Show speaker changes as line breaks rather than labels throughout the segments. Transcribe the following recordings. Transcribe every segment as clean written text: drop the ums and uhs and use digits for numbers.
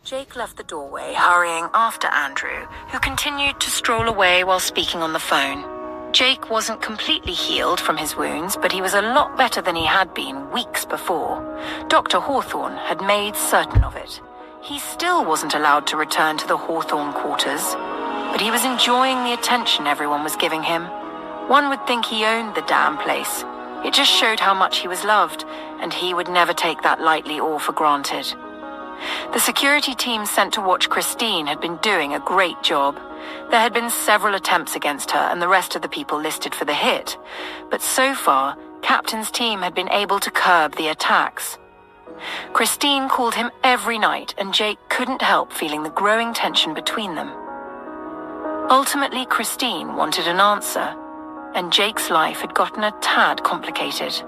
Jake left the doorway, hurrying after Andrew, who continued to stroll away while speaking on the phone. Jake wasn't completely healed from his wounds, but he was a lot better than he had been weeks before. Dr. Hawthorne had made certain of it. He still wasn't allowed to return to the Hawthorne quarters, but he was enjoying the attention everyone was giving him. One would think he owned the damn place. It just showed how much he was loved, and he would never take that lightly or for granted. The security team sent to watch Christine had been doing a great job. There had been several attempts against her and the rest of the people listed for the hit, but so far, Captain's team had been able to curb the attacks. Christine called him every night, and Jake couldn't help feeling the growing tension between them. Ultimately, Christine wanted an answer, and Jake's life had gotten a tad complicated.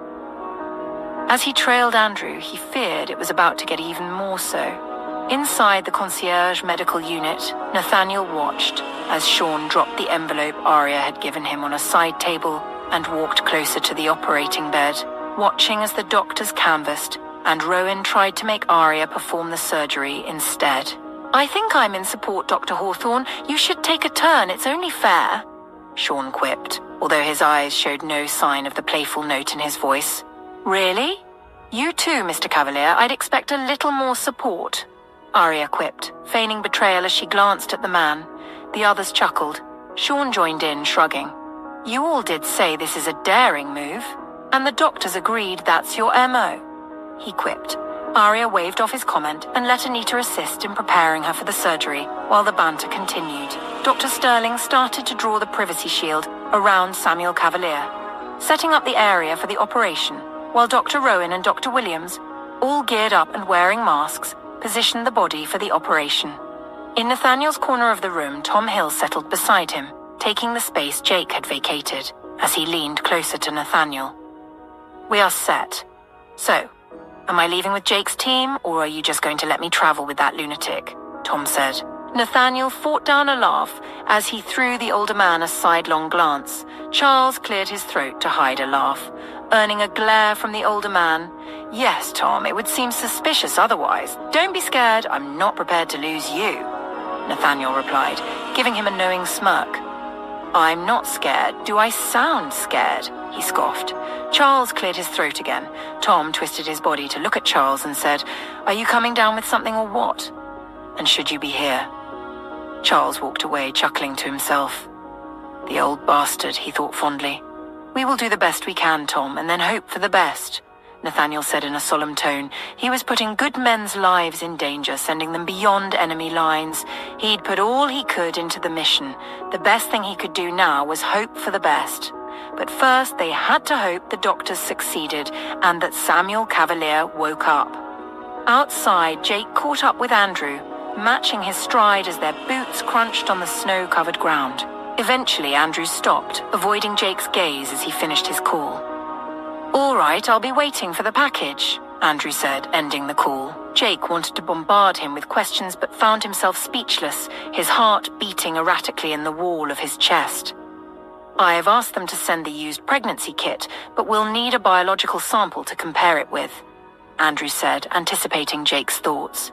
As he trailed Andrew, he feared it was about to get even more so. Inside the concierge medical unit, Nathaniel watched as Sean dropped the envelope Aria had given him on a side table and walked closer to the operating bed, watching as the doctors canvassed and Rowan tried to make Aria perform the surgery instead. "I think I'm in support, Dr. Hawthorne. You should take a turn, it's only fair," Sean quipped, although his eyes showed no sign of the playful note in his voice. "Really? You too, Mr. Cavalier. I'd expect a little more support," Aria quipped, feigning betrayal as she glanced at the man. The others chuckled. Sean joined in, shrugging. "You all did say this is a daring move, and the doctors agreed that's your MO," he quipped. Aria waved off his comment and let Anita assist in preparing her for the surgery while the banter continued. Dr. Sterling started to draw the privacy shield around Samuel Cavalier, setting up the area for the operation, while Dr. Rowan and Dr. Williams, all geared up and wearing masks, positioned the body for the operation. In Nathaniel's corner of the room, Tom Hill settled beside him, taking the space Jake had vacated, as he leaned closer to Nathaniel. "We are set. So, am I leaving with Jake's team, or are you just going to let me travel with that lunatic?" Tom said. Nathaniel fought down a laugh as he threw the older man a sidelong glance. Charles cleared his throat to hide a laugh, earning a glare from the older man. "Yes, Tom, it would seem suspicious otherwise. Don't be scared, I'm not prepared to lose you," Nathaniel replied, giving him a knowing smirk. "I'm not scared. Do I sound scared?" he scoffed. Charles cleared his throat again. Tom twisted his body to look at Charles and said, "Are you coming down with something or what? And should you be here?" Charles walked away, chuckling to himself. "The old bastard," he thought fondly. "We will do the best we can, Tom, and then hope for the best," Nathaniel said in a solemn tone. He was putting good men's lives in danger, sending them beyond enemy lines. He'd put all he could into the mission. The best thing he could do now was hope for the best. But first, they had to hope the doctors succeeded and that Samuel Cavalier woke up. Outside, Jake caught up with Andrew, matching his stride as their boots crunched on the snow-covered ground. Eventually, Andrew stopped, avoiding Jake's gaze as he finished his call. "All right, I'll be waiting for the package," Andrew said, ending the call. Jake wanted to bombard him with questions but found himself speechless, his heart beating erratically in the wall of his chest. "I have asked them to send the used pregnancy kit, but we'll need a biological sample to compare it with," Andrew said, anticipating Jake's thoughts.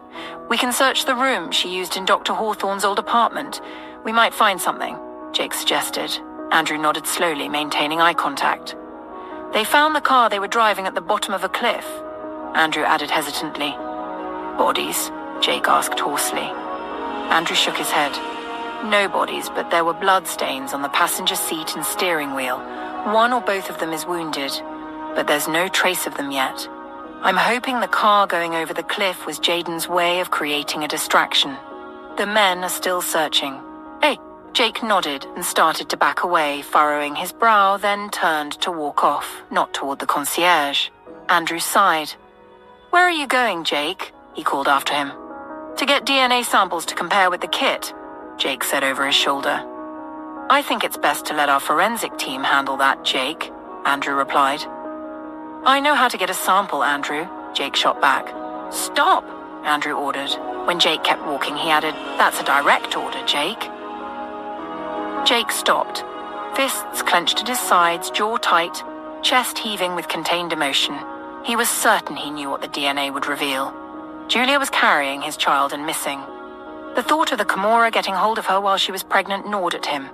"We can search the room she used in Dr. Hawthorne's old apartment. We might find something," Jake suggested. Andrew nodded slowly, maintaining eye contact. "They found the car they were driving at the bottom of a cliff," Andrew added hesitantly. "Bodies?" Jake asked hoarsely. Andrew shook his head. "No bodies, but there were bloodstains on the passenger seat and steering wheel. One or both of them is wounded, but there's no trace of them yet. I'm hoping the car going over the cliff was Jaden's way of creating a distraction. The men are still searching." "Hey!" Jake nodded and started to back away, furrowing his brow, then turned to walk off, not toward the concierge. Andrew sighed. "Where are you going, Jake?" he called after him. "To get DNA samples to compare with the kit," Jake said over his shoulder. "I think it's best to let our forensic team handle that, Jake," Andrew replied. "I know how to get a sample, Andrew," Jake shot back. "Stop," Andrew ordered. When Jake kept walking, he added, "That's a direct order, Jake." Jake stopped, fists clenched at his sides, jaw tight, chest heaving with contained emotion. He was certain he knew what the DNA would reveal. Julia was carrying his child and missing. The thought of the Camorra getting hold of her while she was pregnant gnawed at him,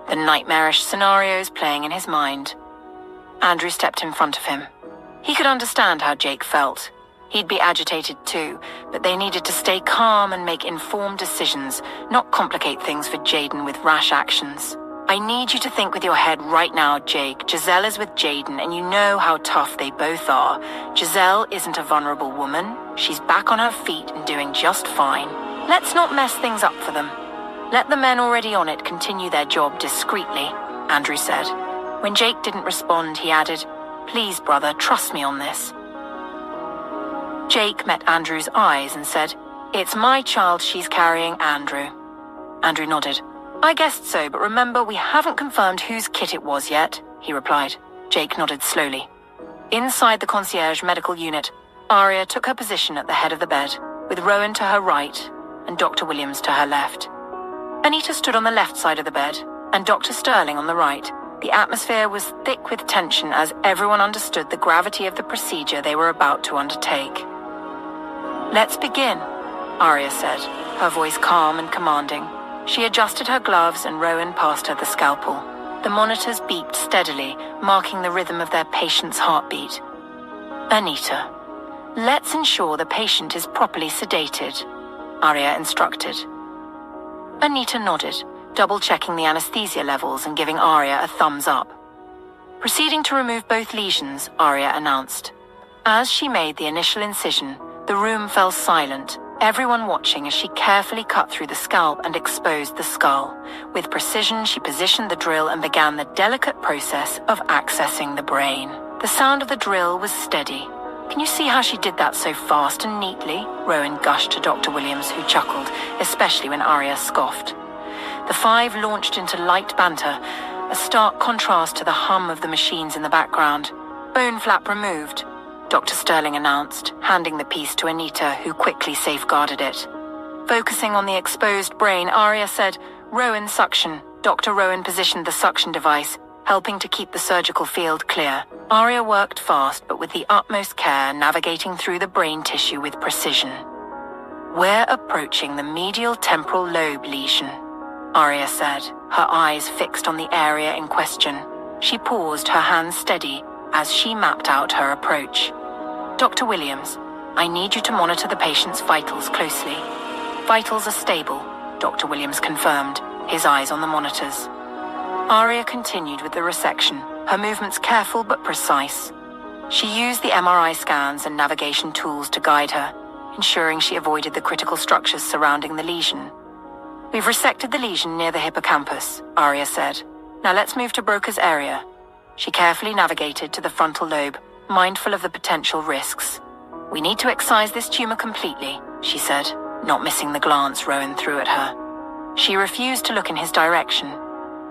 the nightmarish scenarios playing in his mind. Andrew stepped in front of him. He could understand how Jake felt. He'd be agitated too, but they needed to stay calm and make informed decisions, not complicate things for Jaden with rash actions. I need you to think with your head right now, Jake. Giselle is with Jaden, and you know how tough they both are. Giselle isn't a vulnerable woman. She's back on her feet and doing just fine. Let's not mess things up for them. Let the men already on it continue their job discreetly, Andrew said. When Jake didn't respond, he added, "Please, brother, trust me on this." Jake met Andrew's eyes and said, "It's my child she's carrying, Andrew." Andrew nodded. "I guessed so, but remember, we haven't confirmed whose kit it was yet," he replied. Jake nodded slowly. Inside the concierge medical unit, Aria took her position at the head of the bed, with Rowan to her right and Dr. Williams to her left. Anita stood on the left side of the bed, and Dr. Sterling on the right. The atmosphere was thick with tension as everyone understood the gravity of the procedure they were about to undertake. "Let's begin," Aria said, her voice calm and commanding. She adjusted her gloves and Rowan passed her the scalpel. The monitors beeped steadily, marking the rhythm of their patient's heartbeat. "Anita, let's ensure the patient is properly sedated," Aria instructed. Anita nodded, double-checking the anesthesia levels and giving Aria a thumbs up. Proceeding to remove both lesions, Aria announced. As she made the initial incision, the room fell silent, everyone watching as she carefully cut through the scalp and exposed the skull. With precision, she positioned the drill and began the delicate process of accessing the brain. The sound of the drill was steady. "Can you see how she did that so fast and neatly?" Rowan gushed to Dr. Williams, who chuckled, especially when Aria scoffed. The five launched into light banter, a stark contrast to the hum of the machines in the background. "Bone flap removed," Dr. Sterling announced, handing the piece to Anita, who quickly safeguarded it. Focusing on the exposed brain, Aria said, "Rowan suction." Dr. Rowan positioned the suction device, helping to keep the surgical field clear. Aria worked fast, but with the utmost care, navigating through the brain tissue with precision. "We're approaching the medial temporal lobe lesion," Aria said, her eyes fixed on the area in question. She paused, her hands steady, as she mapped out her approach. "Dr. Williams, I need you to monitor the patient's vitals closely." "Vitals are stable," Dr. Williams confirmed, his eyes on the monitors. Aria continued with the resection, her movements careful but precise. She used the MRI scans and navigation tools to guide her, ensuring she avoided the critical structures surrounding the lesion. "We've resected the lesion near the hippocampus," Aria said. "Now let's move to Broca's area." She carefully navigated to the frontal lobe, mindful of the potential risks. "We need to excise this tumor completely," she said, not missing the glance Rowan threw at her. She refused to look in his direction.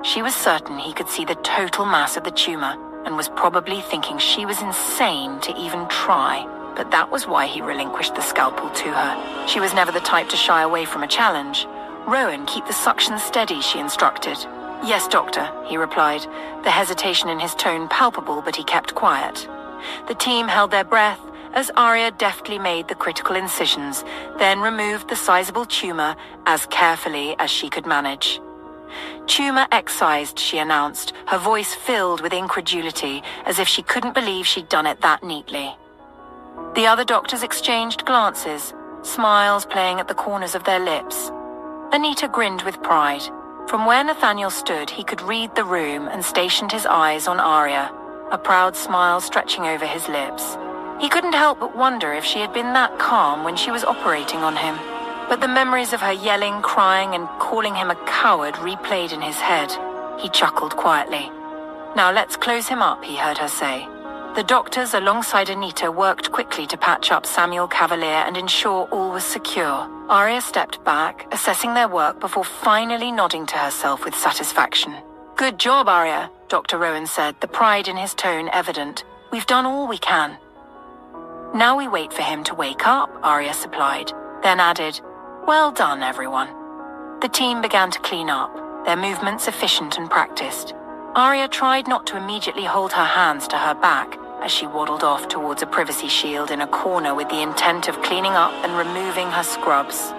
She was certain he could see the total mass of the tumor and was probably thinking she was insane to even try, but that was why he relinquished the scalpel to her. She was never the type to shy away from a challenge. "Rowan, keep the suction steady," she instructed. "Yes, doctor," he replied, the hesitation in his tone palpable, but he kept quiet. The team held their breath as Aria deftly made the critical incisions, then removed the sizable tumor as carefully as she could manage. "Tumor excised," she announced, her voice filled with incredulity, as if she couldn't believe she'd done it that neatly. The other doctors exchanged glances, smiles playing at the corners of their lips. Anita grinned with pride. From where Nathaniel stood, he could read the room and stationed his eyes on Aria, a proud smile stretching over his lips. He couldn't help but wonder if she had been that calm when she was operating on him. But the memories of her yelling, crying, and calling him a coward replayed in his head. He chuckled quietly. "Now let's close him up," he heard her say. The doctors alongside Anita worked quickly to patch up Samuel Cavalier and ensure all was secure. Aria stepped back, assessing their work before finally nodding to herself with satisfaction. "Good job, Aria," Dr. Rowan said, the pride in his tone evident. "We've done all we can." "Now we wait for him to wake up," Aria supplied, then added, "Well done, everyone." The team began to clean up, their movements efficient and practiced. Aria tried not to immediately hold her hands to her back, as she waddled off towards a privacy shield in a corner with the intent of cleaning up and removing her scrubs.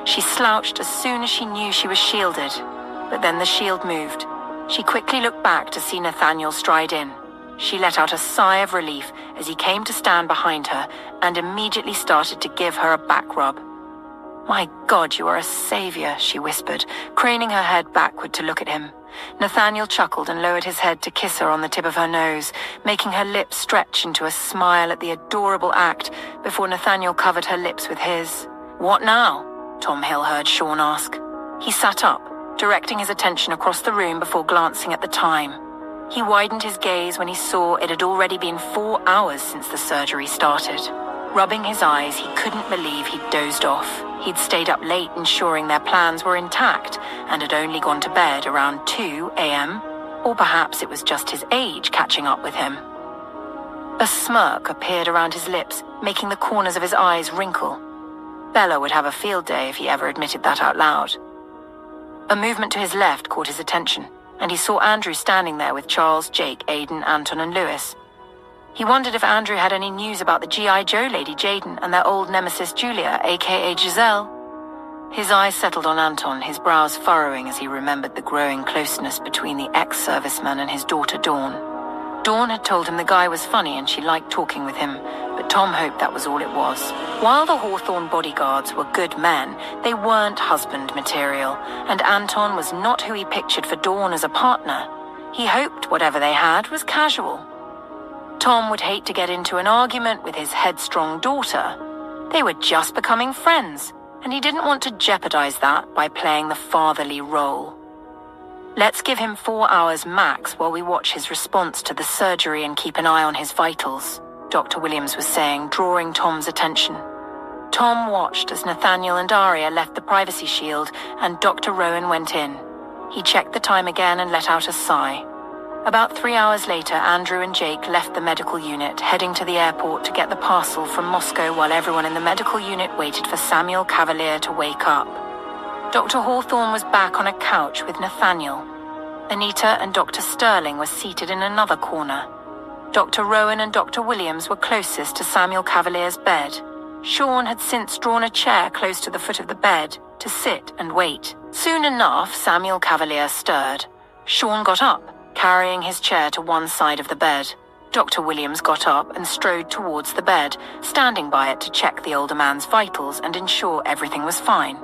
She slouched as soon as she knew she was shielded, but then the shield moved. She quickly looked back to see Nathaniel stride in. She let out a sigh of relief as he came to stand behind her and immediately started to give her a back rub. "My God, you are a savior," she whispered, craning her head backward to look at him. Nathaniel chuckled and lowered his head to kiss her on the tip of her nose, making her lips stretch into a smile at the adorable act before Nathaniel covered her lips with his. "What now?" Tom Hill heard Sean ask. He sat up, directing his attention across the room before glancing at the time. He widened his gaze when he saw it had already been 4 hours since the surgery started. Rubbing his eyes, he couldn't believe he'd dozed off. He'd stayed up late ensuring their plans were intact and had only gone to bed around 2 a.m., or perhaps it was just his age catching up with him. A smirk appeared around his lips, making the corners of his eyes wrinkle. Bella would have a field day if he ever admitted that out loud. A movement to his left caught his attention, and he saw Andrew standing there with Charles, Jake, Aidan, Anton, and Lewis. He wondered if Andrew had any news about the G.I. Joe lady Jaden and their old nemesis Julia, aka Giselle. His eyes settled on Anton, his brows furrowing as he remembered the growing closeness between the ex-serviceman and his daughter Dawn. Dawn had told him the guy was funny and she liked talking with him, but Tom hoped that was all it was. While the Hawthorne bodyguards were good men, they weren't husband material, and Anton was not who he pictured for Dawn as a partner. He hoped whatever they had was casual. Tom would hate to get into an argument with his headstrong daughter. They were just becoming friends, and he didn't want to jeopardize that by playing the fatherly role. "Let's give him 4 hours max while we watch his response to the surgery and keep an eye on his vitals," Dr. Williams was saying, drawing Tom's attention. Tom watched as Nathaniel and Aria left the privacy shield and Dr. Rowan went in. He checked the time again and let out a sigh. About 3 hours later, Andrew and Jake left the medical unit, heading to the airport to get the parcel from Moscow while everyone in the medical unit waited for Samuel Cavalier to wake up. Dr. Hawthorne was back on a couch with Nathaniel. Anita and Dr. Sterling were seated in another corner. Dr. Rowan and Dr. Williams were closest to Samuel Cavalier's bed. Sean had since drawn a chair close to the foot of the bed to sit and wait. Soon enough, Samuel Cavalier stirred. Sean got up, carrying his chair to one side of the bed. Dr. Williams got up and strode towards the bed, standing by it to check the older man's vitals and ensure everything was fine.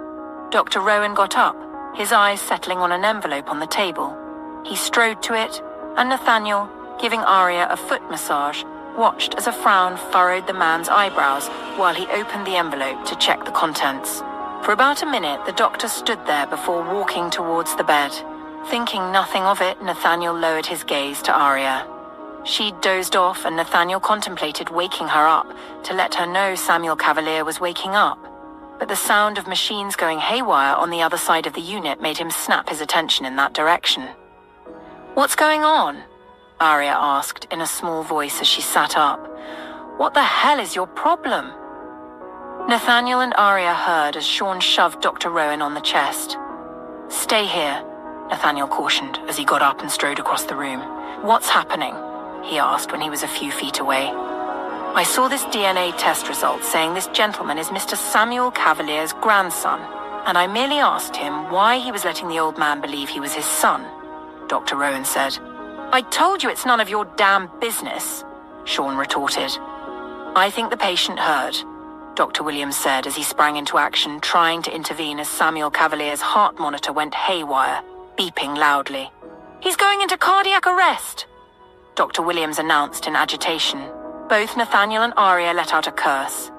Dr. Rowan got up, his eyes settling on an envelope on the table. He strode to it, and Nathaniel, giving Aria a foot massage, watched as a frown furrowed the man's eyebrows while he opened the envelope to check the contents. For about a minute, the doctor stood there before walking towards the bed. Thinking nothing of it, Nathaniel lowered his gaze to Aria. She'd dozed off, and Nathaniel contemplated waking her up to let her know Samuel Cavalier was waking up. But the sound of machines going haywire on the other side of the unit made him snap his attention in that direction. "What's going on?" Aria asked in a small voice as she sat up. "What the hell is your problem?" Nathaniel and Aria heard as Sean shoved Dr. Rowan on the chest. "Stay here," Nathaniel cautioned as he got up and strode across the room. "What's happening?" he asked when he was a few feet away. "I saw this DNA test result saying this gentleman is Mr. Samuel Cavalier's grandson, and I merely asked him why he was letting the old man believe he was his son," Dr. Rowan said. "I told you it's none of your damn business," Sean retorted. "I think the patient heard," Dr. Williams said as he sprang into action, trying to intervene as Samuel Cavalier's heart monitor went haywire, beeping loudly. "He's going into cardiac arrest," Dr. Williams announced in agitation. Both Nathaniel and Aria let out a curse.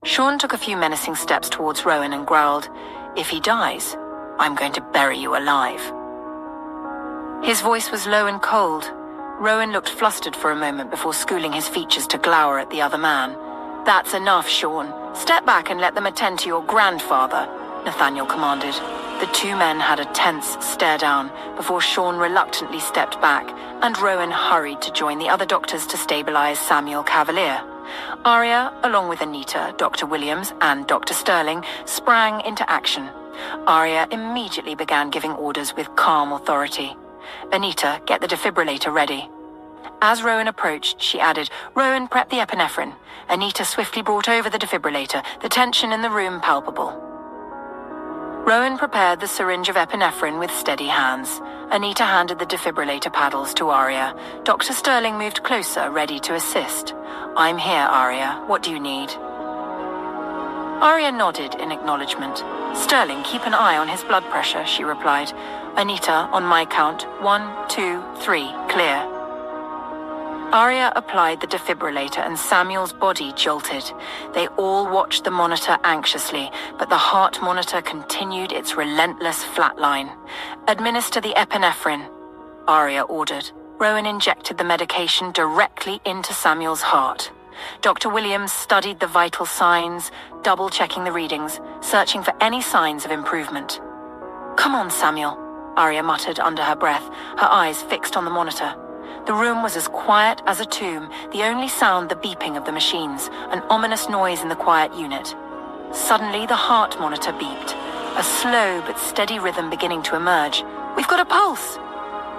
Sean took a few menacing steps towards Rowan and growled, "If he dies, I'm going to bury you alive." His voice was low and cold. Rowan looked flustered for a moment before schooling his features to glower at the other man. "That's enough, Sean. Step back and let them attend to your grandfather," Nathaniel commanded. The two men had a tense stare down before Sean reluctantly stepped back and Rowan hurried to join the other doctors to stabilize Samuel Cavalier. Aria, along with Anita, Dr. Williams, and Dr. Sterling, sprang into action. Aria immediately began giving orders with calm authority. "Anita, get the defibrillator ready." As Rowan approached, she added, "Rowan, prep the epinephrine." Anita swiftly brought over the defibrillator, the tension in the room palpable. Rowan prepared the syringe of epinephrine with steady hands. Anita handed the defibrillator paddles to Arya. Dr. Sterling moved closer, ready to assist. "I'm here, Arya. What do you need?" Arya nodded in acknowledgement. "Sterling, keep an eye on his blood pressure," she replied. "Anita, on my count, 1, 2, 3, clear." Arya applied the defibrillator and Samuel's body jolted. They all watched the monitor anxiously, but the heart monitor continued its relentless flatline. "Administer the epinephrine," Arya ordered. Rowan injected the medication directly into Samuel's heart. Dr. Williams studied the vital signs, double-checking the readings, searching for any signs of improvement. "Come on, Samuel," Arya muttered under her breath, her eyes fixed on the monitor. The room was as quiet as a tomb, the only sound the beeping of the machines, an ominous noise in the quiet unit. Suddenly, the heart monitor beeped, a slow but steady rhythm beginning to emerge. "We've got a pulse!"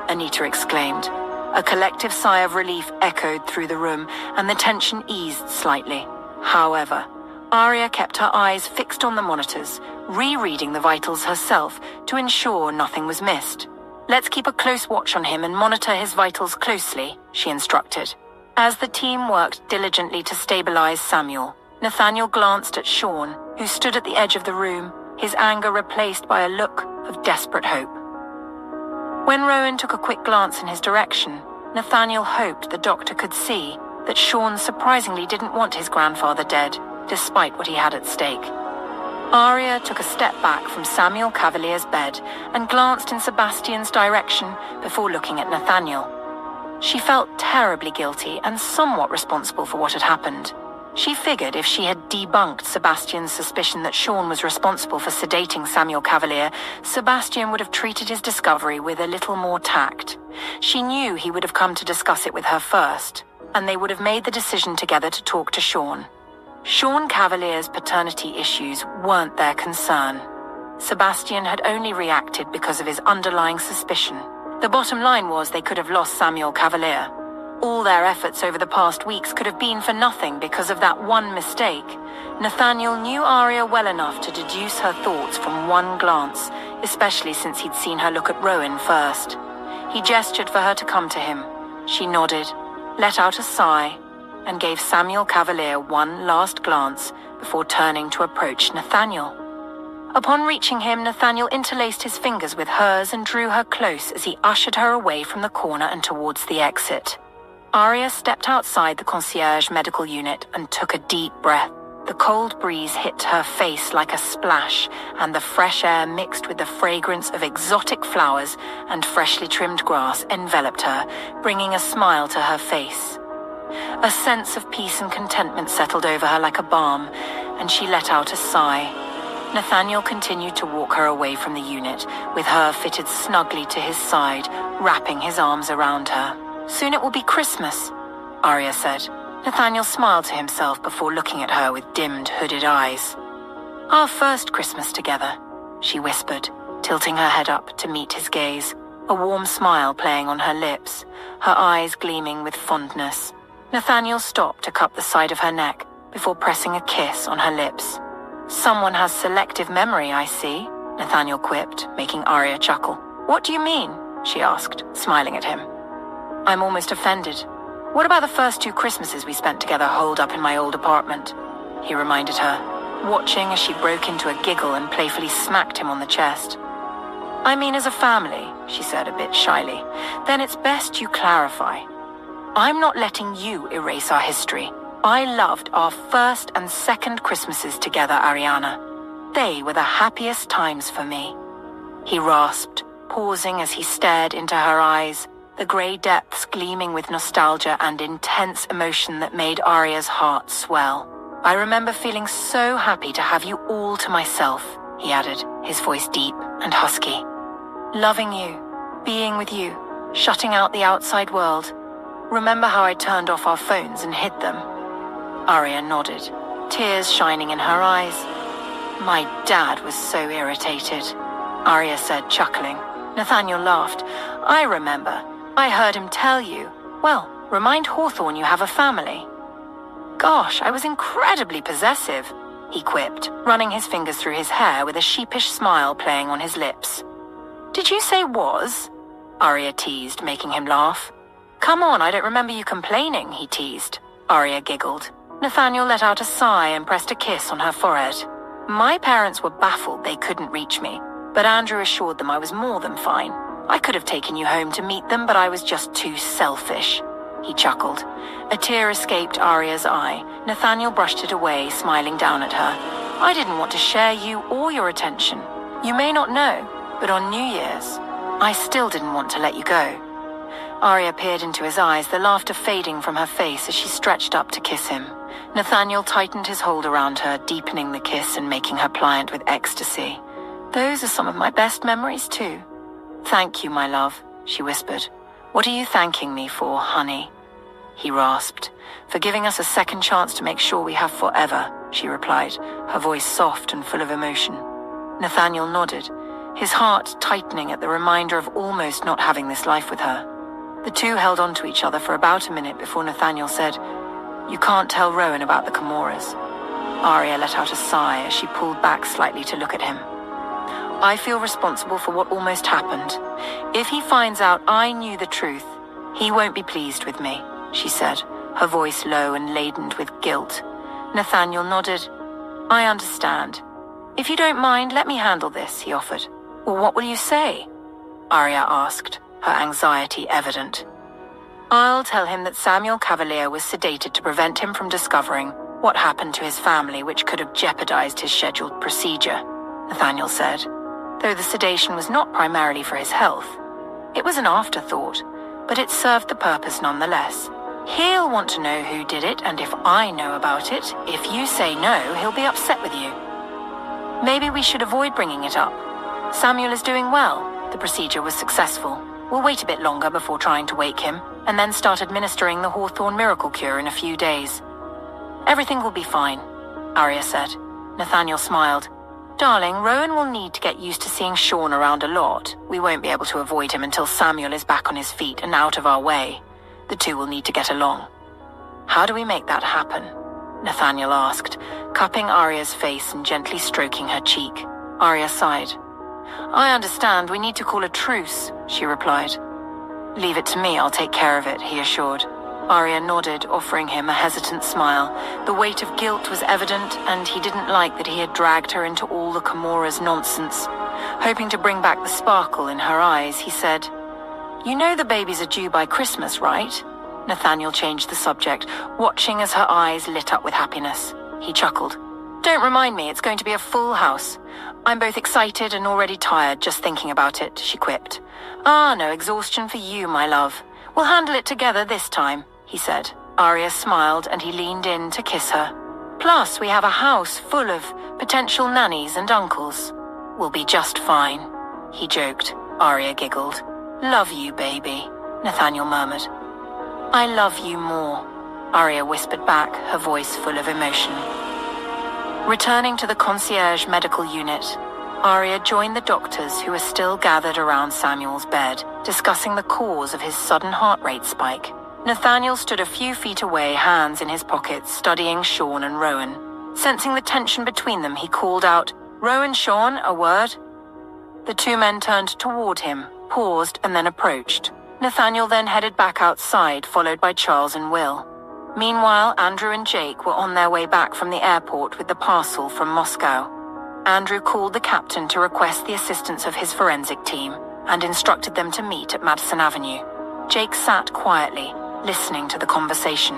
Anita exclaimed. A collective sigh of relief echoed through the room, and the tension eased slightly. However, Arya kept her eyes fixed on the monitors, rereading the vitals herself to ensure nothing was missed. "Let's keep a close watch on him and monitor his vitals closely," she instructed. As the team worked diligently to stabilize Samuel, Nathaniel glanced at Sean, who stood at the edge of the room, his anger replaced by a look of desperate hope. When Rowan took a quick glance in his direction, Nathaniel hoped the doctor could see that Sean surprisingly didn't want his grandfather dead, despite what he had at stake. Arya took a step back from Samuel Cavalier's bed and glanced in Sebastian's direction before looking at Nathaniel. She felt terribly guilty and somewhat responsible for what had happened. She figured if she had debunked Sebastian's suspicion that Sean was responsible for sedating Samuel Cavalier, Sebastian would have treated his discovery with a little more tact. She knew he would have come to discuss it with her first, and they would have made the decision together to talk to Sean. Sean Cavalier's paternity issues weren't their concern. Sebastian had only reacted because of his underlying suspicion. The bottom line was they could have lost Samuel Cavalier. All their efforts over the past weeks could have been for nothing because of that one mistake. Nathaniel knew Arya well enough to deduce her thoughts from one glance, especially since he'd seen her look at Rowan first. He gestured for her to come to him. She nodded, let out a sigh, and gave Samuel Cavalier one last glance before turning to approach Nathaniel. Upon reaching him, Nathaniel interlaced his fingers with hers and drew her close as he ushered her away from the corner and towards the exit. Arya stepped outside the concierge medical unit and took a deep breath. The cold breeze hit her face like a splash, and the fresh air mixed with the fragrance of exotic flowers and freshly trimmed grass enveloped her, bringing a smile to her face. A sense of peace and contentment settled over her like a balm, and she let out a sigh. Nathaniel continued to walk her away from the unit, with her fitted snugly to his side, wrapping his arms around her. "Soon it will be Christmas," Arya said. Nathaniel smiled to himself before looking at her with dimmed, hooded eyes. "Our first Christmas together," she whispered, tilting her head up to meet his gaze, a warm smile playing on her lips, her eyes gleaming with fondness. Nathaniel stopped to cup the side of her neck before pressing a kiss on her lips. "Someone has selective memory, I see," Nathaniel quipped, making Arya chuckle. "What do you mean?" she asked, smiling at him. "I'm almost offended. What about the first 2 Christmases we spent together holed up in my old apartment?" he reminded her, watching as she broke into a giggle and playfully smacked him on the chest. "I mean as a family," she said a bit shyly. "Then it's best you clarify. I'm not letting you erase our history. I loved our first and second Christmases together, Ariana. They were the happiest times for me." He rasped, pausing as he stared into her eyes, the grey depths gleaming with nostalgia and intense emotion that made Arya's heart swell. "I remember feeling so happy to have you all to myself," he added, his voice deep and husky. "Loving you, being with you, shutting out the outside world. Remember how I turned off our phones and hid them?" Arya nodded, tears shining in her eyes. "My dad was so irritated," Arya said, chuckling. Nathaniel laughed. "I remember. I heard him tell you. Well, Remind Hawthorne you have a family." "Gosh, I was incredibly possessive," he quipped, running his fingers through his hair with a sheepish smile playing on his lips. "Did you say was?" Arya teased, making him laugh. "Come on, I don't remember you complaining," he teased. Arya giggled. Nathaniel let out a sigh and pressed a kiss on her forehead. "My parents were baffled they couldn't reach me, but Andrew assured them I was more than fine. I could have taken you home to meet them, but I was just too selfish." He chuckled. A tear escaped Arya's eye. Nathaniel brushed it away, smiling down at her. "I didn't want to share you or your attention. You may not know, but on New Year's, I still didn't want to let you go." Arya peered into his eyes, the laughter fading from her face as she stretched up to kiss him. Nathaniel tightened his hold around her, deepening the kiss and making her pliant with ecstasy. "Those are some of my best memories, too." "Thank you, my love," she whispered. "What are you thanking me for, honey?" He rasped. "For giving us a second chance to make sure we have forever," she replied, her voice soft and full of emotion. Nathaniel nodded, his heart tightening at the reminder of almost not having this life with her. The two held on to each other for about a minute before Nathaniel said, "You can't tell Rowan about the Comoras." Arya let out a sigh as she pulled back slightly to look at him. "I feel responsible for what almost happened. If he finds out I knew the truth, he won't be pleased with me," she said, her voice low and laden with guilt. Nathaniel nodded. "I understand. If you don't mind, let me handle this," he offered. "Well, what will you say?" Arya asked, her anxiety evident. "I'll tell him that Samuel Cavalier was sedated to prevent him from discovering what happened to his family, which could have jeopardized his scheduled procedure," Nathaniel said, though the sedation was not primarily for his health. It was an afterthought, but it served the purpose nonetheless. "He'll want to know who did it, and if I know about it, if you say no, he'll be upset with you. Maybe we should avoid bringing it up. Samuel is doing well. The procedure was successful. We'll wait a bit longer before trying to wake him, and then start administering the Hawthorne miracle cure in a few days." "Everything will be fine," Arya said. Nathaniel smiled. "Darling, Rowan will need to get used to seeing Sean around a lot. We won't be able to avoid him until Samuel is back on his feet and out of our way. The two will need to get along." "How do we make that happen?" Nathaniel asked, cupping Arya's face and gently stroking her cheek. Arya sighed. "I understand. We need to call a truce," she replied. "Leave it to me. I'll take care of it," he assured. Arya nodded, offering him a hesitant smile. The weight of guilt was evident, and he didn't like that he had dragged her into all the Comora's nonsense. Hoping to bring back the sparkle in her eyes, he said, "You know the babies are due by Christmas, right?" Nathaniel changed the subject, watching as her eyes lit up with happiness. He chuckled. "Don't remind me, it's going to be a full house. I'm both excited and already tired just thinking about it," she quipped. "Ah, no exhaustion for you, my love. We'll handle it together this time," he said. Arya smiled and he leaned in to kiss her. "Plus, we have a house full of potential nannies and uncles. We'll be just fine," he joked. Arya giggled. "Love you, baby," Nathaniel murmured. "I love you more," Arya whispered back, her voice full of emotion. Returning to the concierge medical unit, Arya joined the doctors who were still gathered around Samuel's bed, discussing the cause of his sudden heart rate spike. Nathaniel stood a few feet away, hands in his pockets, studying Sean and Rowan. Sensing the tension between them, he called out, "Rowan, Sean, a word." The two men turned toward him, paused, and then approached. Nathaniel then headed back outside, followed by Charles and Will. Meanwhile, Andrew and Jake were on their way back from the airport with the parcel from Moscow. Andrew called the captain to request the assistance of his forensic team and instructed them to meet at Madison Avenue. Jake sat quietly, listening to the conversation.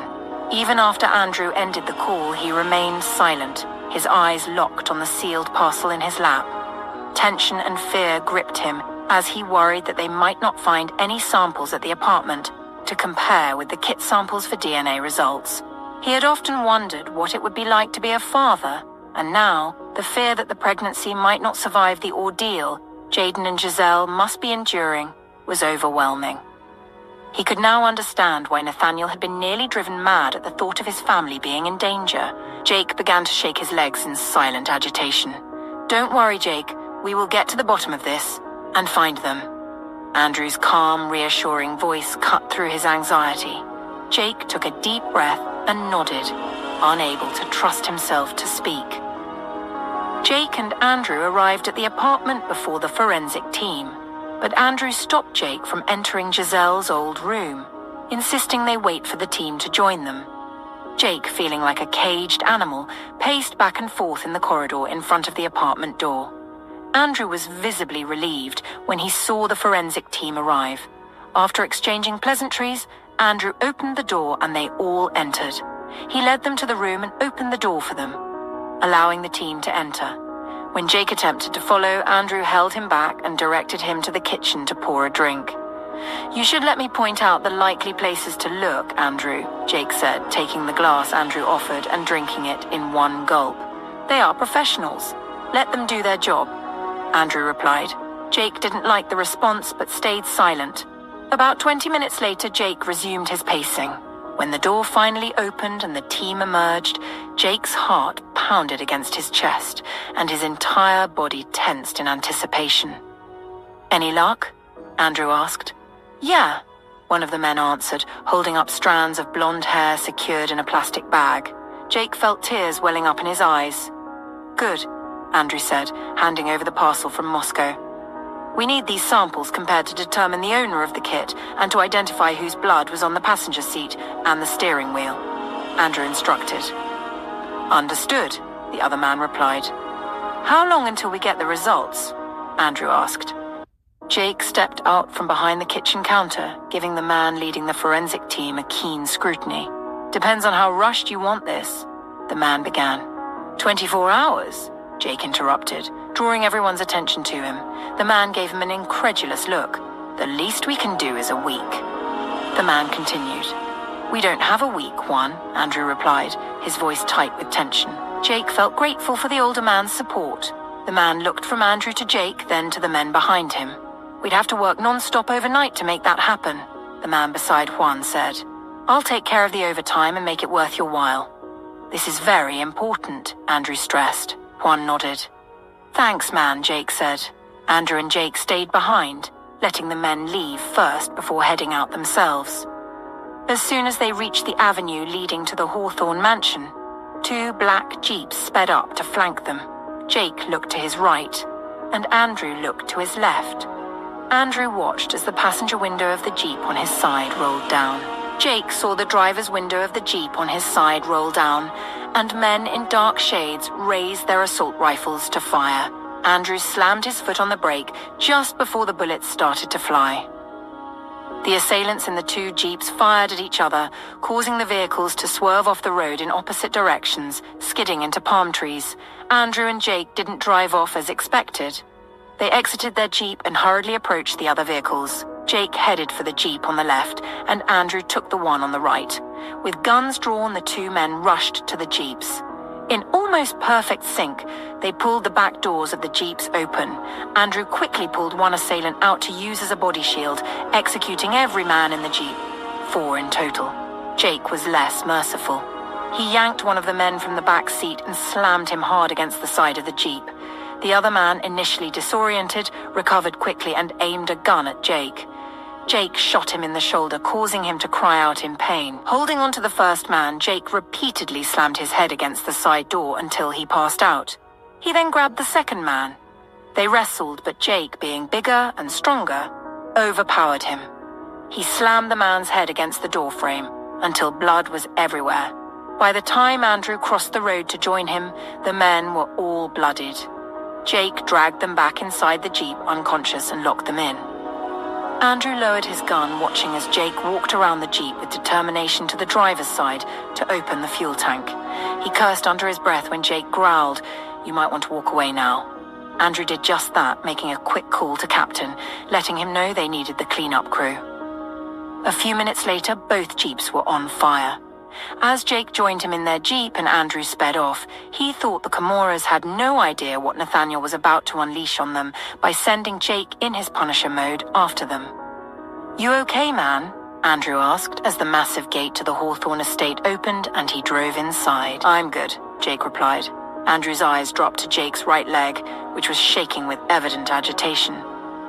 Even after Andrew ended the call, he remained silent, his eyes locked on the sealed parcel in his lap. Tension and fear gripped him as he worried that they might not find any samples at the apartment to compare with the kit samples for DNA results. He had often wondered what it would be like to be a father, and now the fear that the pregnancy might not survive the ordeal Jaden and Giselle must be enduring was overwhelming. He could now understand why Nathaniel had been nearly driven mad at the thought of his family being in danger. Jake began to shake his legs in silent agitation. "Don't worry, Jake. We will get to the bottom of this and find them." Andrew's calm, reassuring voice cut through his anxiety. Jake took a deep breath and nodded, unable to trust himself to speak. Jake and Andrew arrived at the apartment before the forensic team, but Andrew stopped Jake from entering Giselle's old room, insisting they wait for the team to join them. Jake, feeling like a caged animal, paced back and forth in the corridor in front of the apartment door. Andrew was visibly relieved when he saw the forensic team arrive. After exchanging pleasantries, Andrew opened the door and they all entered. He led them to the room and opened the door for them, allowing the team to enter. When Jake attempted to follow, Andrew held him back and directed him to the kitchen to pour a drink. "You should let me point out the likely places to look, Andrew," Jake said, taking the glass Andrew offered and drinking it in one gulp. "They are professionals. Let them do their job," Andrew replied. Jake didn't like the response but stayed silent. About 20 minutes later, Jake resumed his pacing. When the door finally opened and the team emerged, Jake's heart pounded against his chest and his entire body tensed in anticipation. "Any luck?" Andrew asked. "Yeah," one of the men answered, holding up strands of blonde hair secured in a plastic bag. Jake felt tears welling up in his eyes. "Good," Andrew said, handing over the parcel from Moscow. "We need these samples compared to determine the owner of the kit and to identify whose blood was on the passenger seat and the steering wheel," Andrew instructed. "Understood," the other man replied. "How long until we get the results?" Andrew asked. Jake stepped out from behind the kitchen counter, giving the man leading the forensic team a keen scrutiny. "Depends on how rushed you want this," the man began. 24 hours, Jake interrupted, drawing everyone's attention to him. The man gave him an incredulous look. "The least we can do is a week." The man continued. "We don't have a week, Juan," Andrew replied, his voice tight with tension. Jake felt grateful for the older man's support. The man looked from Andrew to Jake, then to the men behind him. "We'd have to work non-stop overnight to make that happen," the man beside Juan said. "I'll take care of the overtime and make it worth your while." "This is very important," Andrew stressed. Juan nodded. "Thanks, man," Jake said. Andrew and Jake stayed behind, letting the men leave first before heading out themselves. As soon as they reached the avenue leading to the Hawthorne mansion, 2 black jeeps sped up to flank them. Jake looked to his right, and Andrew looked to his left. Andrew watched as the passenger window of the jeep on his side rolled down. Jake saw the driver's window of the jeep on his side roll down, and men in dark shades raised their assault rifles to fire. Andrew slammed his foot on the brake just before the bullets started to fly. The assailants in the 2 jeeps fired at each other, causing the vehicles to swerve off the road in opposite directions, skidding into palm trees. Andrew and Jake didn't drive off as expected. They exited their jeep and hurriedly approached the other vehicles. Jake headed for the jeep on the left, and Andrew took the one on the right. With guns drawn, the 2 men rushed to the jeeps. In almost perfect sync, they pulled the back doors of the jeeps open. Andrew quickly pulled one assailant out to use as a body shield, executing every man in the jeep. 4 in total. Jake was less merciful. He yanked one of the men from the back seat and slammed him hard against the side of the jeep. The other man, initially disoriented, recovered quickly and aimed a gun at Jake. Jake shot him in the shoulder, causing him to cry out in pain. Holding onto the first man, Jake repeatedly slammed his head against the side door until he passed out. He then grabbed the second man. They wrestled, but Jake, being bigger and stronger, overpowered him. He slammed the man's head against the doorframe until blood was everywhere. By the time Andrew crossed the road to join him, the men were all bloodied. Jake dragged them back inside the jeep unconscious and locked them in. Andrew lowered his gun, watching as Jake walked around the jeep with determination to the driver's side to open the fuel tank. He cursed under his breath when Jake growled, "You might want to walk away now." Andrew did just that, making a quick call to Captain, letting him know they needed the cleanup crew. A few minutes later, both jeeps were on fire. As Jake joined him in their jeep and Andrew sped off, he thought the Camoras had no idea what Nathaniel was about to unleash on them by sending Jake in his Punisher mode after them. "You okay, man?" Andrew asked as the massive gate to the Hawthorne estate opened and he drove inside. "I'm good," Jake replied. Andrew's eyes dropped to Jake's right leg, which was shaking with evident agitation.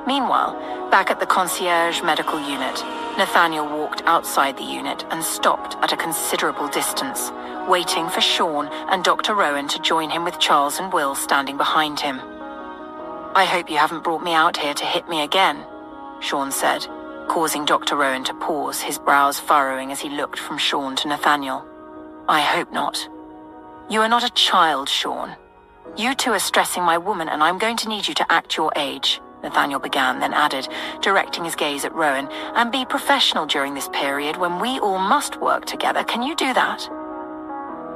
Meanwhile, back at the concierge medical unit, Nathaniel walked outside the unit and stopped at a considerable distance, waiting for Sean and Dr. Rowan to join him with Charles and Will standing behind him. "I hope you haven't brought me out here to hit me again," Sean said, causing Dr. Rowan to pause, his brows furrowing as he looked from Sean to Nathaniel. "I hope not. You are not a child, Sean. You two are stressing my woman, and I'm going to need you to act your age," Nathaniel began, then added, directing his gaze at Rowan, "and be professional during this period when we all must work together. Can you do that?"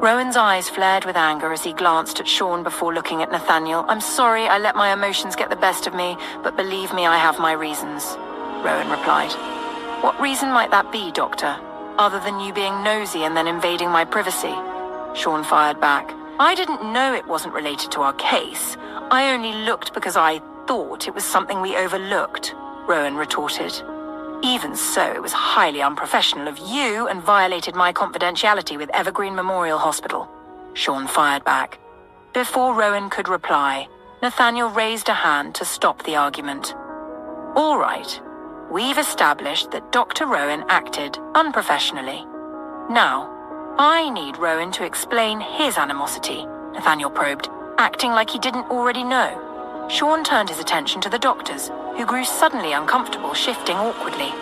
Rowan's eyes flared with anger as he glanced at Sean before looking at Nathaniel. "I'm sorry I let my emotions get the best of me, but believe me, I have my reasons," Rowan replied. "What reason might that be, Doctor, other than you being nosy and then invading my privacy?" Sean fired back. "I didn't know it wasn't related to our case. I only looked because I thought it was something we overlooked," Rowan retorted. "Even so, it was highly unprofessional of you and violated my confidentiality with Evergreen Memorial Hospital," Sean fired back. Before Rowan could reply, Nathaniel raised a hand to stop the argument. "All right, we've established that Dr. Rowan acted unprofessionally. Now, I need Rowan to explain his animosity," Nathaniel probed, acting like he didn't already know. Sean turned his attention to the doctors, who grew suddenly uncomfortable, shifting awkwardly.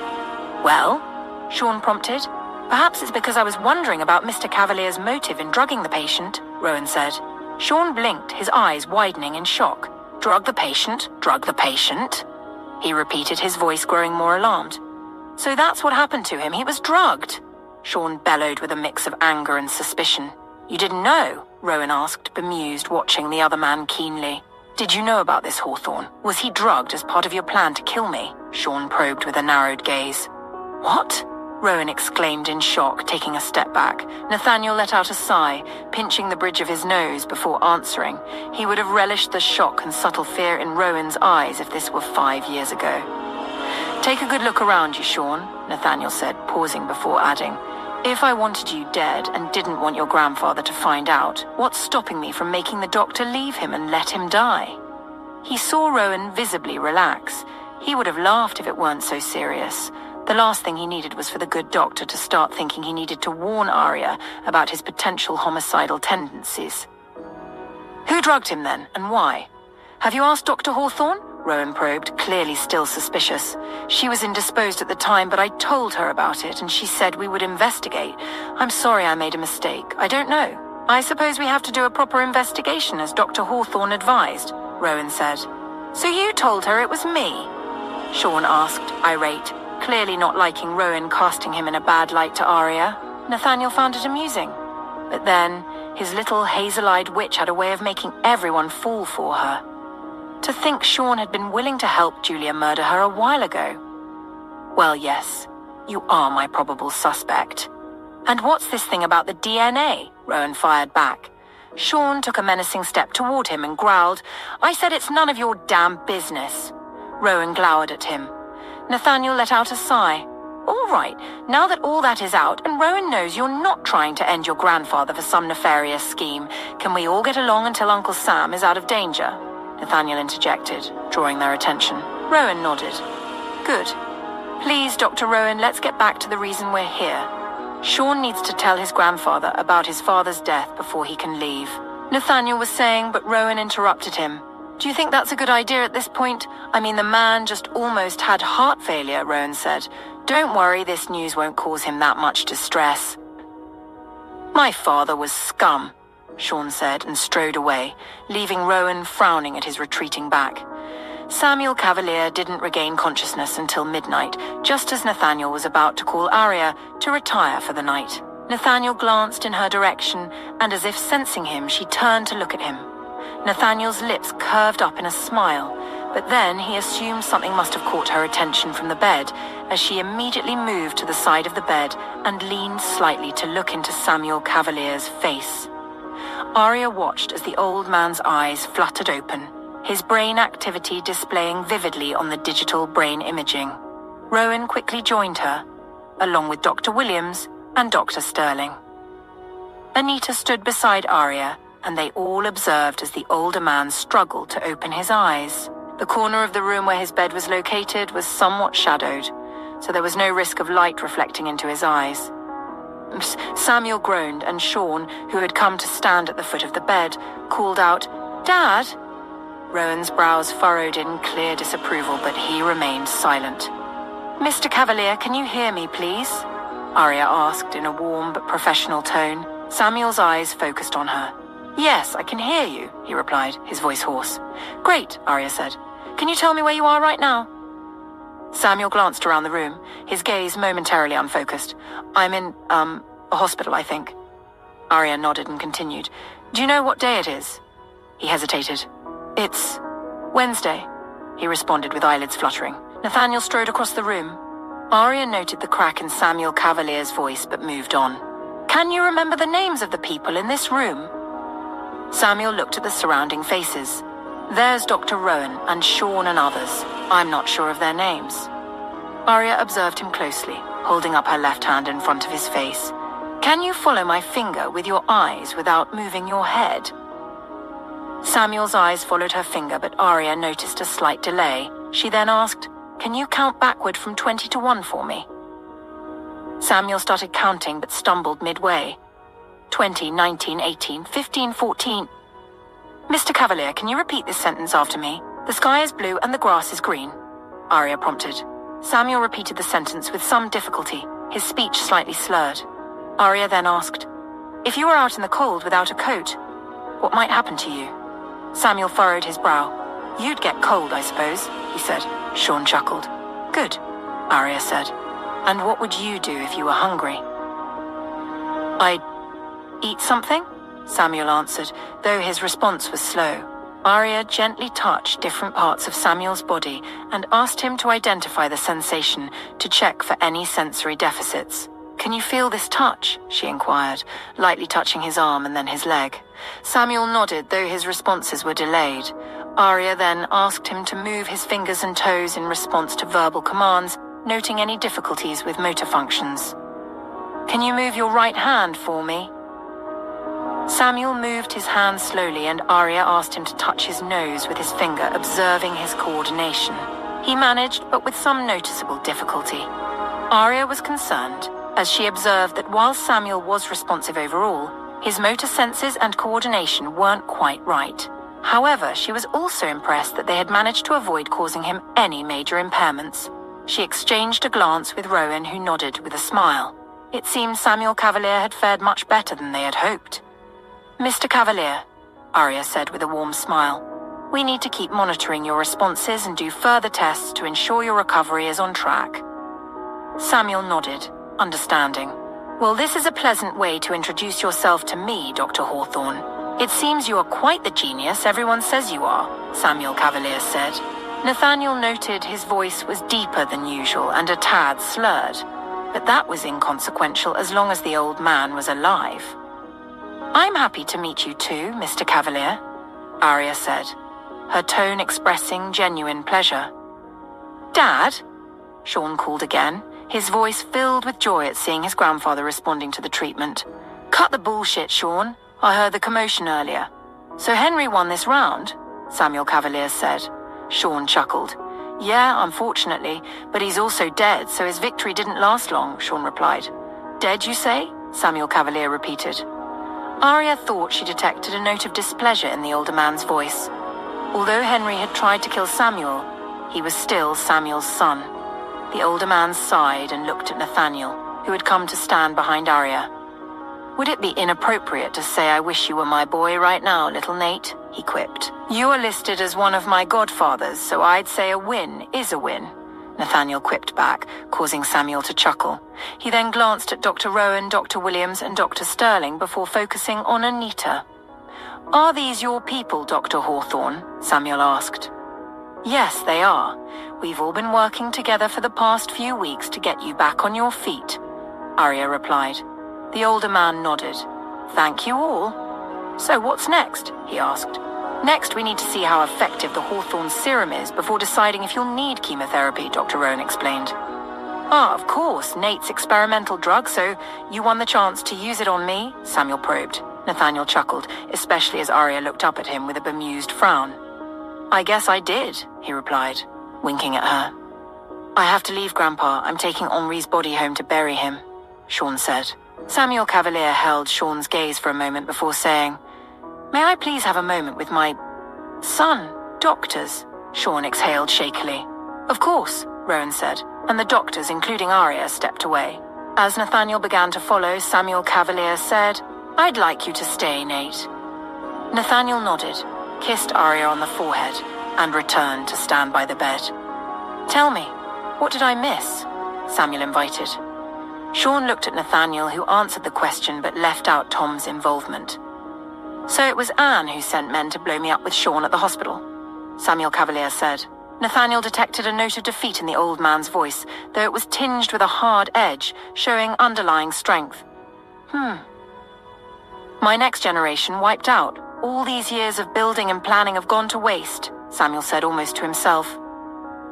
"Well?" Sean prompted. "Perhaps it's because I was wondering about Mr. Cavalier's motive in drugging the patient," Rowan said. Sean blinked, his eyes widening in shock. "Drug the patient? Drug the patient?" he repeated, his voice growing more alarmed. "So that's what happened to him. He was drugged," Sean bellowed with a mix of anger and suspicion. "You didn't know?" Rowan asked, bemused, watching the other man keenly. "Did you know about this, Hawthorne? Was he drugged as part of your plan to kill me?" Sean probed with a narrowed gaze. "What?" Rowan exclaimed in shock, taking a step back. Nathaniel let out a sigh, pinching the bridge of his nose before answering. He would have relished the shock and subtle fear in Rowan's eyes if this were 5 years ago. "Take a good look around you, Sean," Nathaniel said, pausing before adding, "If I wanted you dead and didn't want your grandfather to find out, what's stopping me from making the doctor leave him and let him die?" He saw Rowan visibly relax. He would have laughed if it weren't so serious. The last thing he needed was for the good doctor to start thinking he needed to warn Arya about his potential homicidal tendencies. "Who drugged him then, and why? Have you asked Dr. Hawthorne?" Rowan probed, clearly still suspicious. "She was indisposed at the time, but I told her about it, and she said we would investigate. I'm sorry I made a mistake. I don't know. I suppose we have to do a proper investigation, as Dr. Hawthorne advised," Rowan said. "So you told her it was me?" Sean asked, irate, clearly not liking Rowan casting him in a bad light to Arya. Nathaniel found it amusing. But then, his little hazel-eyed witch had a way of making everyone fall for her. To think Sean had been willing to help Julia murder her a while ago. "Well, yes, you are my probable suspect." "And what's this thing about the DNA?" Rowan fired back. Sean took a menacing step toward him and growled, "I said it's none of your damn business." Rowan glowered at him. Nathaniel let out a sigh. "All right, now that all that is out, and Rowan knows you're not trying to end your grandfather for some nefarious scheme, can we all get along until Uncle Sam is out of danger?" Nathaniel interjected, drawing their attention. Rowan nodded. "Good. Please, Dr. Rowan, let's get back to the reason we're here. Sean needs to tell his grandfather about his father's death before he can leave." Nathaniel was saying, but Rowan interrupted him. "Do you think that's a good idea at this point? I mean, the man just almost had heart failure," Rowan said. "Don't worry, this news won't cause him that much distress." "My father was scum," Sean said, and strode away, leaving Rowan frowning at his retreating back. Samuel Cavalier didn't regain consciousness until midnight, just as Nathaniel was about to call Arya to retire for the night. Nathaniel glanced in her direction, and as if sensing him, she turned to look at him. Nathaniel's lips curved up in a smile, but then he assumed something must have caught her attention from the bed, as she immediately moved to the side of the bed and leaned slightly to look into Samuel Cavalier's face. Arya watched as the old man's eyes fluttered open, his brain activity displaying vividly on the digital brain imaging. Rowan quickly joined her, along with Dr. Williams and Dr. Sterling. Anita stood beside Arya, and they all observed as the older man struggled to open his eyes. The corner of the room where his bed was located was somewhat shadowed, so there was no risk of light reflecting into his eyes. Samuel groaned, and Sean, who had come to stand at the foot of the bed, called out, "Dad!" Rowan's brows furrowed in clear disapproval, but he remained silent. "Mr. Cavalier, can you hear me, please?" Arya asked in a warm but professional tone. Samuel's eyes focused on her. "Yes, I can hear you," he replied, his voice hoarse. "Great," Arya said. "Can you tell me where you are right now?" Samuel glanced around the room, his gaze momentarily unfocused. "I'm in, a hospital, I think." Arya nodded and continued. "Do you know what day it is?" He hesitated. "It's Wednesday," he responded with eyelids fluttering. Nathaniel strode across the room. Arya noted the crack in Samuel Cavalier's voice, but moved on. "Can you remember the names of the people in this room?" Samuel looked at the surrounding faces. "There's Dr. Rowan and Sean and others. I'm not sure of their names." Arya observed him closely, holding up her left hand in front of his face. "Can you follow my finger with your eyes without moving your head?" Samuel's eyes followed her finger, but Arya noticed a slight delay. She then asked, "Can you count backward from 20 to 1 for me?" Samuel started counting, but stumbled midway. 20, 19, 18, 15, 14. "Mr. Cavalier, can you repeat this sentence after me? The sky is blue and the grass is green," Arya prompted. Samuel repeated the sentence with some difficulty, his speech slightly slurred. Arya then asked, "If you were out in the cold without a coat, what might happen to you?" Samuel furrowed his brow. "You'd get cold, I suppose," he said. Sean chuckled. "Good," Arya said. "And what would you do if you were hungry?" "I'd eat something," Samuel answered, though his response was slow. Arya gently touched different parts of Samuel's body and asked him to identify the sensation to check for any sensory deficits. "Can you feel this touch?" she inquired, lightly touching his arm and then his leg. Samuel nodded, though his responses were delayed. Arya then asked him to move his fingers and toes in response to verbal commands, noting any difficulties with motor functions. "Can you move your right hand for me?" Samuel moved his hand slowly, and Arya asked him to touch his nose with his finger, observing his coordination. He managed, but with some noticeable difficulty. Arya was concerned, as she observed that while Samuel was responsive overall, his motor senses and coordination weren't quite right. However, she was also impressed that they had managed to avoid causing him any major impairments. She exchanged a glance with Rowan, who nodded with a smile. It seemed Samuel Cavalier had fared much better than they had hoped. "Mr. Cavalier," Arya said with a warm smile, "we need to keep monitoring your responses and do further tests to ensure your recovery is on track." Samuel nodded, understanding. "Well, this is a pleasant way to introduce yourself to me, Dr. Hawthorne. It seems you are quite the genius everyone says you are," Samuel Cavalier said. Nathaniel noted his voice was deeper than usual and a tad slurred, but that was inconsequential as long as the old man was alive. "I'm happy to meet you too, Mr. Cavalier," Arya said, her tone expressing genuine pleasure. "Dad?" Sean called again, his voice filled with joy at seeing his grandfather responding to the treatment. "Cut the bullshit, Sean. I heard the commotion earlier." "So Henry won this round?" Samuel Cavalier said. Sean chuckled. "Yeah, unfortunately, but he's also dead, so his victory didn't last long," Sean replied. "Dead, you say?" Samuel Cavalier repeated. Arya thought she detected a note of displeasure in the older man's voice. Although Henry had tried to kill Samuel, he was still Samuel's son. The older man sighed and looked at Nathaniel, who had come to stand behind Arya. "Would it be inappropriate to say I wish you were my boy right now, little Nate?" he quipped. "You are listed as one of my godfathers, so I'd say a win is a win," Nathaniel quipped back, causing Samuel to chuckle. He then glanced at Dr. Rowan, Dr. Williams, and Dr. Sterling before focusing on Anita. "Are these your people, Dr. Hawthorne?" Samuel asked. "Yes, they are. We've all been working together for the past few weeks to get you back on your feet," Arya replied. The older man nodded. "Thank you all." "So what's next?" he asked. "Next, we need to see how effective the Hawthorne serum is before deciding if you'll need chemotherapy," Dr. Rowan explained. "Ah, of course, Nate's experimental drug, so you won the chance to use it on me?" Samuel probed. Nathaniel chuckled, especially as Arya looked up at him with a bemused frown. "I guess I did," he replied, winking at her. "I have to leave, Grandpa. I'm taking Henri's body home to bury him," Sean said. Samuel Cavalier held Sean's gaze for a moment before saying, "May I please have a moment with my son, doctors?" Sean exhaled shakily. "Of course," Rowan said, and the doctors, including Arya, stepped away. As Nathaniel began to follow, Samuel Cavalier said, "I'd like you to stay, Nate." Nathaniel nodded, kissed Arya on the forehead, and returned to stand by the bed. "Tell me, what did I miss?" Samuel invited. Sean looked at Nathaniel, who answered the question but left out Tom's involvement. "So it was Anne who sent men to blow me up with Sean at the hospital," Samuel Cavalier said. Nathaniel detected a note of defeat in the old man's voice, though it was tinged with a hard edge, showing underlying strength. "My next generation wiped out. All these years of building and planning have gone to waste," Samuel said almost to himself.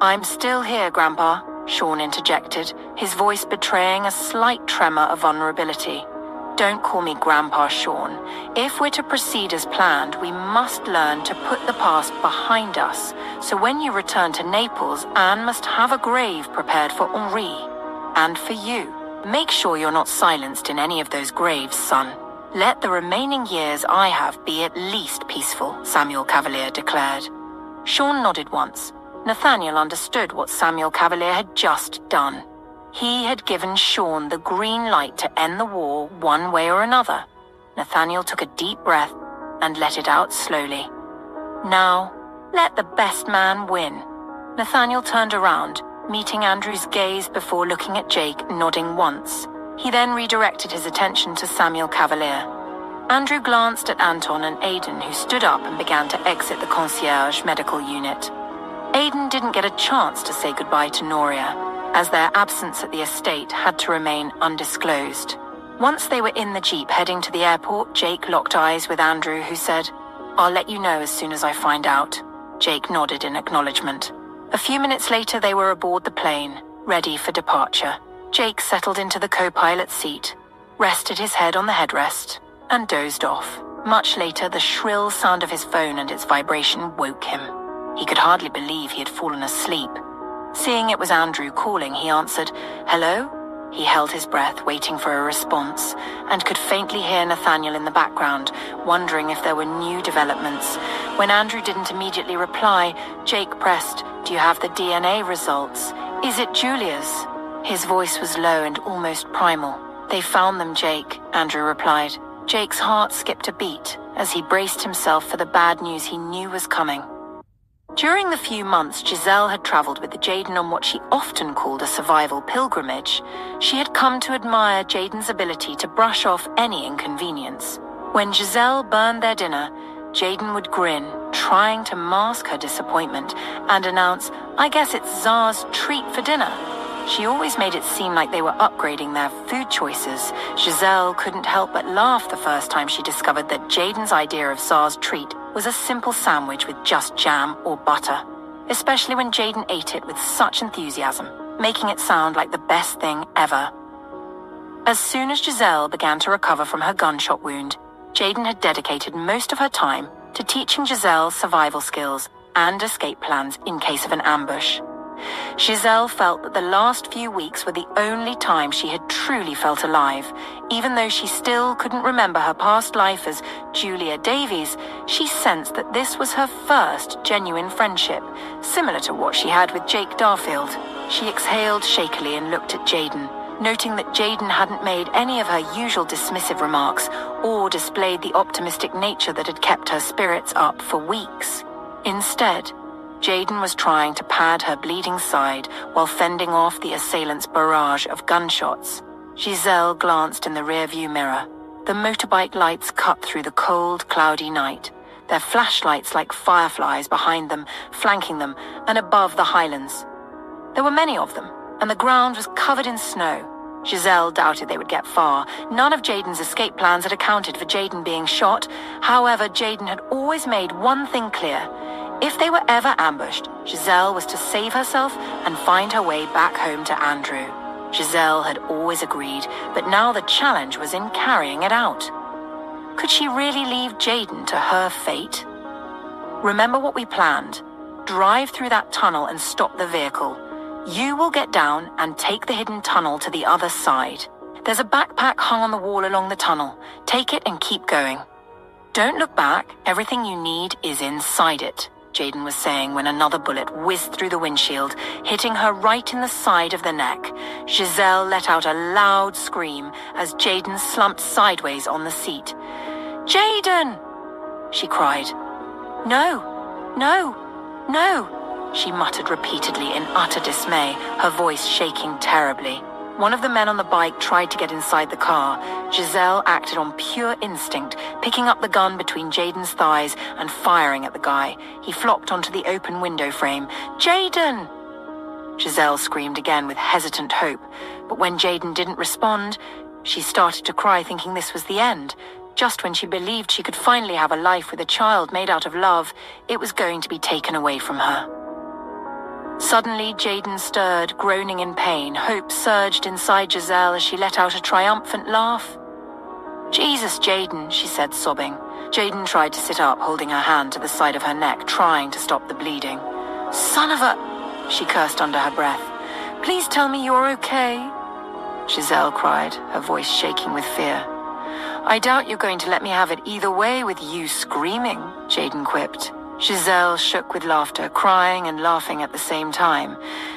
"I'm still here, Grandpa," Sean interjected, his voice betraying a slight tremor of vulnerability. "Don't call me Grandpa, Sean. If we're to proceed as planned, we must learn to put the past behind us. So when you return to Naples, Anne must have a grave prepared for Henri. And for you. Make sure you're not silenced in any of those graves, son. Let the remaining years I have be at least peaceful," Samuel Cavalier declared. Sean nodded once. Nathaniel understood what Samuel Cavalier had just done. He had given Sean the green light to end the war one way or another. Nathaniel took a deep breath and let it out slowly. "Now, let the best man win." Nathaniel turned around, meeting Andrew's gaze before looking at Jake, nodding once. He then redirected his attention to Samuel Cavalier. Andrew glanced at Anton and Aidan, who stood up and began to exit the concierge medical unit. Aidan didn't get a chance to say goodbye to Noria, as their absence at the estate had to remain undisclosed. Once they were in the jeep heading to the airport, Jake locked eyes with Andrew, who said, "I'll let you know as soon as I find out." Jake nodded in acknowledgement. A few minutes later, they were aboard the plane, ready for departure. Jake settled into the co-pilot's seat, rested his head on the headrest, and dozed off. Much later, the shrill sound of his phone and its vibration woke him. He could hardly believe he had fallen asleep. Seeing it was Andrew calling, he answered, "Hello?" He held his breath, waiting for a response, and could faintly hear Nathaniel in the background, wondering if there were new developments. When Andrew didn't immediately reply, Jake pressed, "Do you have the DNA results? Is it Julia's?" His voice was low and almost primal. "They found them, Jake," Andrew replied. Jake's heart skipped a beat as he braced himself for the bad news he knew was coming. During the few months Giselle had traveled with Jaden on what she often called a survival pilgrimage, she had come to admire Jaden's ability to brush off any inconvenience. When Giselle burned their dinner, Jaden would grin, trying to mask her disappointment, and announce, "I guess it's Czar's treat for dinner." She always made it seem like they were upgrading their food choices. Giselle couldn't help but laugh the first time she discovered that Jaden's idea of Czar's treat was a simple sandwich with just jam or butter, especially when Jaden ate it with such enthusiasm, making it sound like the best thing ever. As soon as Giselle began to recover from her gunshot wound, Jaden had dedicated most of her time to teaching Giselle survival skills and escape plans in case of an ambush. Giselle felt that the last few weeks were the only time she had truly felt alive. Even though she still couldn't remember her past life as Julia Davies, she sensed that this was her first genuine friendship, similar to what she had with Jake Darfield. She exhaled shakily and looked at Jaden, noting that Jaden hadn't made any of her usual dismissive remarks or displayed the optimistic nature that had kept her spirits up for weeks. Instead, Jaden was trying to pad her bleeding side while fending off the assailant's barrage of gunshots. Giselle glanced in the rearview mirror. The motorbike lights cut through the cold, cloudy night, their flashlights like fireflies behind them, flanking them, and above the highlands. There were many of them, and the ground was covered in snow. Giselle doubted they would get far. None of Jaden's escape plans had accounted for Jaden being shot. However, Jaden had always made one thing clear. If they were ever ambushed, Giselle was to save herself and find her way back home to Andrew. Giselle had always agreed, but now the challenge was in carrying it out. Could she really leave Jaden to her fate? Remember what we planned. Drive through that tunnel and stop the vehicle. You will get down and take the hidden tunnel to the other side. There's a backpack hung on the wall along the tunnel. Take it and keep going. Don't look back. Everything you need is inside it, Jaden was saying when another bullet whizzed through the windshield, hitting her right in the side of the neck. Giselle let out a loud scream as Jaden slumped sideways on the seat. "Jaden!" she cried. "No, no, no," she muttered repeatedly in utter dismay, her voice shaking terribly. One of the men on the bike tried to get inside the car. Giselle acted on pure instinct, picking up the gun between Jaden's thighs and firing at the guy. He flopped onto the open window frame. "Jaden!" Giselle screamed again with hesitant hope, but when Jaden didn't respond, she started to cry, thinking this was the end. Just when she believed she could finally have a life with a child made out of love, it was going to be taken away from her. Suddenly, Jaden stirred, groaning in pain. Hope surged inside Giselle as she let out a triumphant laugh. "Jesus, Jaden," she said, sobbing. Jaden tried to sit up, holding her hand to the side of her neck, trying to stop the bleeding. "Son of a..." she cursed under her breath. "Please tell me you're okay," Giselle cried, her voice shaking with fear. "I doubt you're going to let me have it either way with you screaming," Jaden quipped. Giselle shook with laughter, crying and laughing at the same time.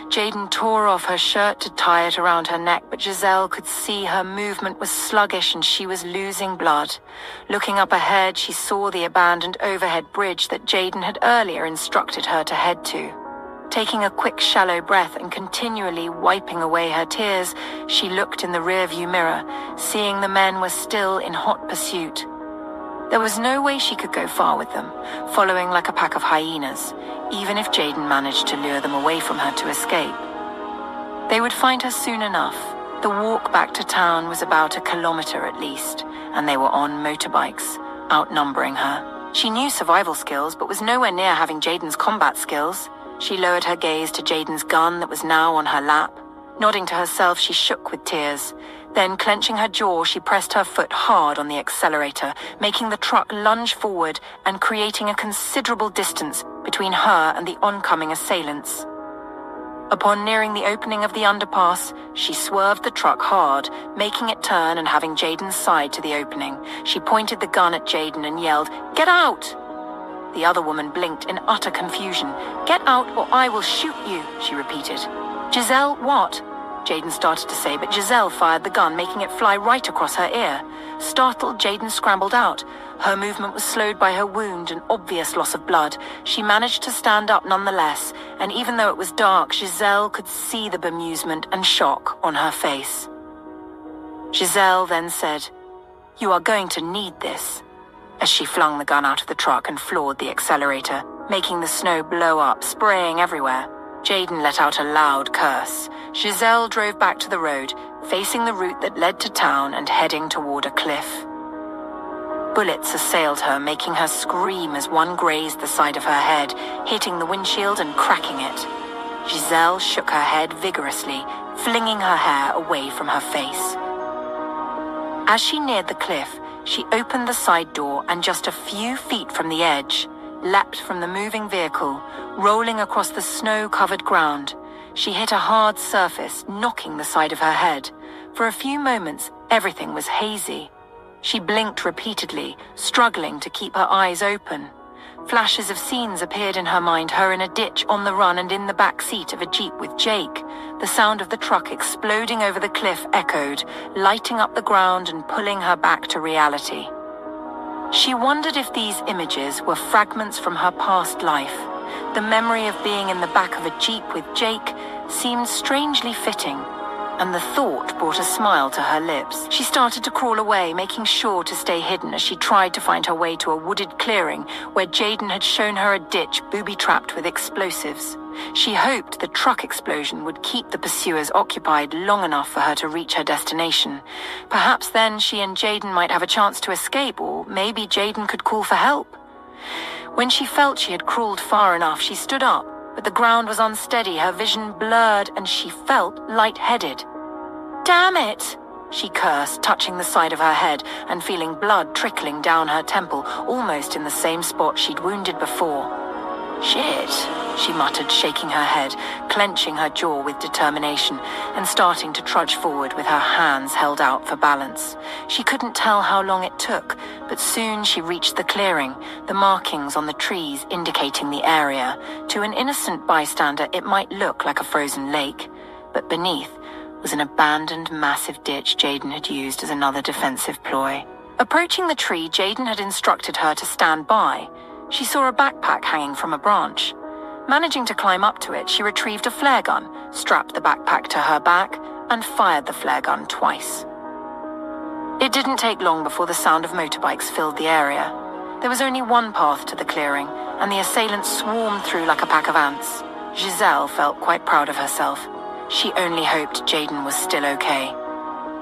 Jaden tore off her shirt to tie it around her neck, but Giselle could see her movement was sluggish and she was losing blood. Looking up ahead, she saw the abandoned overhead bridge that Jaden had earlier instructed her to head to. Taking a quick, shallow breath and continually wiping away her tears, she looked in the rearview mirror, seeing the men were still in hot pursuit. There was no way she could go far with them, following like a pack of hyenas, even if Jaden managed to lure them away from her to escape. They would find her soon enough. The walk back to town was about 1 kilometer at least, and they were on motorbikes, outnumbering her. She knew survival skills, but was nowhere near having Jaden's combat skills. She lowered her gaze to Jaden's gun that was now on her lap. Nodding to herself, she shook with tears. Then, clenching her jaw, she pressed her foot hard on the accelerator, making the truck lunge forward and creating a considerable distance between her and the oncoming assailants. Upon nearing the opening of the underpass, she swerved the truck hard, making it turn and having Jaden's side to the opening. She pointed the gun at Jaden and yelled, "Get out!" The other woman blinked in utter confusion. "Get out or I will shoot you," she repeated. "Giselle, what?" Jaden started to say, but Giselle fired the gun, making it fly right across her ear. Startled, Jaden scrambled out. Her movement was slowed by her wound and obvious loss of blood. She managed to stand up nonetheless, and even though it was dark, Giselle could see the bemusement and shock on her face. Giselle then said, "You are going to need this," as she flung the gun out of the truck and floored the accelerator, making the snow blow up, spraying everywhere. Jaden let out a loud curse. Giselle drove back to the road, facing the route that led to town and heading toward a cliff. Bullets assailed her, making her scream as one grazed the side of her head, hitting the windshield and cracking it. Giselle shook her head vigorously, flinging her hair away from her face. As she neared the cliff, she opened the side door and just a few feet from the edge, leapt from the moving vehicle, rolling across the snow-covered ground. She hit a hard surface, knocking the side of her head. For a few moments, everything was hazy. She blinked repeatedly, struggling to keep her eyes open. Flashes of scenes appeared in her mind, her in a ditch on the run and in the back seat of a Jeep with Jake. The sound of the truck exploding over the cliff echoed, lighting up the ground and pulling her back to reality. She wondered if these images were fragments from her past life. The memory of being in the back of a Jeep with Jake seemed strangely fitting, and the thought brought a smile to her lips. She started to crawl away, making sure to stay hidden as she tried to find her way to a wooded clearing where Jaden had shown her a ditch booby-trapped with explosives. She hoped the truck explosion would keep the pursuers occupied long enough for her to reach her destination. Perhaps then she and Jaden might have a chance to escape, or maybe Jaden could call for help. When she felt she had crawled far enough, she stood up, but the ground was unsteady, her vision blurred, and she felt lightheaded. "Damn it!" she cursed, touching the side of her head and feeling blood trickling down her temple, almost in the same spot she'd wounded before. "Shit," she muttered, shaking her head, clenching her jaw with determination, and starting to trudge forward with her hands held out for balance. She couldn't tell how long it took, but soon she reached the clearing, the markings on the trees indicating the area. To an innocent bystander, it might look like a frozen lake, but beneath was an abandoned massive ditch Jaden had used as another defensive ploy. Approaching the tree, Jaden had instructed her to stand by. She saw a backpack hanging from a branch. Managing to climb up to it, she retrieved a flare gun, strapped the backpack to her back, and fired the flare gun twice. It didn't take long before the sound of motorbikes filled the area. There was only one path to the clearing, and the assailants swarmed through like a pack of ants. Giselle felt quite proud of herself. She only hoped Jaden was still okay.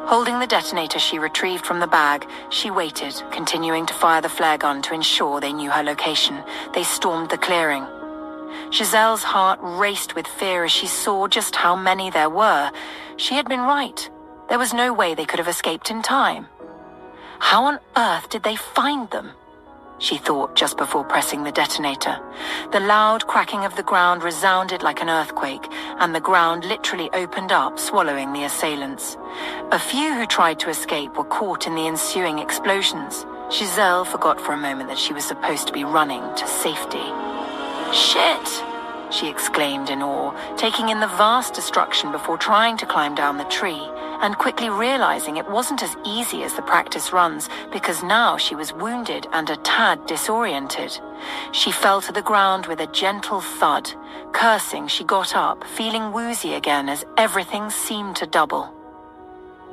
Holding the detonator she retrieved from the bag, she waited, continuing to fire the flare gun to ensure they knew her location. They stormed the clearing. Giselle's heart raced with fear as she saw just how many there were. She had been right. There was no way they could have escaped in time. How on earth did they find them? She thought just before pressing the detonator. The loud cracking of the ground resounded like an earthquake, and the ground literally opened up, swallowing the assailants. A few who tried to escape were caught in the ensuing explosions. Giselle forgot for a moment that she was supposed to be running to safety. "Shit!" she exclaimed in awe, taking in the vast destruction before trying to climb down the tree, and quickly realizing it wasn't as easy as the practice runs, because now she was wounded and a tad disoriented. She fell to the ground with a gentle thud. Cursing, she got up, feeling woozy again as everything seemed to double.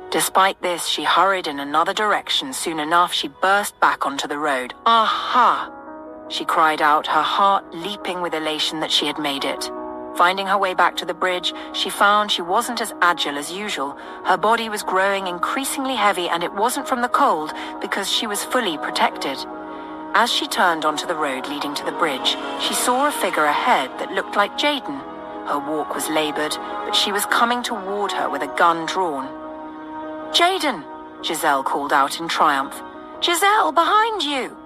Despite this, she hurried in another direction. Soon enough, she burst back onto the road. "Aha!" she cried out, her heart leaping with elation that she had made it. Finding her way back to the bridge, she found she wasn't as agile as usual. Her body was growing increasingly heavy, and it wasn't from the cold because she was fully protected. As she turned onto the road leading to the bridge, she saw a figure ahead that looked like Jaden. Her walk was labored, but she was coming toward her with a gun drawn. "Jaden!" Giselle called out in triumph. "Giselle, behind you!"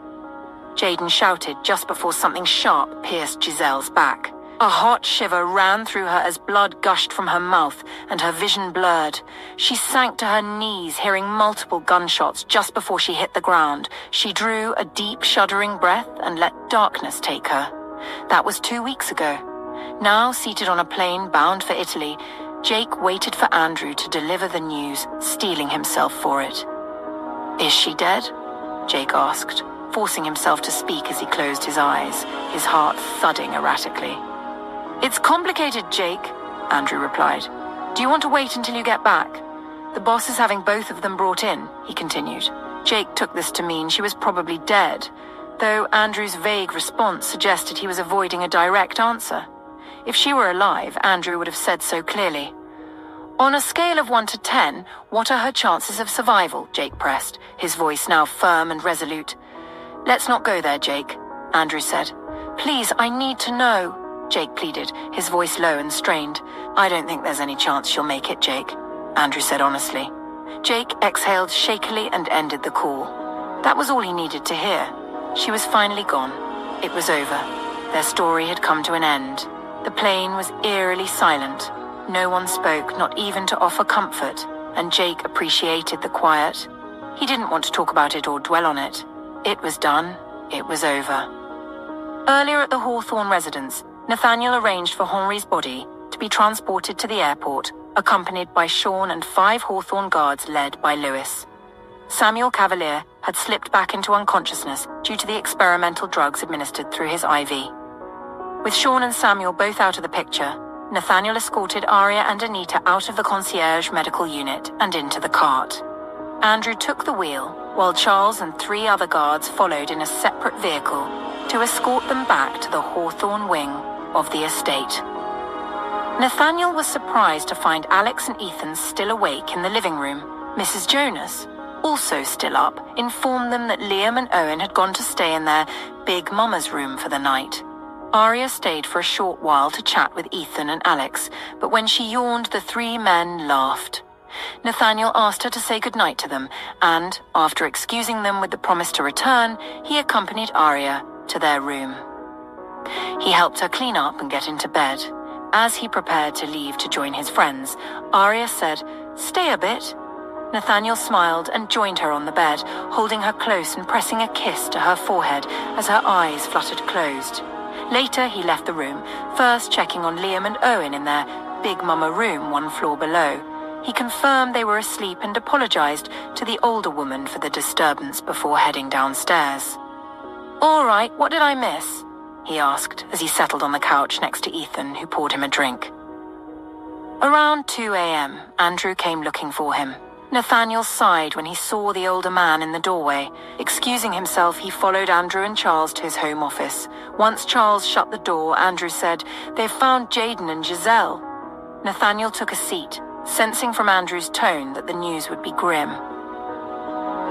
Jaden shouted just before something sharp pierced Giselle's back. A hot shiver ran through her as blood gushed from her mouth and her vision blurred. She sank to her knees, hearing multiple gunshots just before she hit the ground. She drew a deep, shuddering breath and let darkness take her. That was 2 weeks ago. Now, seated on a plane bound for Italy, Jake waited for Andrew to deliver the news, steeling himself for it. "Is she dead?" Jake asked, forcing himself to speak as he closed his eyes, his heart thudding erratically. "It's complicated, Jake," Andrew replied. "Do you want to wait until you get back? The boss is having both of them brought in," he continued. Jake took this to mean she was probably dead, though Andrew's vague response suggested he was avoiding a direct answer. If she were alive, Andrew would have said so clearly. "On a scale of 1 to 10, what are her chances of survival?" Jake pressed, his voice now firm and resolute. "Let's not go there, Jake," Andrew said. "Please, I need to know," Jake pleaded, his voice low and strained. "I don't think there's any chance she'll make it, Jake," Andrew said honestly. Jake exhaled shakily and ended the call. That was all he needed to hear. She was finally gone. It was over. Their story had come to an end. The plane was eerily silent. No one spoke, not even to offer comfort, and Jake appreciated the quiet. He didn't want to talk about it or dwell on it. It was done. It was over. Earlier at the Hawthorne residence, Nathaniel arranged for Henri's body to be transported to the airport, accompanied by Sean and 5 Hawthorne guards led by Lewis. Samuel Cavalier had slipped back into unconsciousness due to the experimental drugs administered through his IV. With Sean and Samuel both out of the picture, Nathaniel escorted Aria and Anita out of the concierge medical unit and into the cart. Andrew took the wheel, while Charles and 3 other guards followed in a separate vehicle to escort them back to the Hawthorne wing of the estate. Nathaniel was surprised to find Alex and Ethan still awake in the living room. Mrs. Jonas, also still up, informed them that Liam and Owen had gone to stay in their big mama's room for the night. Aria stayed for a short while to chat with Ethan and Alex, but when she yawned, the 3 men laughed. Nathaniel asked her to say goodnight to them, and, after excusing them with the promise to return, he accompanied Arya to their room. He helped her clean up and get into bed. As he prepared to leave to join his friends, Arya said, "Stay a bit." Nathaniel smiled and joined her on the bed, holding her close and pressing a kiss to her forehead as her eyes fluttered closed. Later, he left the room, first checking on Liam and Owen in their Big Mama room 1 floor below. He confirmed they were asleep and apologized to the older woman for the disturbance before heading downstairs. "All right, what did I miss?" he asked as he settled on the couch next to Ethan, who poured him a drink. Around 2 a.m., Andrew came looking for him. Nathaniel sighed when he saw the older man in the doorway. Excusing himself, he followed Andrew and Charles to his home office. Once Charles shut the door, Andrew said, "They've found Jaden and Giselle." Nathaniel took a seat, sensing from Andrew's tone that the news would be grim.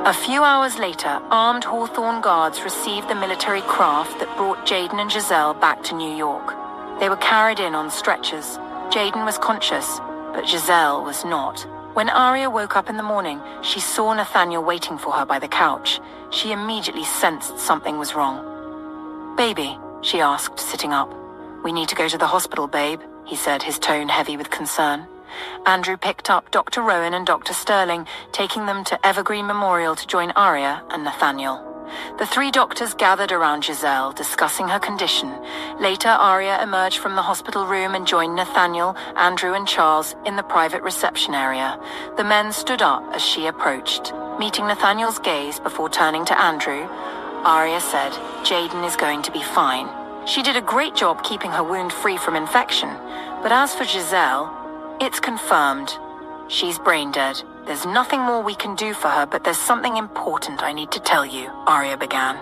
A few hours later, armed Hawthorne guards received the military craft that brought Jaden and Giselle back to New York. They were carried in on stretchers. Jaden was conscious, but Giselle was not. When Arya woke up in the morning, she saw Nathaniel waiting for her by the couch. She immediately sensed something was wrong. "Baby," she asked, sitting up. "We need to go to the hospital, babe," he said, his tone heavy with concern. Andrew picked up Dr. Rowan and Dr. Sterling, taking them to Evergreen Memorial to join Arya and Nathaniel. The 3 doctors gathered around Giselle, discussing her condition. Later, Arya emerged from the hospital room and joined Nathaniel, Andrew, and Charles in the private reception area. The men stood up as she approached. Meeting Nathaniel's gaze before turning to Andrew, Arya said, "Jaden is going to be fine. She did a great job keeping her wound free from infection. But as for Giselle, it's confirmed. She's brain dead. There's nothing more we can do for her, but there's something important I need to tell you," Arya began.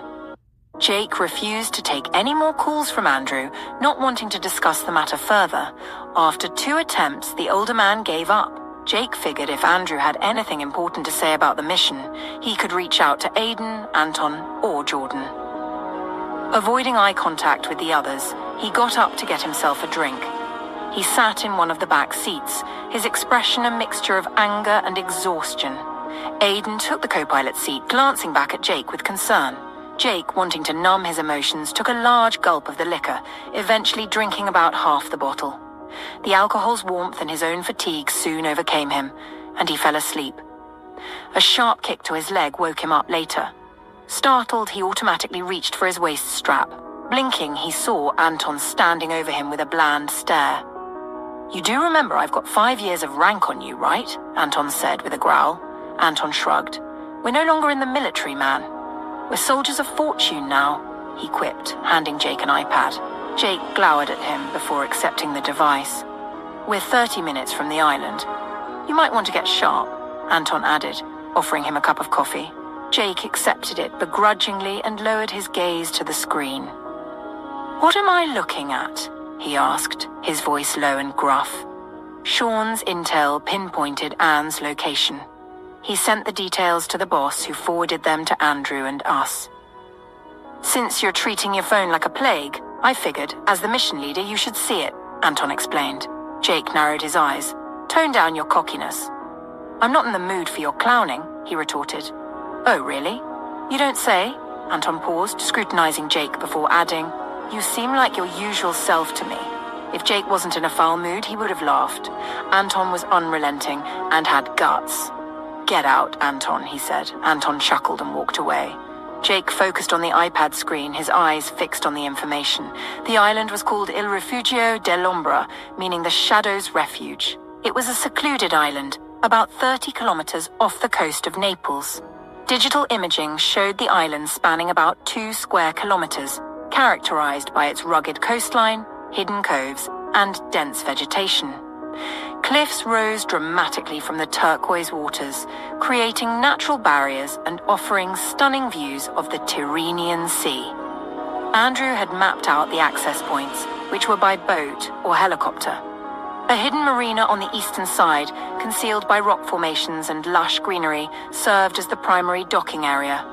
Jake refused to take any more calls from Andrew, not wanting to discuss the matter further. After 2 attempts, the older man gave up. Jake figured if Andrew had anything important to say about the mission, he could reach out to Aiden, Anton, or Jordan. Avoiding eye contact with the others, he got up to get himself a drink. He sat in one of the back seats, his expression a mixture of anger and exhaustion. Aiden took the co-pilot seat, glancing back at Jake with concern. Jake, wanting to numb his emotions, took a large gulp of the liquor, eventually drinking about half the bottle. The alcohol's warmth and his own fatigue soon overcame him, and he fell asleep. A sharp kick to his leg woke him up later. Startled, he automatically reached for his waist strap. Blinking, he saw Anton standing over him with a bland stare. "You do remember I've got 5 years of rank on you, right?" Anton said with a growl. Anton shrugged. "We're no longer in the military, man. We're soldiers of fortune now," he quipped, handing Jake an iPad. Jake glowered at him before accepting the device. "We're 30 minutes from the island. You might want to get sharp," Anton added, offering him a cup of coffee. Jake accepted it begrudgingly and lowered his gaze to the screen. "What am I looking at?" he asked, his voice low and gruff. Sean's intel pinpointed Anne's location. He sent the details to the boss, who forwarded them to Andrew and us. "Since you're treating your phone like a plague, I figured, as the mission leader, you should see it," Anton explained. Jake narrowed his eyes. "Tone down your cockiness." "I'm not in the mood for your clowning," he retorted. "Oh, really? You don't say?" Anton paused, scrutinizing Jake before adding, "You seem like your usual self to me." If Jake wasn't in a foul mood, he would have laughed. Anton was unrelenting and had guts. "Get out, Anton," he said. Anton chuckled and walked away. Jake focused on the iPad screen, his eyes fixed on the information. The island was called Il Refugio dell'Ombra, meaning the Shadow's Refuge. It was a secluded island, about 30 kilometers off the coast of Naples. Digital imaging showed the island spanning about 2 square kilometers, characterized by its rugged coastline, hidden coves, and dense vegetation. Cliffs rose dramatically from the turquoise waters, creating natural barriers and offering stunning views of the Tyrrhenian Sea. Andrew had mapped out the access points, which were by boat or helicopter. A hidden marina on the eastern side, concealed by rock formations and lush greenery, served as the primary docking area.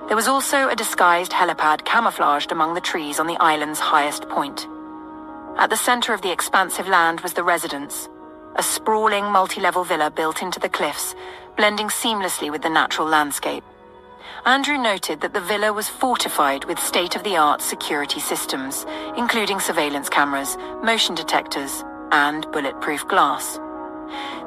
There was also a disguised helipad camouflaged among the trees on the island's highest point. At the center of the expansive land was the residence, a sprawling multi-level villa built into the cliffs, blending seamlessly with the natural landscape. Andrew noted that the villa was fortified with state-of-the-art security systems, including surveillance cameras, motion detectors, and bulletproof glass.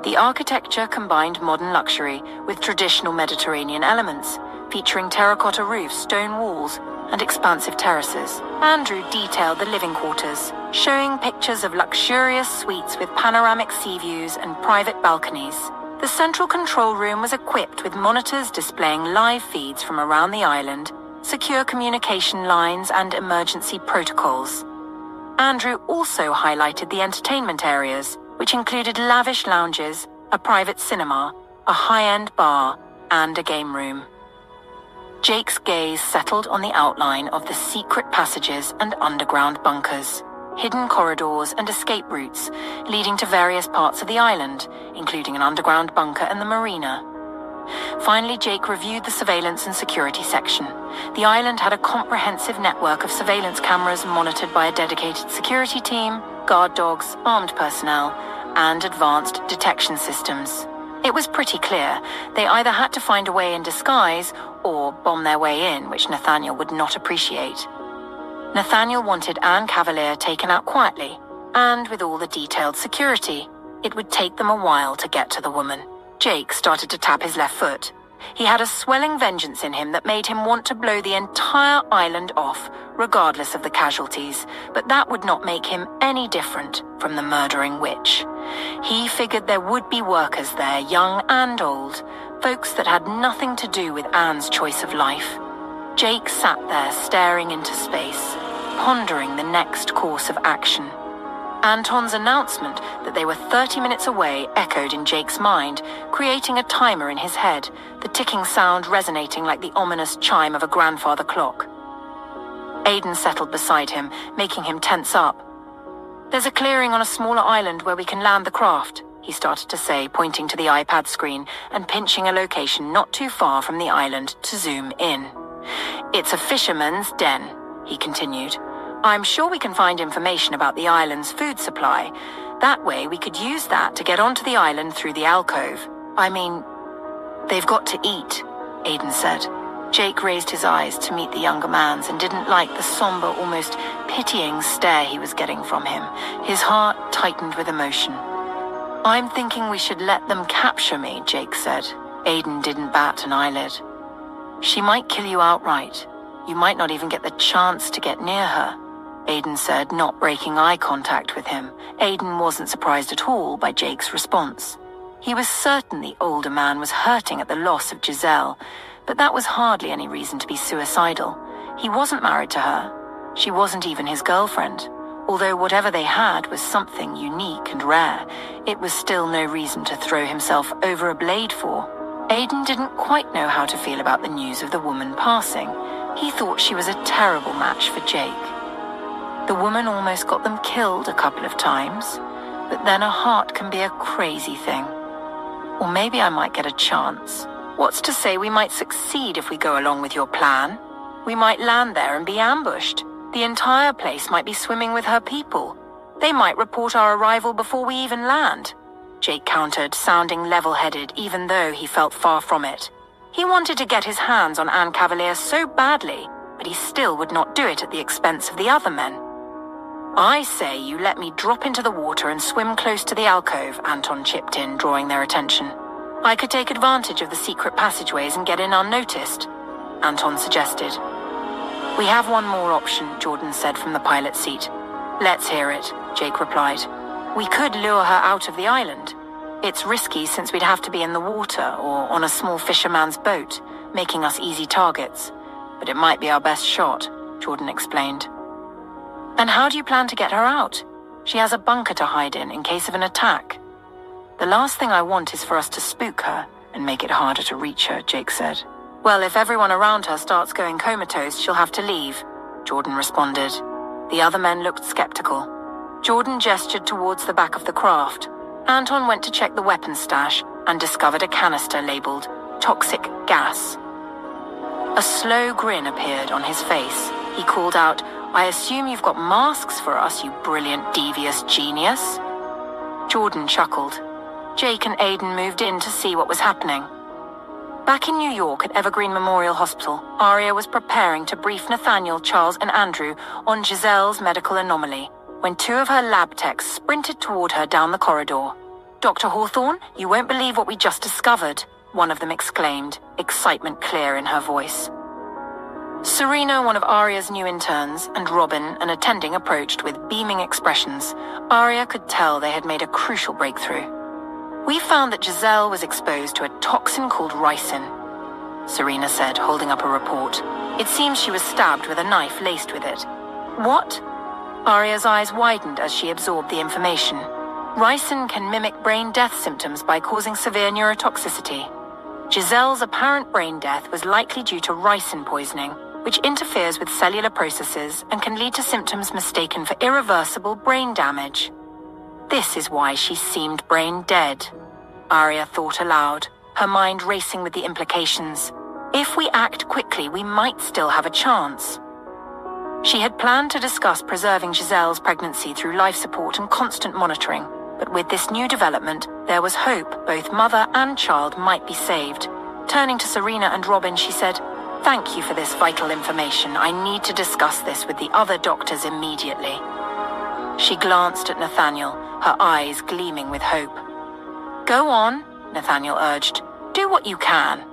The architecture combined modern luxury with traditional Mediterranean elements, featuring terracotta roofs, stone walls, and expansive terraces. Andrew detailed the living quarters, showing pictures of luxurious suites with panoramic sea views and private balconies. The central control room was equipped with monitors displaying live feeds from around the island, secure communication lines, and emergency protocols. Andrew also highlighted the entertainment areas, which included lavish lounges, a private cinema, a high-end bar, and a game room. Jake's gaze settled on the outline of the secret passages and underground bunkers, hidden corridors and escape routes leading to various parts of the island, including an underground bunker and the marina. Finally, Jake reviewed the surveillance and security section. The island had a comprehensive network of surveillance cameras monitored by a dedicated security team, guard dogs, armed personnel, and advanced detection systems. It was pretty clear they either had to find a way in disguise or bomb their way in, which Nathaniel would not appreciate. Nathaniel wanted Anne Cavalier taken out quietly, and with all the detailed security. It would take them a while to get to the woman. Jake started to tap his left foot. He had a swelling vengeance in him that made him want to blow the entire island off, regardless of the casualties, but that would not make him any different from the murdering witch. He figured there would be workers there, young and old, folks that had nothing to do with Anne's choice of life. Jake sat there staring into space, pondering the next course of action. Anton's announcement that they were 30 minutes away echoed in Jake's mind, creating a timer in his head, the ticking sound resonating like the ominous chime of a grandfather clock. Aidan settled beside him, making him tense up. "There's a clearing on a smaller island where we can land the craft," he started to say, pointing to the iPad screen and pinching a location not too far from the island to zoom in. "It's a fisherman's den," he continued. "I'm sure we can find information about the island's food supply. That way we could use that to get onto the island through the alcove. I mean, they've got to eat," Aidan said. Jake raised his eyes to meet the younger man's and didn't like the somber, almost pitying stare he was getting from him. His heart tightened with emotion. "I'm thinking we should let them capture me," Jake said. Aidan didn't bat an eyelid. "She might kill you outright. You might not even get the chance to get near her," Aidan said, not breaking eye contact with him. Aidan wasn't surprised at all by Jake's response. He was certain the older man was hurting at the loss of Giselle, but that was hardly any reason to be suicidal. He wasn't married to her. She wasn't even his girlfriend. Although whatever they had was something unique and rare, it was still no reason to throw himself over a blade for. Aidan didn't quite know how to feel about the news of the woman passing. He thought she was a terrible match for Jake. The woman almost got them killed a couple of times, but then a heart can be a crazy thing. Or maybe I might get a chance. What's to say we might succeed if we go along with your plan? We might land there and be ambushed. The entire place might be swimming with her people. They might report our arrival before we even land," Jake countered, sounding level-headed even though he felt far from it. He wanted to get his hands on Anne Cavalier so badly, but he still would not do it at the expense of the other men. "I say you let me drop into the water and swim close to the alcove," Anton chipped in, drawing their attention. "I could take advantage of the secret passageways and get in unnoticed," Anton suggested. "We have one more option," Jordan said from the pilot's seat. "Let's hear it," Jake replied. "We could lure her out of the island. It's risky since we'd have to be in the water or on a small fisherman's boat, making us easy targets. But it might be our best shot," Jordan explained. "And how do you plan to get her out? She has a bunker to hide in case of an attack." "The last thing I want is for us to spook her and make it harder to reach her," Jake said. "Well, if everyone around her starts going comatose, she'll have to leave," Jordan responded. The other men looked skeptical. Jordan gestured towards the back of the craft. Anton went to check the weapons stash and discovered a canister labeled toxic gas. A slow grin appeared on his face. He called out, "I assume you've got masks for us, you brilliant, devious genius?" Jordan chuckled. Jake and Aidan moved in to see what was happening. Back in New York at Evergreen Memorial Hospital, Aria was preparing to brief Nathaniel, Charles, and Andrew on Giselle's medical anomaly when two of her lab techs sprinted toward her down the corridor. "Dr. Hawthorne, you won't believe what we just discovered," one of them exclaimed, excitement clear in her voice. Serena, one of Aria's new interns, and Robin, an attending, approached with beaming expressions. Aria could tell they had made a crucial breakthrough. "We found that Giselle was exposed to a toxin called ricin," Serena said, holding up a report. "It seems she was stabbed with a knife laced with it." "What?" Aria's eyes widened as she absorbed the information. Ricin can mimic brain death symptoms by causing severe neurotoxicity. Giselle's apparent brain death was likely due to ricin poisoning, which interferes with cellular processes and can lead to symptoms mistaken for irreversible brain damage. This is why she seemed brain dead, Aria thought aloud, her mind racing with the implications. If we act quickly, we might still have a chance. She had planned to discuss preserving Giselle's pregnancy through life support and constant monitoring, but with this new development, there was hope both mother and child might be saved. Turning to Serena and Robin, she said, "Thank you for this vital information. I need to discuss this with the other doctors immediately." She glanced at Nathaniel, her eyes gleaming with hope. "Go on," Nathaniel urged. "Do what you can."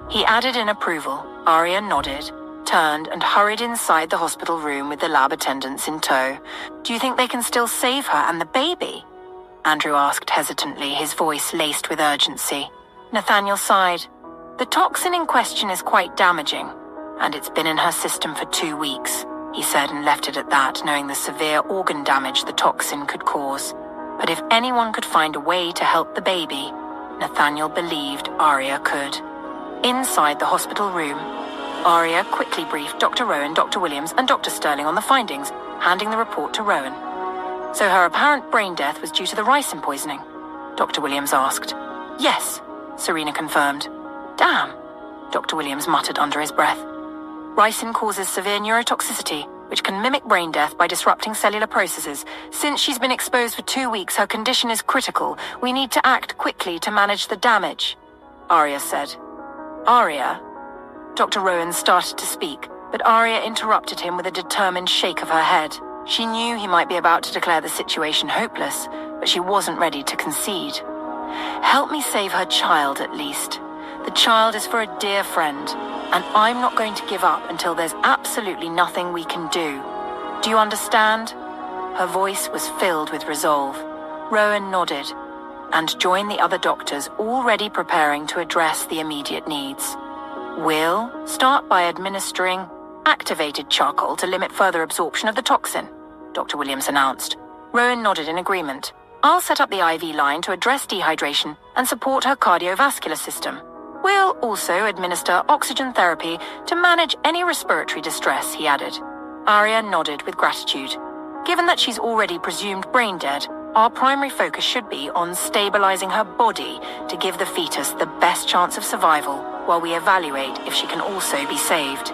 He added in approval. Aria nodded, turned and hurried inside the hospital room with the lab attendants in tow. "Do you think they can still save her and the baby?" Andrew asked hesitantly, his voice laced with urgency. Nathaniel sighed. "The toxin in question is quite damaging, and it's been in her system for 2 weeks," he said, and left it at that, knowing the severe organ damage the toxin could cause. But if anyone could find a way to help the baby, Nathaniel believed Aria could. Inside the hospital room, Aria quickly briefed Dr. Rowan, Dr. Williams, and Dr. Sterling on the findings, handing the report to Rowan. "So her apparent brain death was due to the ricin poisoning?" Dr. Williams asked. "Yes," Serena confirmed. "Damn," Dr. Williams muttered under his breath. "Ricin causes severe neurotoxicity, which can mimic brain death by disrupting cellular processes. Since she's been exposed for 2 weeks, her condition is critical. We need to act quickly to manage the damage," Aria said. "Aria?" Dr. Rowan started to speak, but Aria interrupted him with a determined shake of her head. She knew he might be about to declare the situation hopeless, but she wasn't ready to concede. "Help me save her child, at least. The child is for a dear friend, and I'm not going to give up until there's absolutely nothing we can do. Do you understand?" Her voice was filled with resolve. Rowan nodded and joined the other doctors, already preparing to address the immediate needs. "We'll start by administering activated charcoal to limit further absorption of the toxin," Dr. Williams announced. Rowan nodded in agreement. "I'll set up the IV line to address dehydration and support her cardiovascular system. We'll also administer oxygen therapy to manage any respiratory distress," he added. Aria nodded with gratitude. Given that she's already presumed brain dead, our primary focus should be on stabilizing her body to give the fetus the best chance of survival while we evaluate if she can also be saved.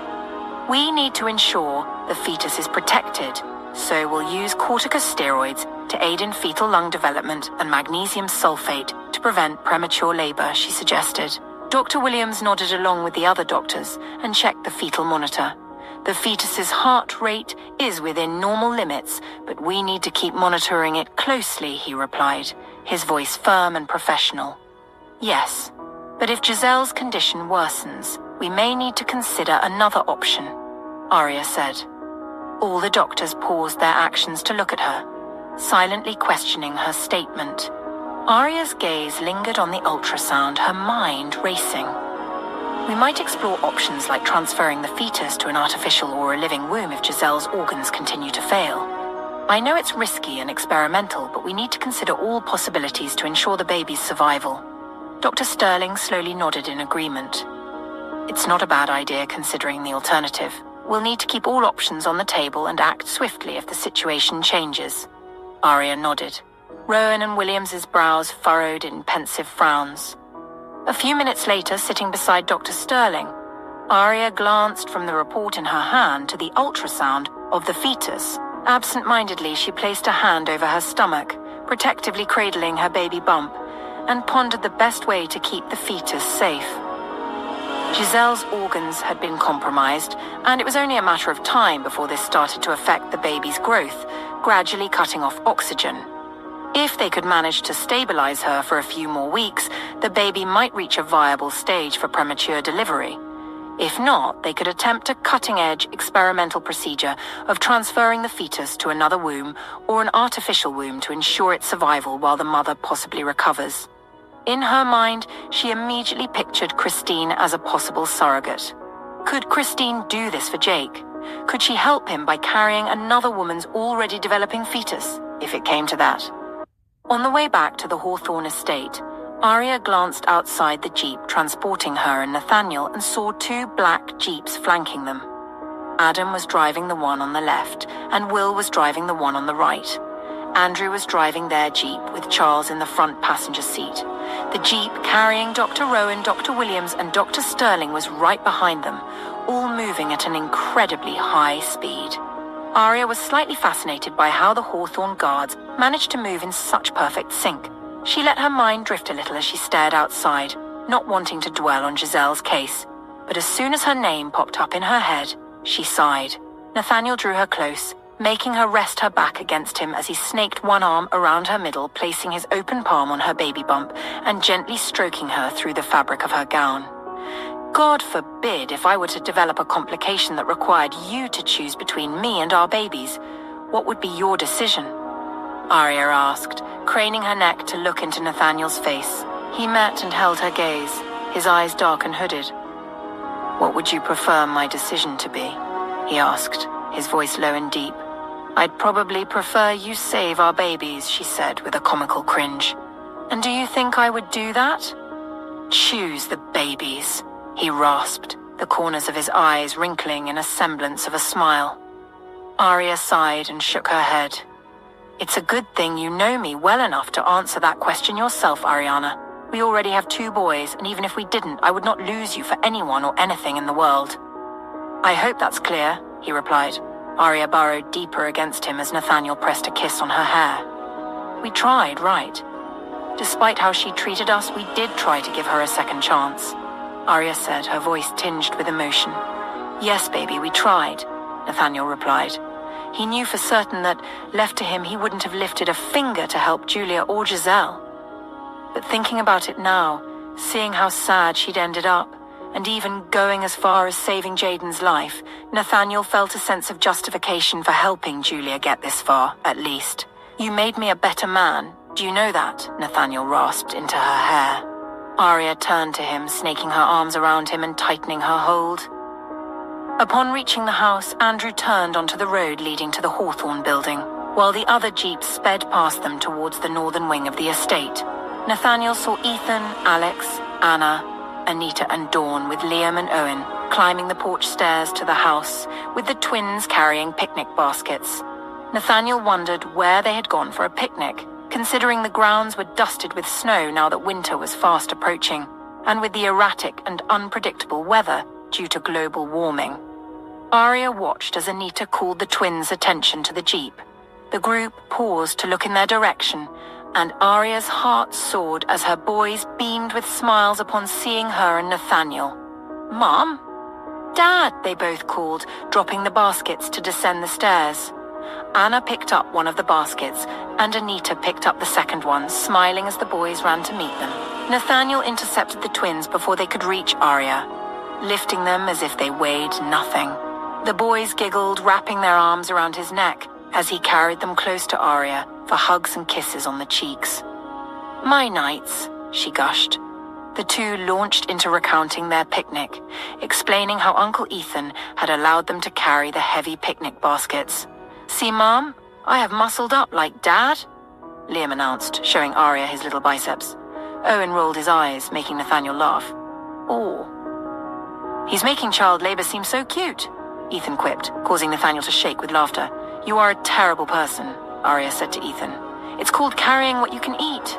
We need to ensure the fetus is protected, so we'll use corticosteroids to aid in fetal lung development and magnesium sulfate to prevent premature labor, she suggested. Dr. Williams nodded along with the other doctors and checked the fetal monitor. "The fetus's heart rate is within normal limits, but we need to keep monitoring it closely," he replied, his voice firm and professional. "Yes, but if Giselle's condition worsens, we may need to consider another option," Aria said. All the doctors paused their actions to look at her, silently questioning her statement. Aria's gaze lingered on the ultrasound, her mind racing. "We might explore options like transferring the fetus to an artificial or a living womb if Giselle's organs continue to fail. I know it's risky and experimental, but we need to consider all possibilities to ensure the baby's survival." Dr. Sterling slowly nodded in agreement. "It's not a bad idea considering the alternative. We'll need to keep all options on the table and act swiftly if the situation changes." Aria nodded. Rowan and Williams's brows furrowed in pensive frowns. A few minutes later, sitting beside Dr. Sterling, Aria glanced from the report in her hand to the ultrasound of the fetus. Absent-mindedly, she placed a hand over her stomach, protectively cradling her baby bump, and pondered the best way to keep the fetus safe. Giselle's organs had been compromised, and it was only a matter of time before this started to affect the baby's growth, gradually cutting off oxygen. If they could manage to stabilize her for a few more weeks, the baby might reach a viable stage for premature delivery. If not, they could attempt a cutting-edge experimental procedure of transferring the fetus to another womb or an artificial womb to ensure its survival while the mother possibly recovers. In her mind, she immediately pictured Christine as a possible surrogate. Could Christine do this for Jake? Could she help him by carrying another woman's already developing fetus, if it came to that? On the way back to the Hawthorne estate, Arya glanced outside the jeep transporting her and Nathaniel and saw two black jeeps flanking them. Adam was driving the one on the left, and Will was driving the one on the right. Andrew was driving their jeep with Charles in the front passenger seat. The jeep carrying Dr. Rowan, Dr. Williams, and Dr. Sterling was right behind them, all moving at an incredibly high speed. Arya was slightly fascinated by how the Hawthorne guards managed to move in such perfect sync. She let her mind drift a little as she stared outside, not wanting to dwell on Giselle's case. But as soon as her name popped up in her head, she sighed. Nathaniel drew her close, making her rest her back against him as he snaked one arm around her middle, placing his open palm on her baby bump and gently stroking her through the fabric of her gown. God forbid if I were to develop a complication that required you to choose between me and our babies. What would be your decision? Arya asked, craning her neck to look into Nathaniel's face. He met and held her gaze, his eyes dark and hooded. What would you prefer my decision to be? He asked, his voice low and deep. I'd probably prefer you save our babies, she said with a comical cringe. And do you think I would do that? Choose the babies, he rasped, the corners of his eyes wrinkling in a semblance of a smile. Arya sighed and shook her head. It's a good thing you know me well enough to answer that question yourself, Ariana. We already have 2 boys, and even if we didn't, I would not lose you for anyone or anything in the world. I hope that's clear, he replied. Arya burrowed deeper against him as Nathaniel pressed a kiss on her hair. We tried, right? Despite how she treated us, we did try to give her a second chance. Arya said, her voice tinged with emotion. Yes, baby, we tried, Nathaniel replied. He knew for certain that, left to him, he wouldn't have lifted a finger to help Julia or Giselle. But thinking about it now, seeing how sad she'd ended up, and even going as far as saving Jaden's life, Nathaniel felt a sense of justification for helping Julia get this far, at least. You made me a better man. Do you know that? Nathaniel rasped into her hair. Arya turned to him, snaking her arms around him and tightening her hold. Upon reaching the house, Andrew turned onto the road leading to the Hawthorne building, while the other jeeps sped past them towards the northern wing of the estate. Nathaniel saw Ethan, Alex, Anna, Anita and Dawn with Liam and Owen climbing the porch stairs to the house, with the twins carrying picnic baskets. Nathaniel wondered where they had gone for a picnic, considering the grounds were dusted with snow now that winter was fast approaching, and with the erratic and unpredictable weather due to global warming. Arya watched as Anita called the twins' attention to the jeep. The group paused to look in their direction, and Arya's heart soared as her boys beamed with smiles upon seeing her and Nathaniel. Mom? Dad, they both called, dropping the baskets to descend the stairs. Anna picked up one of the baskets, and Anita picked up the second one, smiling as the boys ran to meet them. Nathaniel intercepted the twins before they could reach Arya, lifting them as if they weighed nothing. The boys giggled, wrapping their arms around his neck as he carried them close to Arya for hugs and kisses on the cheeks. My nights, she gushed. The two launched into recounting their picnic, explaining how Uncle Ethan had allowed them to carry the heavy picnic baskets. See, Mom, I have muscled up like Dad, Liam announced, showing Arya his little biceps. Owen rolled his eyes, making Nathaniel laugh. Oh. He's making child labor seem so cute, Ethan quipped, causing Nathaniel to shake with laughter. You are a terrible person, Arya said to Ethan. It's called carrying what you can eat,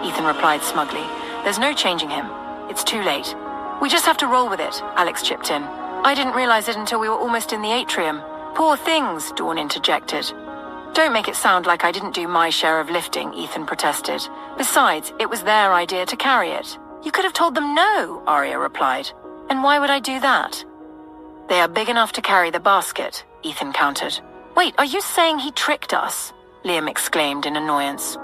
Ethan replied smugly. There's no changing him. It's too late. We just have to roll with it, Alex chipped in. I didn't realize it until we were almost in the atrium. Poor things, Dawn interjected. Don't make it sound like I didn't do my share of lifting, Ethan protested. Besides, it was their idea to carry it. You could have told them no, Arya replied. And why would I do that? They are big enough to carry the basket, Ethan countered. Wait, are you saying he tricked us? Liam exclaimed in annoyance.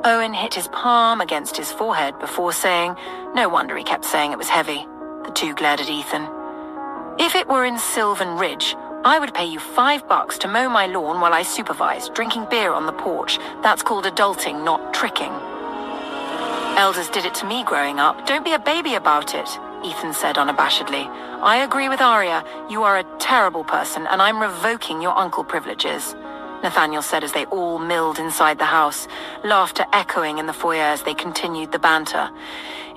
Owen hit his palm against his forehead before saying, no wonder he kept saying it was heavy. The two glared at Ethan. If it were in Sylvan Ridge, I would pay you $5 to mow my lawn while I supervise, drinking beer on the porch. That's called adulting, not tricking. Elders did it to me growing up. Don't be a baby about it, Ethan said unabashedly. I agree with Arya. You are a terrible person, and I'm revoking your uncle privileges, Nathaniel said as they all milled inside the house, laughter echoing in the foyer as they continued the banter.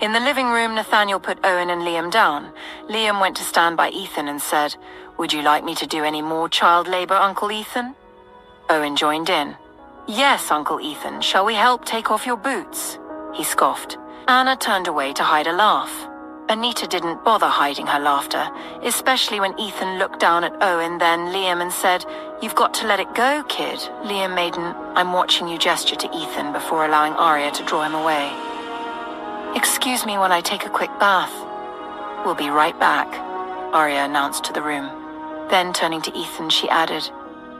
In the living room, Nathaniel put Owen and Liam down. Liam went to stand by Ethan and said, Would you like me to do any more child labor, Uncle Ethan? Owen joined in. Yes, Uncle Ethan, shall we help take off your boots? He scoffed. Anna turned away to hide a laugh. Anita didn't bother hiding her laughter, especially when Ethan looked down at Owen, then Liam, and said, You've got to let it go, kid. Liam made an I'm watching you gesture to Ethan before allowing Arya to draw him away. Excuse me while I take a quick bath. We'll be right back, Arya announced to the room. Then turning to Ethan, she added,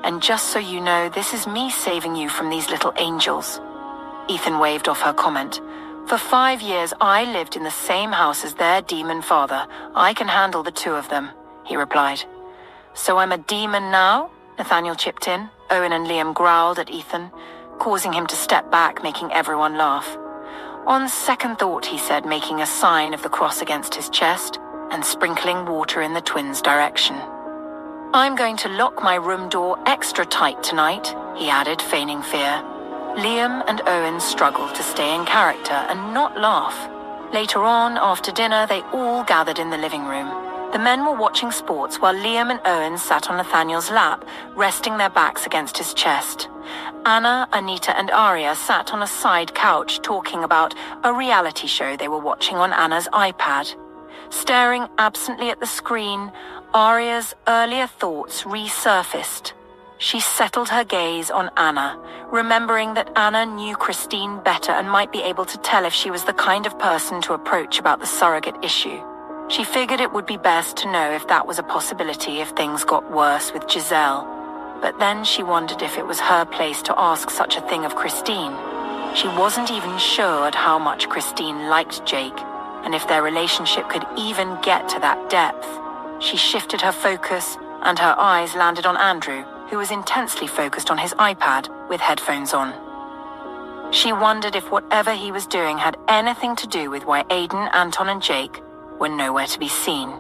And just so you know, this is me saving you from these little angels. Ethan waved off her comment. For 5 years, I lived in the same house as their demon father. I can handle the two of them, he replied. So I'm a demon now? Nathaniel chipped in. Owen and Liam growled at Ethan, causing him to step back, making everyone laugh. On second thought, he said, making a sign of the cross against his chest and sprinkling water in the twins' direction. I'm going to lock my room door extra tight tonight, he added, feigning fear. Liam and Owen struggled to stay in character and not laugh. Later on, after dinner, they all gathered in the living room. The men were watching sports while Liam and Owen sat on Nathaniel's lap, resting their backs against his chest. Anna, Anita, and Arya sat on a side couch talking about a reality show they were watching on Anna's iPad. Staring absently at the screen, Arya's earlier thoughts resurfaced. She settled her gaze on Anna, remembering that Anna knew Christine better and might be able to tell if she was the kind of person to approach about the surrogate issue. She figured it would be best to know if that was a possibility if things got worse with Giselle. But then she wondered if it was her place to ask such a thing of Christine. She wasn't even sure at how much Christine liked Jake, and if their relationship could even get to that depth. She shifted her focus, and her eyes landed on Andrew, who was intensely focused on his iPad with headphones on. She wondered if whatever he was doing had anything to do with why Aiden, Anton, and Jake were nowhere to be seen.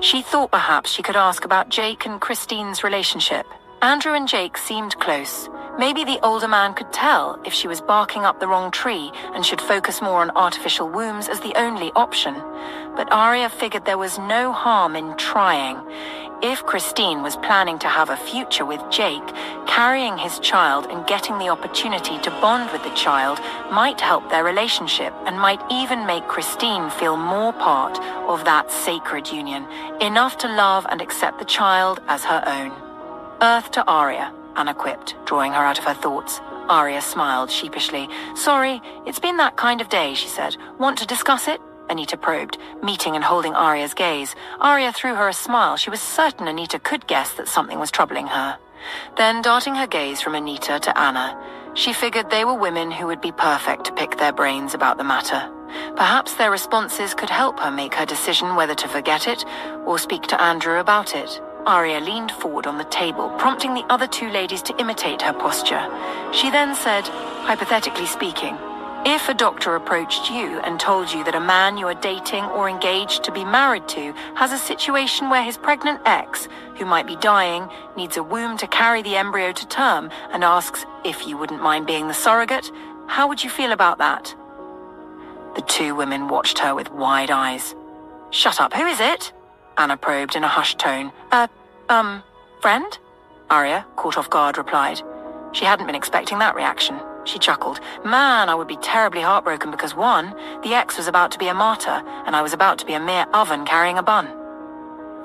She thought perhaps she could ask about Jake and Christine's relationship. Andrew and Jake seemed close. Maybe the older man could tell if she was barking up the wrong tree and should focus more on artificial wombs as the only option. But Arya figured there was no harm in trying. If Christine was planning to have a future with Jake, carrying his child and getting the opportunity to bond with the child might help their relationship and might even make Christine feel more part of that sacred union, enough to love and accept the child as her own. Earth to Arya, Anna quipped, drawing her out of her thoughts. Arya smiled sheepishly. Sorry, it's been that kind of day, she said. Want to discuss it? Anita probed, meeting and holding Arya's gaze. Arya threw her a smile. She was certain Anita could guess that something was troubling her. Then, darting her gaze from Anita to Anna, she figured they were women who would be perfect to pick their brains about the matter. Perhaps their responses could help her make her decision whether to forget it or speak to Andrew about it. Arya leaned forward on the table, prompting the other two ladies to imitate her posture. She then said, hypothetically speaking, if a doctor approached you and told you that a man you are dating or engaged to be married to has a situation where his pregnant ex, who might be dying, needs a womb to carry the embryo to term and asks if you wouldn't mind being the surrogate, how would you feel about that? The two women watched her with wide eyes. Shut up, who is it? Anna probed in a hushed tone. Friend? Arya, caught off guard, replied. She hadn't been expecting that reaction. She chuckled. Man, I would be terribly heartbroken because 1, the ex was about to be a martyr, and I was about to be a mere oven carrying a bun.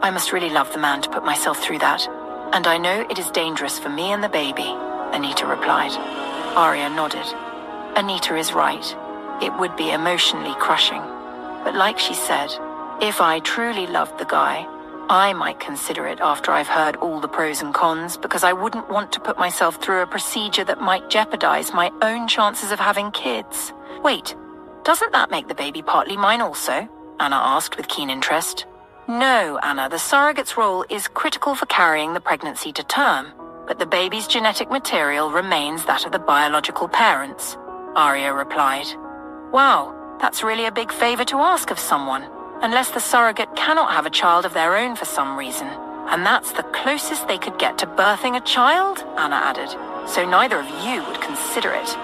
I must really love the man to put myself through that. "And I know it is dangerous for me and the baby," Anita replied. Arya nodded. Anita is right. It would be emotionally crushing. But like she said, if I truly loved the guy, I might consider it after I've heard all the pros and cons, because I wouldn't want to put myself through a procedure that might jeopardize my own chances of having kids. Wait, doesn't that make the baby partly mine also? Anna asked with keen interest. No, Anna, the surrogate's role is critical for carrying the pregnancy to term, but the baby's genetic material remains that of the biological parents, Arya replied. Wow, that's really a big favor to ask of someone, unless the surrogate cannot have a child of their own for some reason. And that's the closest they could get to birthing a child, Anna added. So neither of you would consider it.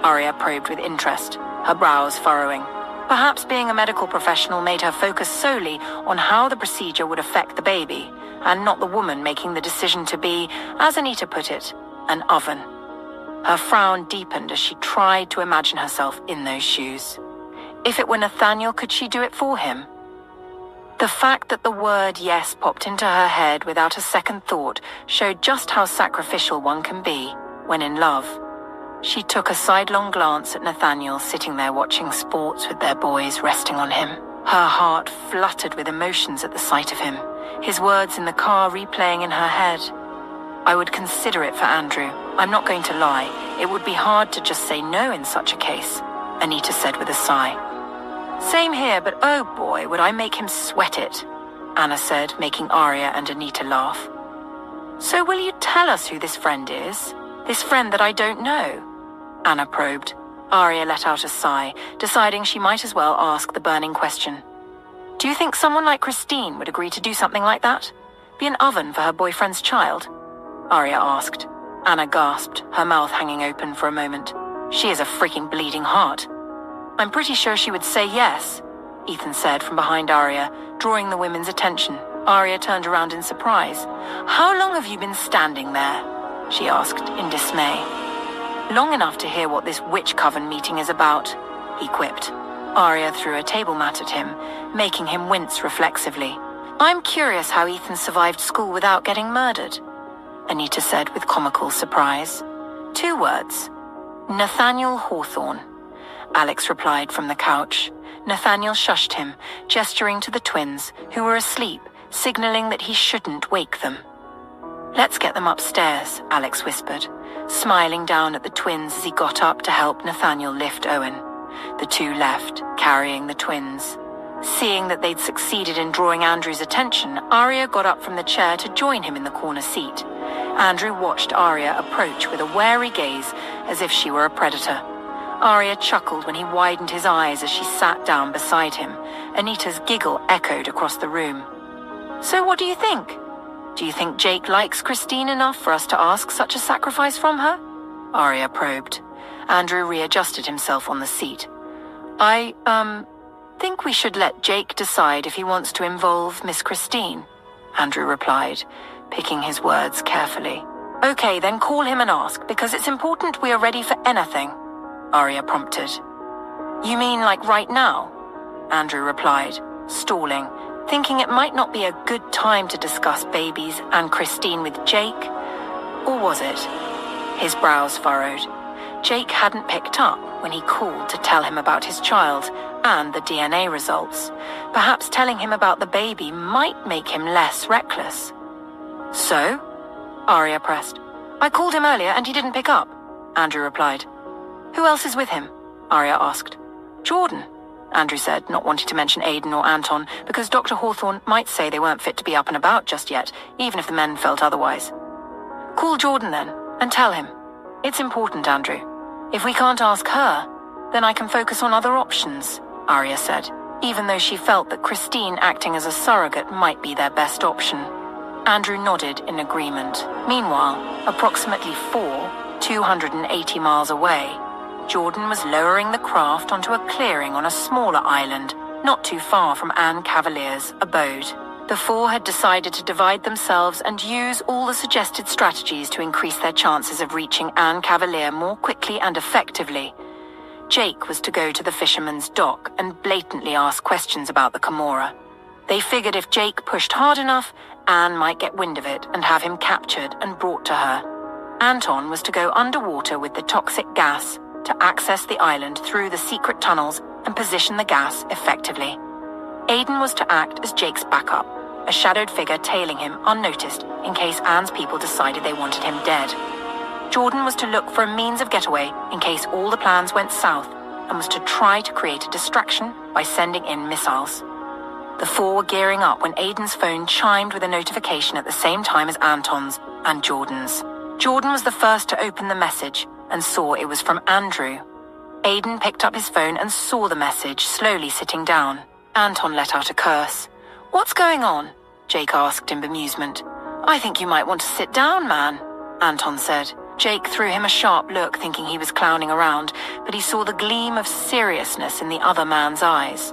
Arya probed with interest, her brows furrowing. Perhaps being a medical professional made her focus solely on how the procedure would affect the baby, and not the woman making the decision to be, as Anita put it, an oven. Her frown deepened as she tried to imagine herself in those shoes. If it were Nathaniel, could she do it for him? The fact that the word yes popped into her head without a second thought showed just how sacrificial one can be when in love. She took a sidelong glance at Nathaniel sitting there watching sports with their boys resting on him. Her heart fluttered with emotions at the sight of him, his words in the car replaying in her head. I would consider it for Andrew. I'm not going to lie. It would be hard to just say no in such a case, Anita said with a sigh. Same here, but oh boy, would I make him sweat it, Anna said, making Arya and Anita laugh. So will you tell us who this friend is? This friend that I don't know? Anna probed. Arya let out a sigh, deciding she might as well ask the burning question. Do you think someone like Christine would agree to do something like that? Be an oven for her boyfriend's child? Arya asked. Anna gasped, her mouth hanging open for a moment. She is a freaking bleeding heart. I'm pretty sure she would say yes, Ethan said from behind Arya, drawing the women's attention. Arya turned around in surprise. How long have you been standing there? She asked in dismay. Long enough to hear what this witch coven meeting is about, he quipped. Arya threw a table mat at him, making him wince reflexively. I'm curious how Ethan survived school without getting murdered, Anita said with comical surprise. 2 words. Nathaniel Hawthorne. Alex replied from the couch. Nathaniel shushed him, gesturing to the twins, who were asleep, signaling that he shouldn't wake them. Let's get them upstairs, Alex whispered, smiling down at the twins as he got up to help Nathaniel lift Owen. The 2 left, carrying the twins. Seeing that they'd succeeded in drawing Andrew's attention, Arya got up from the chair to join him in the corner seat. Andrew watched Arya approach with a wary gaze, as if she were a predator. Arya chuckled when he widened his eyes as she sat down beside him. Anita's giggle echoed across the room. So what do you think? Do you think Jake likes Christine enough for us to ask such a sacrifice from her? Arya probed. Andrew readjusted himself on the seat. I think we should let Jake decide if he wants to involve Miss Christine, Andrew replied, picking his words carefully. Okay, then call him and ask, because it's important we are ready for anything, Arya prompted. You mean like right now? Andrew replied, stalling, thinking it might not be a good time to discuss babies and Christine with Jake. Or was it? His brows furrowed. Jake hadn't picked up when he called to tell him about his child and the DNA results. Perhaps telling him about the baby might make him less reckless. So? Arya pressed. I called him earlier and he didn't pick up, Andrew replied. Who else is with him? Arya asked. Jordan, Andrew said, not wanting to mention Aidan or Anton, because Dr. Hawthorne might say they weren't fit to be up and about just yet, even if the men felt otherwise. Call Jordan then, and tell him. It's important, Andrew. If we can't ask her, then I can focus on other options, Arya said, even though she felt that Christine acting as a surrogate might be their best option. Andrew nodded in agreement. Meanwhile, approximately 280 miles away, Jordan was lowering the craft onto a clearing on a smaller island, not too far from Anne Cavalier's abode. The 4 had decided to divide themselves and use all the suggested strategies to increase their chances of reaching Anne Cavalier more quickly and effectively. Jake was to go to the fisherman's dock and blatantly ask questions about the Camorra. They figured if Jake pushed hard enough, Anne might get wind of it and have him captured and brought to her. Anton was to go underwater with the toxic gas to access the island through the secret tunnels and position the gas effectively. Aidan was to act as Jake's backup, a shadowed figure tailing him unnoticed in case Anne's people decided they wanted him dead. Jordan was to look for a means of getaway in case all the plans went south and was to try to create a distraction by sending in missiles. The four were gearing up when Aidan's phone chimed with a notification at the same time as Anton's and Jordan's. Jordan was the first to open the message and saw it was from Andrew. Aidan picked up his phone and saw the message, slowly sitting down. Anton let out a curse. "What's going on?" Jake asked in bemusement. "I think you might want to sit down, man," Anton said. Jake threw him a sharp look, thinking he was clowning around, but he saw the gleam of seriousness in the other man's eyes.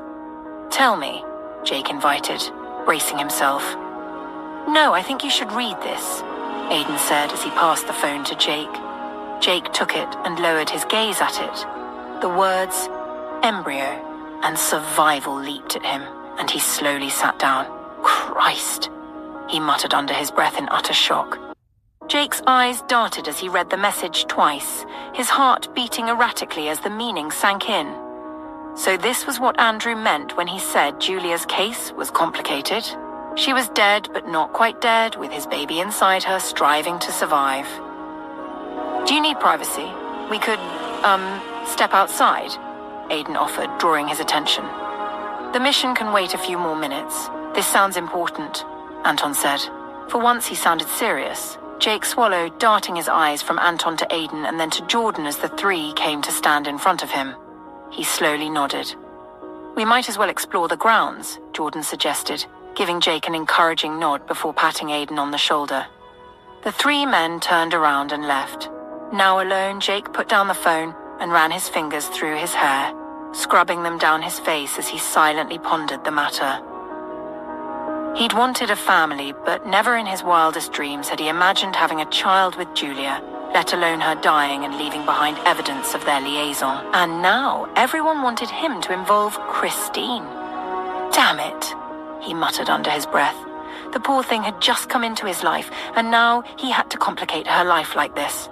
"Tell me," Jake invited, bracing himself. "No, I think you should read this," Aidan said as he passed the phone to Jake. Jake took it and lowered his gaze at it. The words, embryo, and survival leaped at him, and he slowly sat down. "Christ," he muttered under his breath in utter shock. Jake's eyes darted as he read the message twice, his heart beating erratically as the meaning sank in. So this was what Andrew meant when he said Julia's case was complicated. She was dead, but not quite dead, with his baby inside her, striving to survive. "Do you need privacy? We could, step outside," Aidan offered, drawing his attention. "The mission can wait a few more minutes. This sounds important," Anton said. For once he sounded serious. Jake swallowed, darting his eyes from Anton to Aidan and then to Jordan as the three came to stand in front of him. He slowly nodded. "We might as well explore the grounds," Jordan suggested, giving Jake an encouraging nod before patting Aidan on the shoulder. The three men turned around and left. Now alone, Jake put down the phone and ran his fingers through his hair, scrubbing them down his face as he silently pondered the matter. He'd wanted a family, but never in his wildest dreams had he imagined having a child with Julia, let alone her dying and leaving behind evidence of their liaison. And now everyone wanted him to involve Christine. "Damn it," he muttered under his breath. The poor thing had just come into his life, and now he had to complicate her life like this.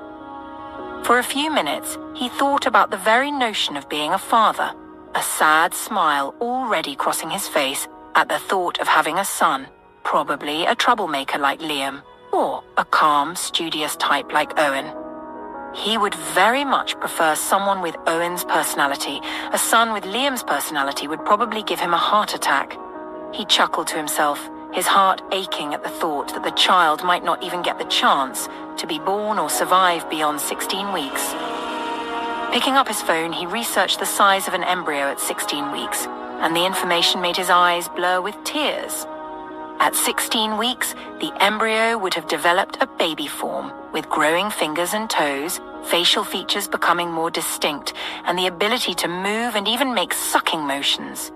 For a few minutes, he thought about the very notion of being a father, a sad smile already crossing his face at the thought of having a son, probably a troublemaker like Liam, or a calm, studious type like Owen. He would very much prefer someone with Owen's personality. A son with Liam's personality would probably give him a heart attack. He chuckled to himself, his heart aching at the thought that the child might not even get the chance to be born or survive beyond 16 weeks. Picking up his phone, he researched the size of an embryo at 16 weeks, and the information made his eyes blur with tears. At 16 weeks, the embryo would have developed a baby form, with growing fingers and toes, facial features becoming more distinct, and the ability to move and even make sucking motions.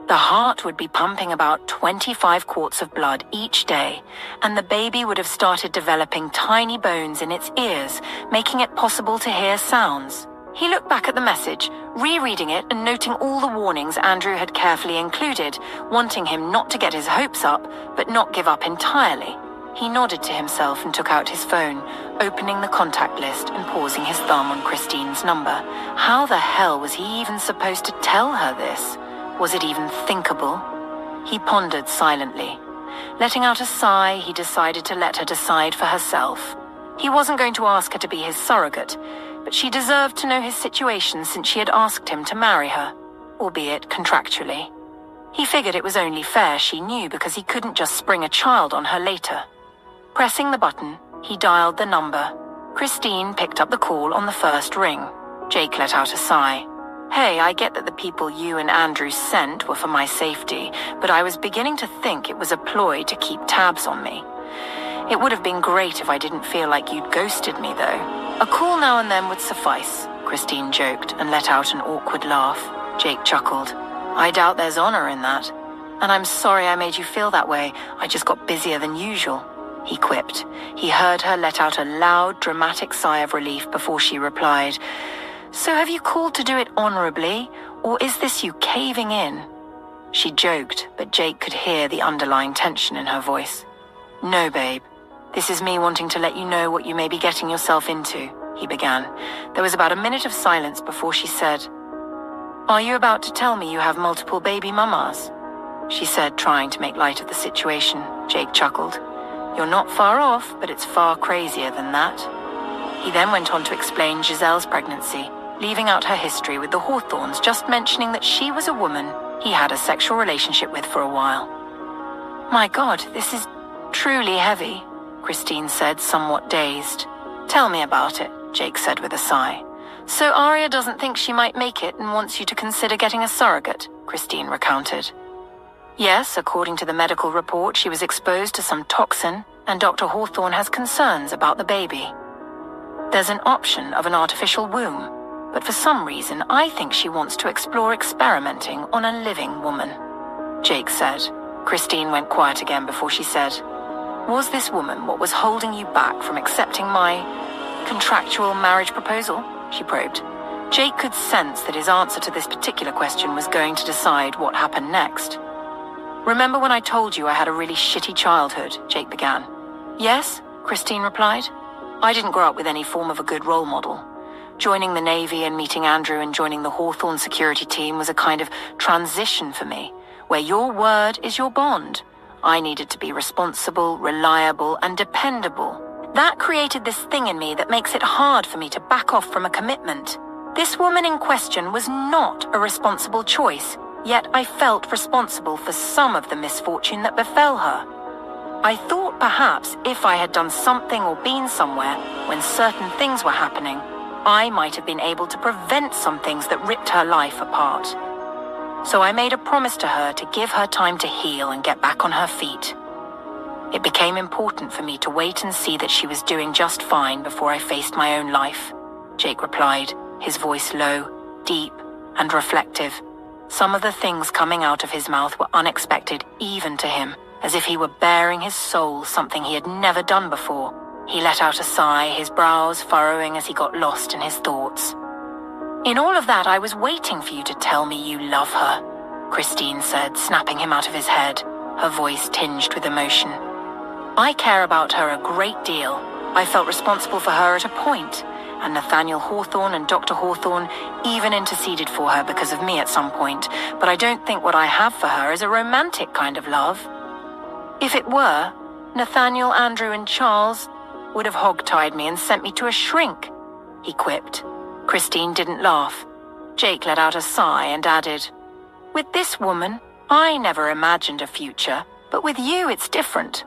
The heart would be pumping about 25 quarts of blood each day, and the baby would have started developing tiny bones in its ears, making it possible to hear sounds. He looked back at the message, rereading it and noting all the warnings Andrew had carefully included, wanting him not to get his hopes up, but not give up entirely. He nodded to himself and took out his phone, opening the contact list and pausing his thumb on Christine's number. How the hell was he even supposed to tell her this? Was it even thinkable? He pondered silently. Letting out a sigh, he decided to let her decide for herself. He wasn't going to ask her to be his surrogate, but she deserved to know his situation since she had asked him to marry her, albeit contractually. He figured it was only fair she knew because he couldn't just spring a child on her later. Pressing the button, he dialed the number. Christine picked up the call on the first ring. Jake let out a sigh. "Hey, I get that the people you and Andrew sent were for my safety, but I was beginning to think it was a ploy to keep tabs on me. It would have been great if I didn't feel like you'd ghosted me, though. A call now and then would suffice," Christine joked and let out an awkward laugh. Jake chuckled. "I doubt there's honor in that. And I'm sorry I made you feel that way. I just got busier than usual," he quipped. He heard her let out a loud, dramatic sigh of relief before she replied, "So have you called to do it honorably, or is this you caving in?" She joked, but Jake could hear the underlying tension in her voice. "No, babe. This is me wanting to let you know what you may be getting yourself into," he began. There was about a minute of silence before she said, "Are you about to tell me you have multiple baby mamas?" she said, trying to make light of the situation. Jake chuckled. "You're not far off, but it's far crazier than that." He then went on to explain Giselle's pregnancy, leaving out her history with the Hawthornes, just mentioning that she was a woman he had a sexual relationship with for a while. "My God, this is truly heavy," Christine said, somewhat dazed. "Tell me about it," Jake said with a sigh. "So Aria doesn't think she might make it and wants you to consider getting a surrogate," Christine recounted. "Yes, according to the medical report, she was exposed to some toxin, and Dr. Hawthorne has concerns about the baby. There's an option of an artificial womb, but for some reason I think she wants to explore experimenting on a living woman," Jake said. Christine went quiet again before she said, "Was this woman what was holding you back from accepting my contractual marriage proposal?" she probed. Jake could sense that his answer to this particular question was going to decide what happened next. "Remember when I told you I had a really shitty childhood?" Jake began. "Yes," Christine replied. "I didn't grow up with any form of a good role model. Joining the Navy and meeting Andrew and joining the Hawthorne security team was a kind of transition for me, where your word is your bond. I needed to be responsible, reliable, and dependable. That created this thing in me that makes it hard for me to back off from a commitment. This woman in question was not a responsible choice, yet I felt responsible for some of the misfortune that befell her. I thought perhaps if I had done something or been somewhere when certain things were happening, I might have been able to prevent some things that ripped her life apart. So I made a promise to her to give her time to heal and get back on her feet. It became important for me to wait and see that she was doing just fine before I faced my own life," Jake replied, his voice low, deep, and reflective. Some of the things coming out of his mouth were unexpected even to him, as if he were baring his soul, something he had never done before. He let out a sigh, his brows furrowing as he got lost in his thoughts. "In all of that, I was waiting for you to tell me you love her," Christine said, snapping him out of his head, her voice tinged with emotion. "I care about her a great deal. I felt responsible for her at a point, and Nathaniel Hawthorne and Dr. Hawthorne even interceded for her because of me at some point, but I don't think what I have for her is a romantic kind of love. If it were, Nathaniel, Andrew, and Charles would have hogtied me and sent me to a shrink," he quipped. Christine didn't laugh. Jake let out a sigh and added, "With this woman, I never imagined a future, but with you it's different.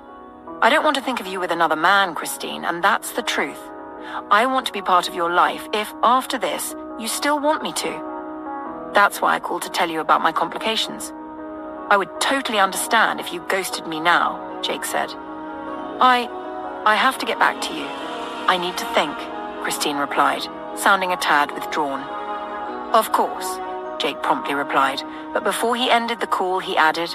I don't want to think of you with another man, Christine, and that's the truth. I want to be part of your life if, after this, you still want me to. That's why I called to tell you about my complications. I would totally understand if you ghosted me now," Jake said. I have to get back to you. I need to think," Christine replied, sounding a tad withdrawn. "Of course," Jake promptly replied, but before he ended the call, he added,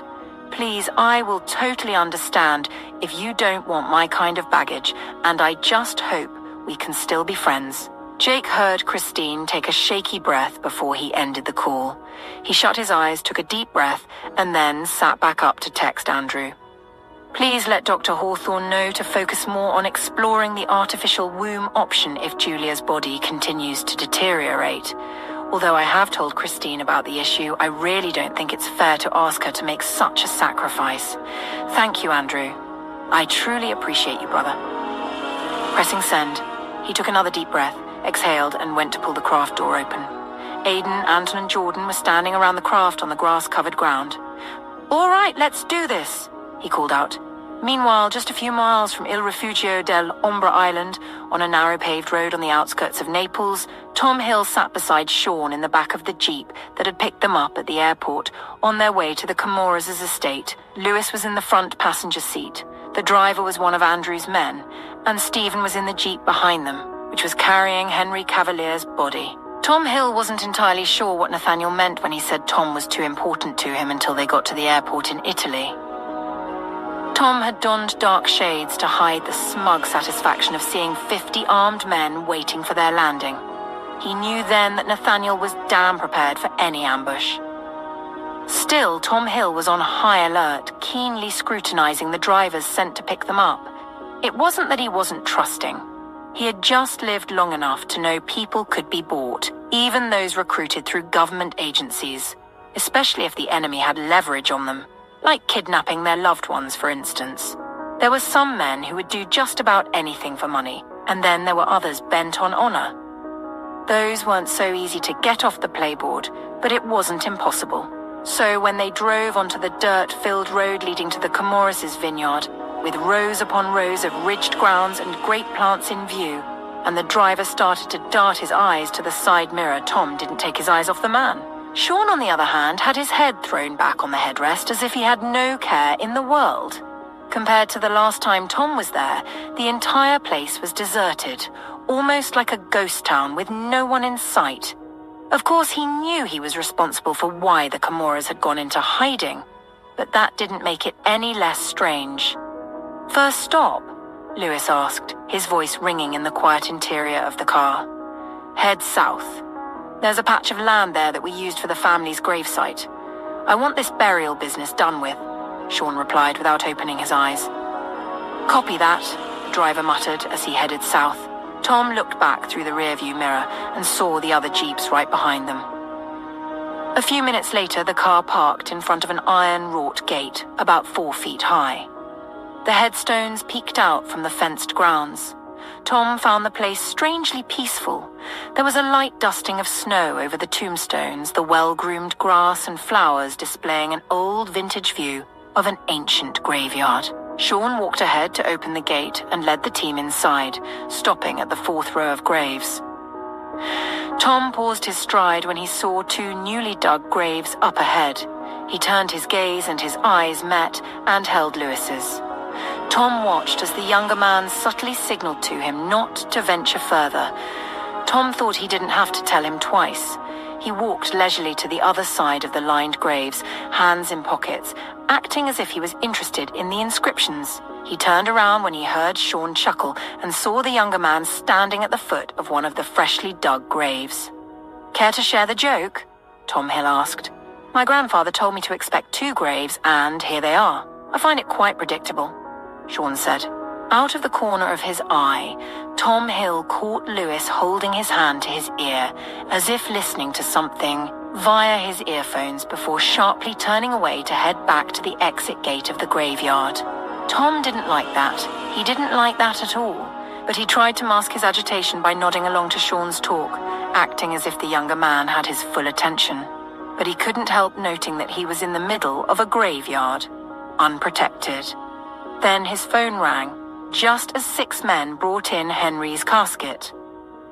"Please, I will totally understand if you don't want my kind of baggage, and I just hope we can still be friends." Jake heard Christine take a shaky breath before he ended the call. He shut his eyes, took a deep breath, and then sat back up to text Andrew. "Please let Dr. Hawthorne know to focus more on exploring the artificial womb option if Julia's body continues to deteriorate. Although I have told Christine about the issue, I really don't think it's fair to ask her to make such a sacrifice. Thank you, Andrew. I truly appreciate you, brother." Pressing send, he took another deep breath, exhaled, and went to pull the craft door open. Aidan, Anton, and Jordan were standing around the craft on the grass-covered ground. "All right, let's do this," he called out. Meanwhile, just a few miles from Il Refugio del Ombra Island, on a narrow paved road on the outskirts of Naples, Tom Hill sat beside Sean in the back of the Jeep that had picked them up at the airport on their way to the Camoras' estate. Lewis was in the front passenger seat. The driver was one of Andrew's men, and Stephen was in the Jeep behind them, which was carrying Henry Cavalier's body. Tom Hill wasn't entirely sure what Nathaniel meant when he said Tom was too important to him until they got to the airport in Italy. Tom had donned dark shades to hide the smug satisfaction of seeing 50 armed men waiting for their landing. He knew then that Nathaniel was damn prepared for any ambush. Still, Tom Hill was on high alert, keenly scrutinizing the drivers sent to pick them up. It wasn't that he wasn't trusting. He had just lived long enough to know people could be bought, even those recruited through government agencies, especially if the enemy had leverage on them, like kidnapping their loved ones, for instance. There were some men who would do just about anything for money, and then there were others bent on honor. Those weren't so easy to get off the playboard, but it wasn't impossible. So when they drove onto the dirt-filled road leading to the Camorris's vineyard, with rows upon rows of ridged grounds and great plants in view, and the driver started to dart his eyes to the side mirror, Tom didn't take his eyes off the man. Sean, on the other hand, had his head thrown back on the headrest as if he had no care in the world. Compared to the last time Tom was there, the entire place was deserted, almost like a ghost town with no one in sight. Of course, he knew he was responsible for why the Camorras had gone into hiding, but that didn't make it any less strange. "First stop?" Lewis asked, his voice ringing in the quiet interior of the car. "Head south. There's a patch of land there that we used for the family's gravesite. I want this burial business done with," Sean replied without opening his eyes. "Copy that," the driver muttered as he headed south. Tom looked back through the rearview mirror and saw the other jeeps right behind them. A few minutes later, the car parked in front of an iron-wrought gate about 4 feet high. The headstones peeked out from the fenced grounds. Tom found the place strangely peaceful. There was a light dusting of snow over the tombstones, the well-groomed grass and flowers displaying an old vintage view of an ancient graveyard. Sean walked ahead to open the gate and led the team inside, stopping at the 4th row of graves. Tom paused his stride when he saw 2 newly dug graves up ahead. He turned his gaze and his eyes met and held Lewis's. Tom watched as the younger man subtly signaled to him not to venture further. Tom thought he didn't have to tell him twice. He walked leisurely to the other side of the lined graves, hands in pockets, acting as if he was interested in the inscriptions. He turned around when he heard Sean chuckle and saw the younger man standing at the foot of one of the freshly dug graves. "Care to share the joke?" Tom Hill asked. "My grandfather told me to expect 2 graves, and here they are. I find it quite predictable," Sean said. Out of the corner of his eye, Tom Hill caught Lewis holding his hand to his ear, as if listening to something via his earphones before sharply turning away to head back to the exit gate of the graveyard. Tom didn't like that. He didn't like that at all, but he tried to mask his agitation by nodding along to Sean's talk, acting as if the younger man had his full attention. But he couldn't help noting that he was in the middle of a graveyard, unprotected. Then his phone rang, just as 6 men brought in Henry's casket.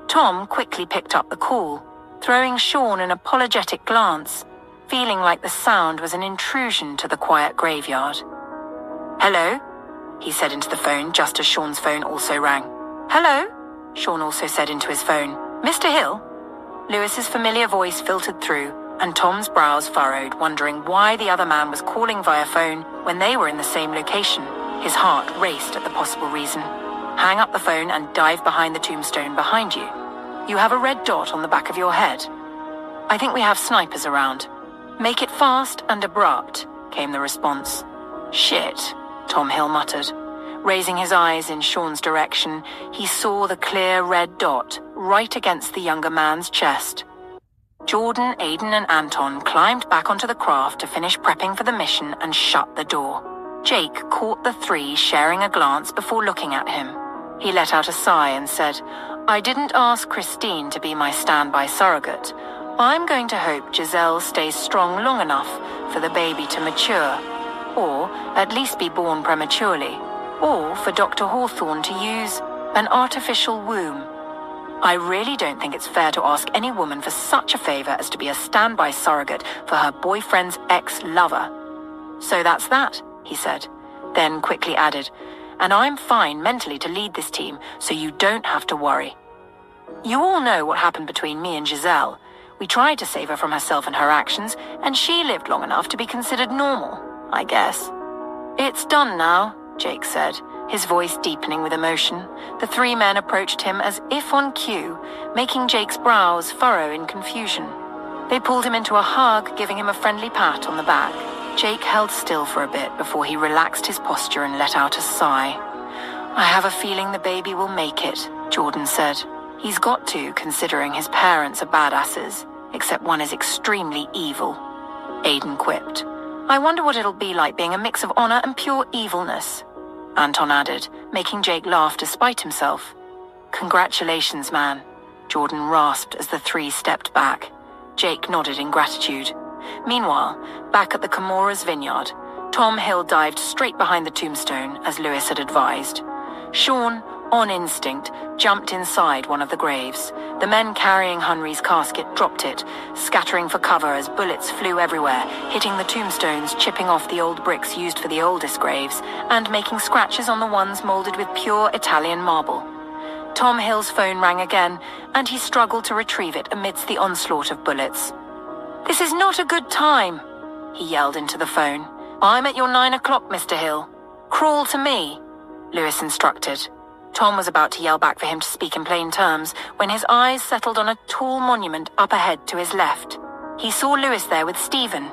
Tom quickly picked up the call, throwing Sean an apologetic glance, feeling like the sound was an intrusion to the quiet graveyard. "Hello?" he said into the phone just as Sean's phone also rang. "Hello?" Sean also said into his phone. "Mr. Hill?" Lewis's familiar voice filtered through, and Tom's brows furrowed, wondering why the other man was calling via phone when they were in the same location. His heart raced at the possible reason. "Hang up the phone and dive behind the tombstone behind you. You have a red dot on the back of your head. I think we have snipers around. Make it fast and abrupt," came the response. "Shit," Tom Hill muttered. Raising his eyes in Sean's direction, he saw the clear red dot right against the younger man's chest. Jordan, Aidan, and Anton climbed back onto the craft to finish prepping for the mission and shut the door. Jake caught the 3 sharing a glance before looking at him. He let out a sigh and said, "I didn't ask Christine to be my standby surrogate. I'm going to hope Giselle stays strong long enough for the baby to mature, or at least be born prematurely, or for Dr. Hawthorne to use an artificial womb. I really don't think it's fair to ask any woman for such a favor as to be a standby surrogate for her boyfriend's ex-lover. So that's that," he said, then quickly added, "and I'm fine mentally to lead this team, so you don't have to worry. You all know what happened between me and Giselle. We tried to save her from herself and her actions, and she lived long enough to be considered normal, I guess." "It's done now," Jake said, his voice deepening with emotion. The 3 men approached him as if on cue, making Jake's brows furrow in confusion. They pulled him into a hug, giving him a friendly pat on the back. Jake held still for a bit before he relaxed his posture and let out a sigh. "I have a feeling the baby will make it," Jordan said. "He's got to, considering his parents are badasses, except one is extremely evil." Aidan quipped. "I wonder what it'll be like being a mix of honor and pure evilness," Anton added, making Jake laugh despite himself. "Congratulations, man," Jordan rasped as the three stepped back. Jake nodded in gratitude. Meanwhile, back at the Camora's vineyard, Tom Hill dived straight behind the tombstone, as Lewis had advised. Sean, on instinct, jumped inside one of the graves. The men carrying Henry's casket dropped it, scattering for cover as bullets flew everywhere, hitting the tombstones, chipping off the old bricks used for the oldest graves, and making scratches on the ones molded with pure Italian marble. Tom Hill's phone rang again, and he struggled to retrieve it amidst the onslaught of bullets. "This is not a good time," he yelled into the phone. "I'm at your 9 o'clock, Mr. Hill. Crawl to me," Lewis instructed. Tom was about to yell back for him to speak in plain terms when his eyes settled on a tall monument up ahead to his left. He saw Lewis there with Stephen.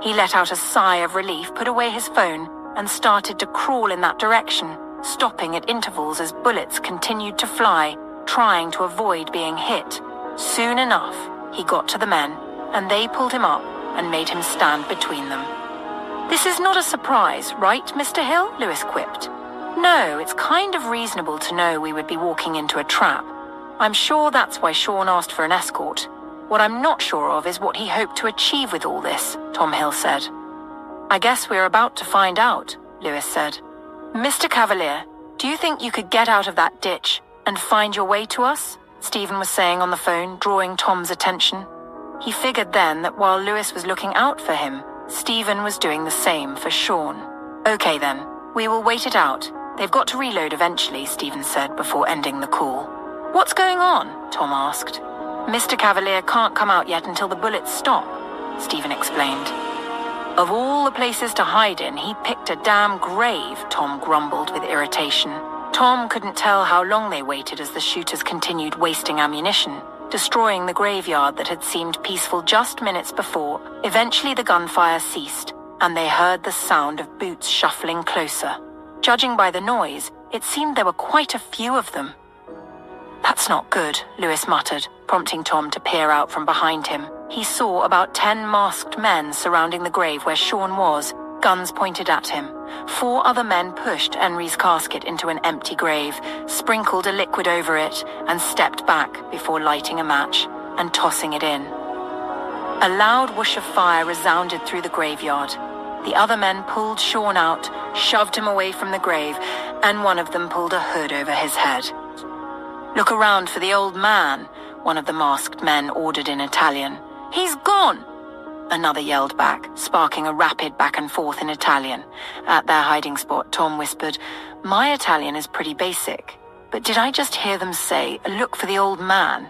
He let out a sigh of relief, put away his phone, and started to crawl in that direction, stopping at intervals as bullets continued to fly, trying to avoid being hit. Soon enough, he got to the men, and they pulled him up and made him stand between them. "This is not a surprise, right, Mr. Hill?" Lewis quipped. "No, it's kind of reasonable to know we would be walking into a trap. I'm sure that's why Sean asked for an escort. What I'm not sure of is what he hoped to achieve with all this," Tom Hill said. "I guess we're about to find out," Lewis said. "Mr. Cavalier, do you think you could get out of that ditch and find your way to us?" Stephen was saying on the phone, drawing Tom's attention. He figured then that while Lewis was looking out for him, Stephen was doing the same for Sean. "Okay then, we will wait it out. They've got to reload eventually," Stephen said before ending the call. "What's going on?" Tom asked. "Mr. Cavalier can't come out yet until the bullets stop," Stephen explained. "Of all the places to hide in, he picked a damn grave," Tom grumbled with irritation. Tom couldn't tell how long they waited as the shooters continued wasting ammunition, destroying the graveyard that had seemed peaceful just minutes before. Eventually the gunfire ceased, and they heard the sound of boots shuffling closer. Judging by the noise, it seemed there were quite a few of them. "That's not good," Lewis muttered, prompting Tom to peer out from behind him. He saw about 10 masked men surrounding the grave where Sean was, guns pointed at him. 4 other men pushed Henry's casket into an empty grave, sprinkled a liquid over it, and stepped back before lighting a match and tossing it in. A loud whoosh of fire resounded through the graveyard. The other men pulled Sean out, shoved him away from the grave, and one of them pulled a hood over his head. "Look around for the old man," one of the masked men ordered in Italian. "He's gone!" Another yelled back, sparking a rapid back and forth in Italian. At their hiding spot, Tom whispered, "My Italian is pretty basic, but did I just hear them say, 'Look for the old man'?"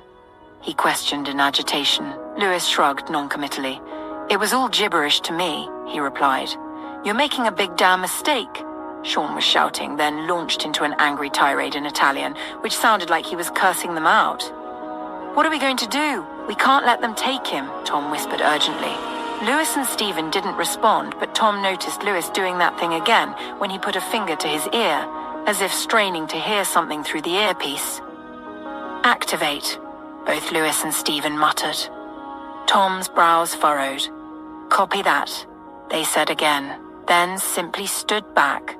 He questioned in agitation. Lewis shrugged noncommittally. "It was all gibberish to me," he replied. "You're making a big damn mistake," Sean was shouting, then launched into an angry tirade in Italian, which sounded like he was cursing them out. "What are we going to do? We can't let them take him," Tom whispered urgently. Lewis and Stephen didn't respond, but Tom noticed Lewis doing that thing again when he put a finger to his ear, as if straining to hear something through the earpiece. "Activate," both Lewis and Stephen muttered. Tom's brows furrowed. "Copy that," they said again, then simply stood back,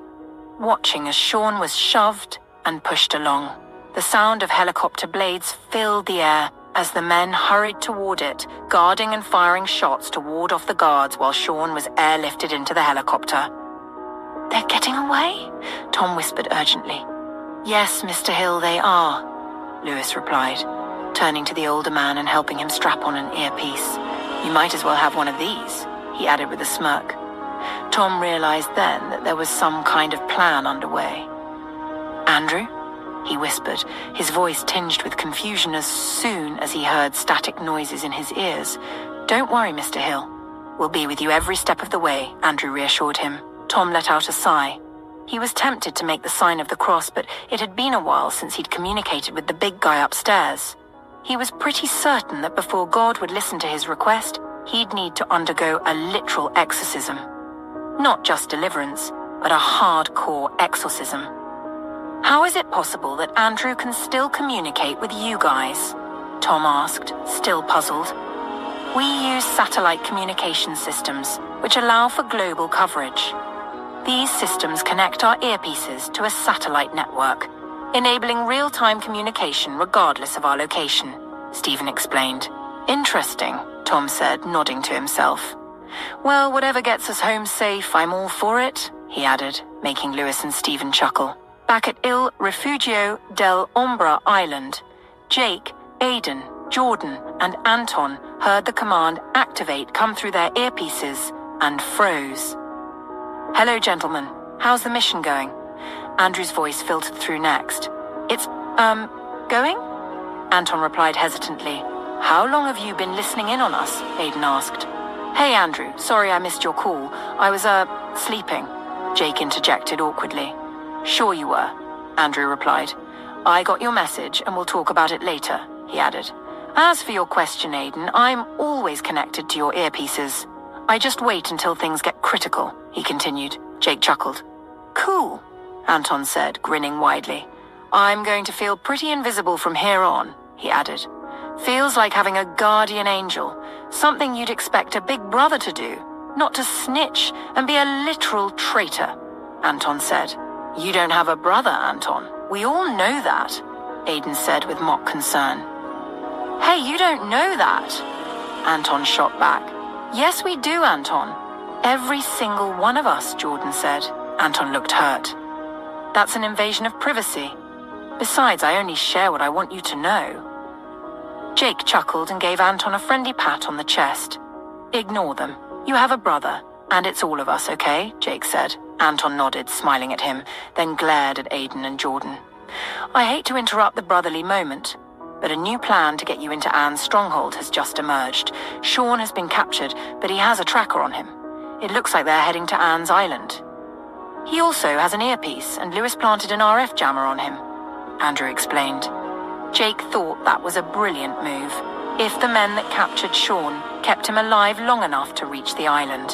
watching as Sean was shoved and pushed along. The sound of helicopter blades filled the air as the men hurried toward it, guarding and firing shots to ward off the guards while Sean was airlifted into the helicopter. "They're getting away?" Tom whispered urgently. "Yes, Mr. Hill, they are," Lewis replied, turning to the older man and helping him strap on an earpiece. "You might as well have one of these," he added with a smirk. Tom realized then that there was some kind of plan underway. "Andrew?" he whispered, his voice tinged with confusion as soon as he heard static noises in his ears. "Don't worry, Mr. Hill. We'll be with you every step of the way," Andrew reassured him. Tom let out a sigh. He was tempted to make the sign of the cross, but it had been a while since he'd communicated with the big guy upstairs. He was pretty certain that before God would listen to his request, he'd need to undergo a literal exorcism. Not just deliverance, but a hardcore exorcism. How is it possible that Andrew can still communicate with you guys? Tom asked, still puzzled. We use satellite communication systems, which allow for global coverage. These systems connect our earpieces to a satellite network, enabling real-time communication regardless of our location, Stephen explained. Interesting, Tom said, nodding to himself. Well, whatever gets us home safe, I'm all for it, he added, making Lewis and Stephen chuckle. Back at Il Refugio del Ombra Island, Jake, Aidan, Jordan, and Anton heard the command activate come through their earpieces and froze. Hello, gentlemen. How's the mission going? Andrew's voice filtered through next. It's, going? Anton replied hesitantly. How long have you been listening in on us? Aidan asked. Hey, Andrew. Sorry I missed your call. I was, sleeping. Jake interjected awkwardly. Sure you were, Andrew replied. I got your message and we'll talk about it later, he added. As for your question, Aidan, I'm always connected to your earpieces. I just wait until things get critical, he continued. Jake chuckled. Cool, Anton said, grinning widely. I'm going to feel pretty invisible from here on, he added. Feels like having a guardian angel, something you'd expect a big brother to do, not to snitch and be a literal traitor, Anton said. You don't have a brother, Anton. We all know that, Aidan said with mock concern. Hey, you don't know that, Anton shot back. Yes, we do, Anton. Every single one of us, Jordan said. Anton looked hurt. That's an invasion of privacy. Besides, I only share what I want you to know. Jake chuckled and gave Anton a friendly pat on the chest. Ignore them. You have a brother, and it's all of us, okay? Jake said. Anton nodded, smiling at him, then glared at Aidan and Jordan. I hate to interrupt the brotherly moment, but a new plan to get you into Anne's stronghold has just emerged. Sean has been captured, but he has a tracker on him. It looks like they're heading to Anne's island. He also has an earpiece, and Lewis planted an RF jammer on him, Andrew explained. Jake thought that was a brilliant move, if the men that captured Sean kept him alive long enough to reach the island.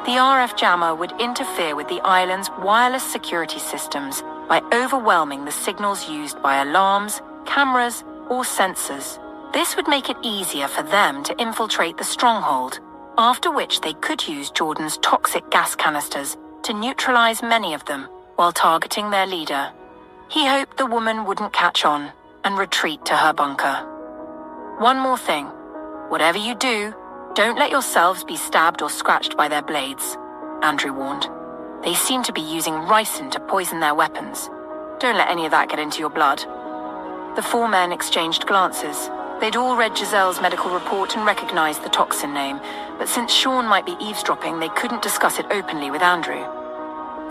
The RF jammer would interfere with the island's wireless security systems by overwhelming the signals used by alarms, cameras, or sensors. This would make it easier for them to infiltrate the stronghold, after which they could use Jordan's toxic gas canisters to neutralize many of them while targeting their leader. He hoped the woman wouldn't catch on and retreat to her bunker. One more thing. Whatever you do, don't let yourselves be stabbed or scratched by their blades, Andrew warned. They seem to be using ricin to poison their weapons. Don't let any of that get into your blood. The four men exchanged glances. They'd all read Giselle's medical report and recognized the toxin name, but since Sean might be eavesdropping, they couldn't discuss it openly with Andrew.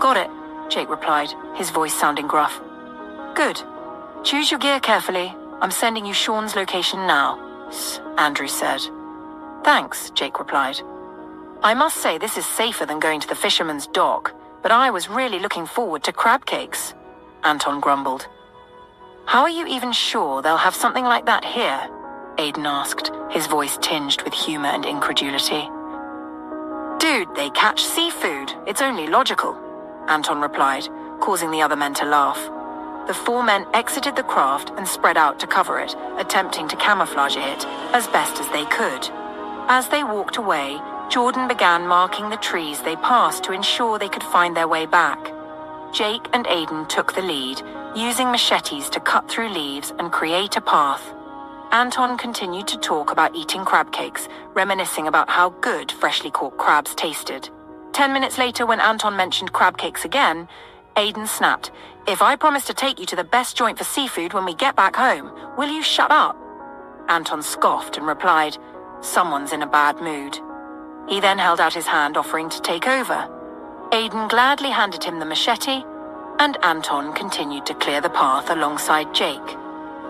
Got it, Jake replied, his voice sounding gruff. Good. Choose your gear carefully. I'm sending you Sean's location now, Andrew said. Thanks, Jake replied. I must say this is safer than going to the fisherman's dock, but I was really looking forward to crab cakes, Anton grumbled. How are you even sure they'll have something like that here? Aidan asked, his voice tinged with humor and incredulity. Dude, they catch seafood. It's only logical, Anton replied, causing the other men to laugh. The four men exited the craft and spread out to cover it, attempting to camouflage it as best as they could. As they walked away, Jordan began marking the trees they passed to ensure they could find their way back. Jake and Aidan took the lead, using machetes to cut through leaves and create a path. Anton continued to talk about eating crab cakes, reminiscing about how good freshly caught crabs tasted. 10 minutes later, when Anton mentioned crab cakes again, Aidan snapped, If I promise to take you to the best joint for seafood when we get back home, will you shut up? Anton scoffed and replied, Someone's in a bad mood. He then held out his hand, offering to take over. Aidan gladly handed him the machete, and Anton continued to clear the path alongside Jake.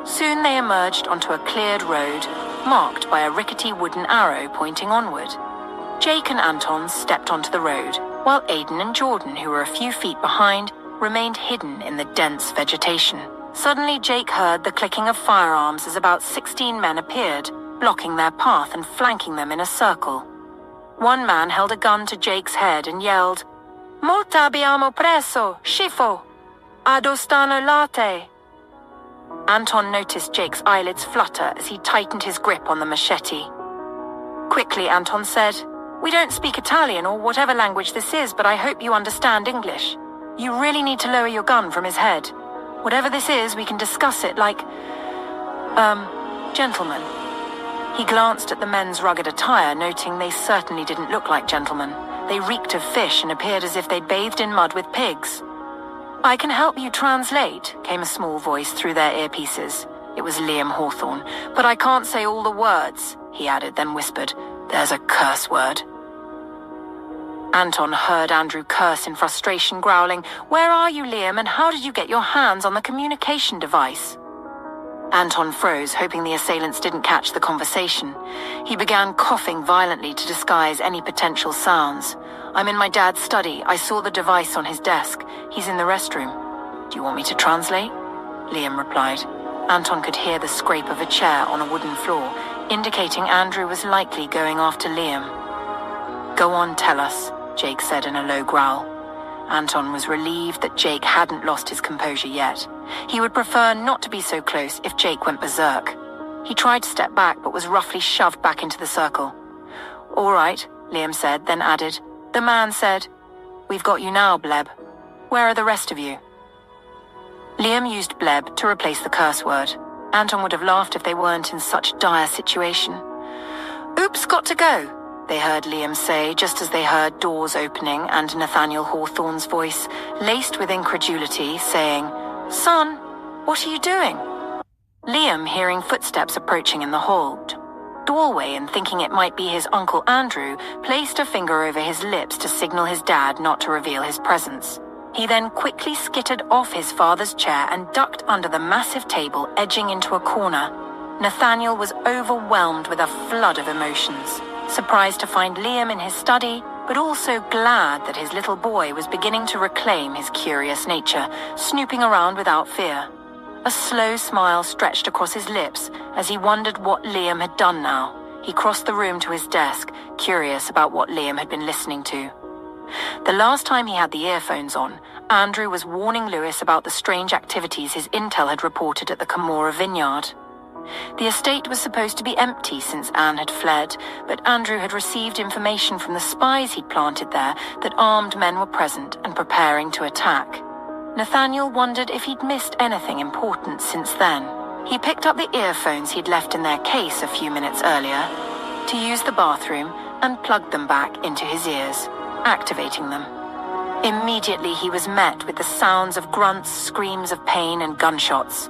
Soon they emerged onto a cleared road, marked by a rickety wooden arrow pointing onward. Jake and Anton stepped onto the road, while Aidan and Jordan, who were a few feet behind, remained hidden in the dense vegetation. Suddenly Jake heard the clicking of firearms as about 16 men appeared, blocking their path and flanking them in a circle. One man held a gun to Jake's head and yelled, "Molta abbiamo preso, scifo! Adostano latte!" Anton noticed Jake's eyelids flutter as he tightened his grip on the machete. Quickly, Anton said, "We don't speak Italian or whatever language this is, but I hope you understand English. You really need to lower your gun from his head. Whatever this is, we can discuss it like, gentlemen." He glanced at the men's rugged attire, noting they certainly didn't look like gentlemen. They reeked of fish and appeared as if they'd bathed in mud with pigs. "I can help you translate," came a small voice through their earpieces. It was Liam Hawthorne. "But I can't say all the words," he added, then whispered, "There's a curse word." Anton heard Andrew curse in frustration, growling, "Where are you, Liam, and how did you get your hands on the communication device?" Anton froze, hoping the assailants didn't catch the conversation. He began coughing violently to disguise any potential sounds. "I'm in my dad's study. I saw the device on his desk. He's in the restroom." "Do you want me to translate?" Liam replied. Anton could hear the scrape of a chair on a wooden floor, indicating Andrew was likely going after Liam. "Go on, tell us," Jake said in a low growl. Anton was relieved that Jake hadn't lost his composure yet. He would prefer not to be so close if Jake went berserk. He tried to step back but was roughly shoved back into the circle. "All right," Liam said, then added, "The man said, 'We've got you now, Bleb. Where are the rest of you?'" Liam used Bleb to replace the curse word. Anton would have laughed if they weren't in such dire situation. "Oops, got to go," they heard Liam say, just as they heard doors opening and Nathaniel Hawthorne's voice, laced with incredulity, saying, "Son, what are you doing?" Liam, hearing footsteps approaching in the hall, doorway and thinking it might be his Uncle Andrew, placed a finger over his lips to signal his dad not to reveal his presence. He then quickly skittered off his father's chair and ducked under the massive table, edging into a corner. Nathaniel was overwhelmed with a flood of emotions, surprised to find Liam in his study, but also glad that his little boy was beginning to reclaim his curious nature, snooping around without fear. A slow smile stretched across his lips as he wondered what Liam had done now. He crossed the room to his desk, curious about what Liam had been listening to. The last time he had the earphones on, Andrew was warning Lewis about the strange activities his intel had reported at the Camorra vineyard. The estate was supposed to be empty since Anne had fled, but Andrew had received information from the spies he'd planted there that armed men were present and preparing to attack. Nathaniel wondered if he'd missed anything important since then. He picked up the earphones he'd left in their case a few minutes earlier to use the bathroom and plugged them back into his ears, activating them. Immediately he was met with the sounds of grunts, screams of pain, and gunshots.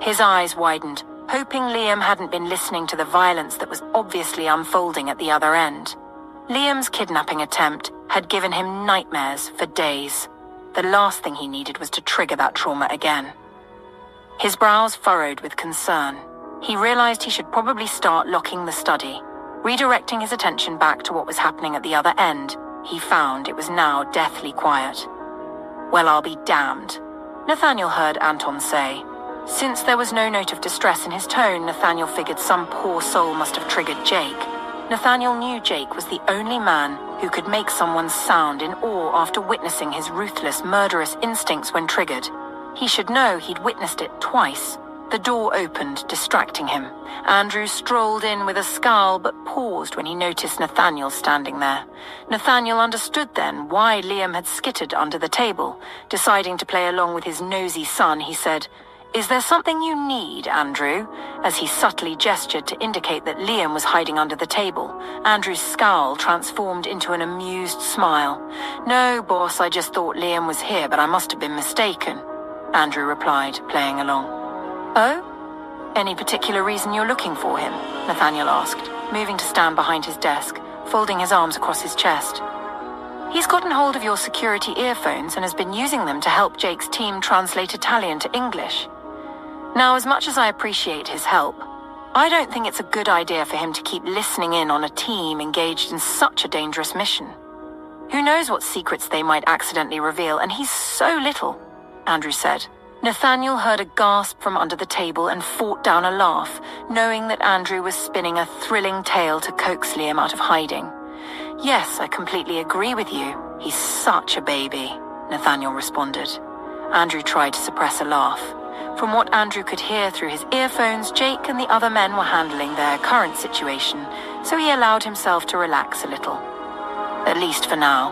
His eyes widened, hoping Liam hadn't been listening to the violence that was obviously unfolding at the other end. Liam's kidnapping attempt had given him nightmares for days. The last thing he needed was to trigger that trauma again. His brows furrowed with concern. He realized he should probably start locking the study. Redirecting his attention back to what was happening at the other end, he found it was now deathly quiet. "Well, I'll be damned," Nathaniel heard Anton say. Since there was no note of distress in his tone, Nathaniel figured some poor soul must have triggered Jake. Nathaniel knew Jake was the only man who could make someone sound in awe after witnessing his ruthless, murderous instincts when triggered. He should know he'd witnessed it twice. The door opened, distracting him. Andrew strolled in with a scowl but paused when he noticed Nathaniel standing there. Nathaniel understood then why Liam had skittered under the table. Deciding to play along with his nosy son, he said, "Is there something you need, Andrew?" as he subtly gestured to indicate that Liam was hiding under the table. Andrew's scowl transformed into an amused smile. "No, boss, I just thought Liam was here, but I must have been mistaken," Andrew replied, playing along. "Oh? Any particular reason you're looking for him?" Nathaniel asked, moving to stand behind his desk, folding his arms across his chest. "He's gotten hold of your security earphones and has been using them to help Jake's team translate Italian to English. Now, as much as I appreciate his help, I don't think it's a good idea for him to keep listening in on a team engaged in such a dangerous mission. Who knows what secrets they might accidentally reveal, and he's so little," Andrew said. Nathaniel heard a gasp from under the table and fought down a laugh, knowing that Andrew was spinning a thrilling tale to coax Liam out of hiding. "Yes, I completely agree with you. He's such a baby," Nathaniel responded. Andrew tried to suppress a laugh. From what Andrew could hear through his earphones, Jake and the other men were handling their current situation, so he allowed himself to relax a little. At least for now.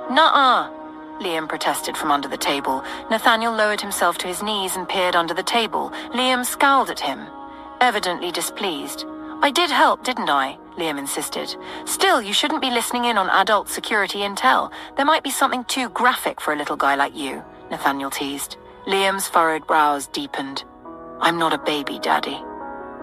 "Nuh-uh," Liam protested from under the table. Nathaniel lowered himself to his knees and peered under the table. Liam scowled at him, evidently displeased. "I did help, didn't I?" Liam insisted. "Still, you shouldn't be listening in on adult security intel. There might be something too graphic for a little guy like you," Nathaniel teased. Liam's furrowed brows deepened. "I'm not a baby, Daddy,"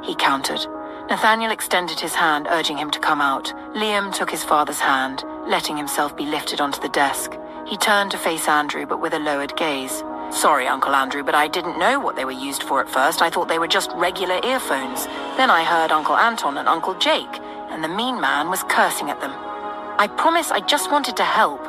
he countered. Nathaniel extended his hand, urging him to come out. Liam took his father's hand, letting himself be lifted onto the desk. He turned to face Andrew, but with a lowered gaze. "Sorry, Uncle Andrew, but I didn't know what they were used for at first. I thought they were just regular earphones. Then I heard Uncle Anton and Uncle Jake, and the mean man was cursing at them." "I promise I just wanted to help,"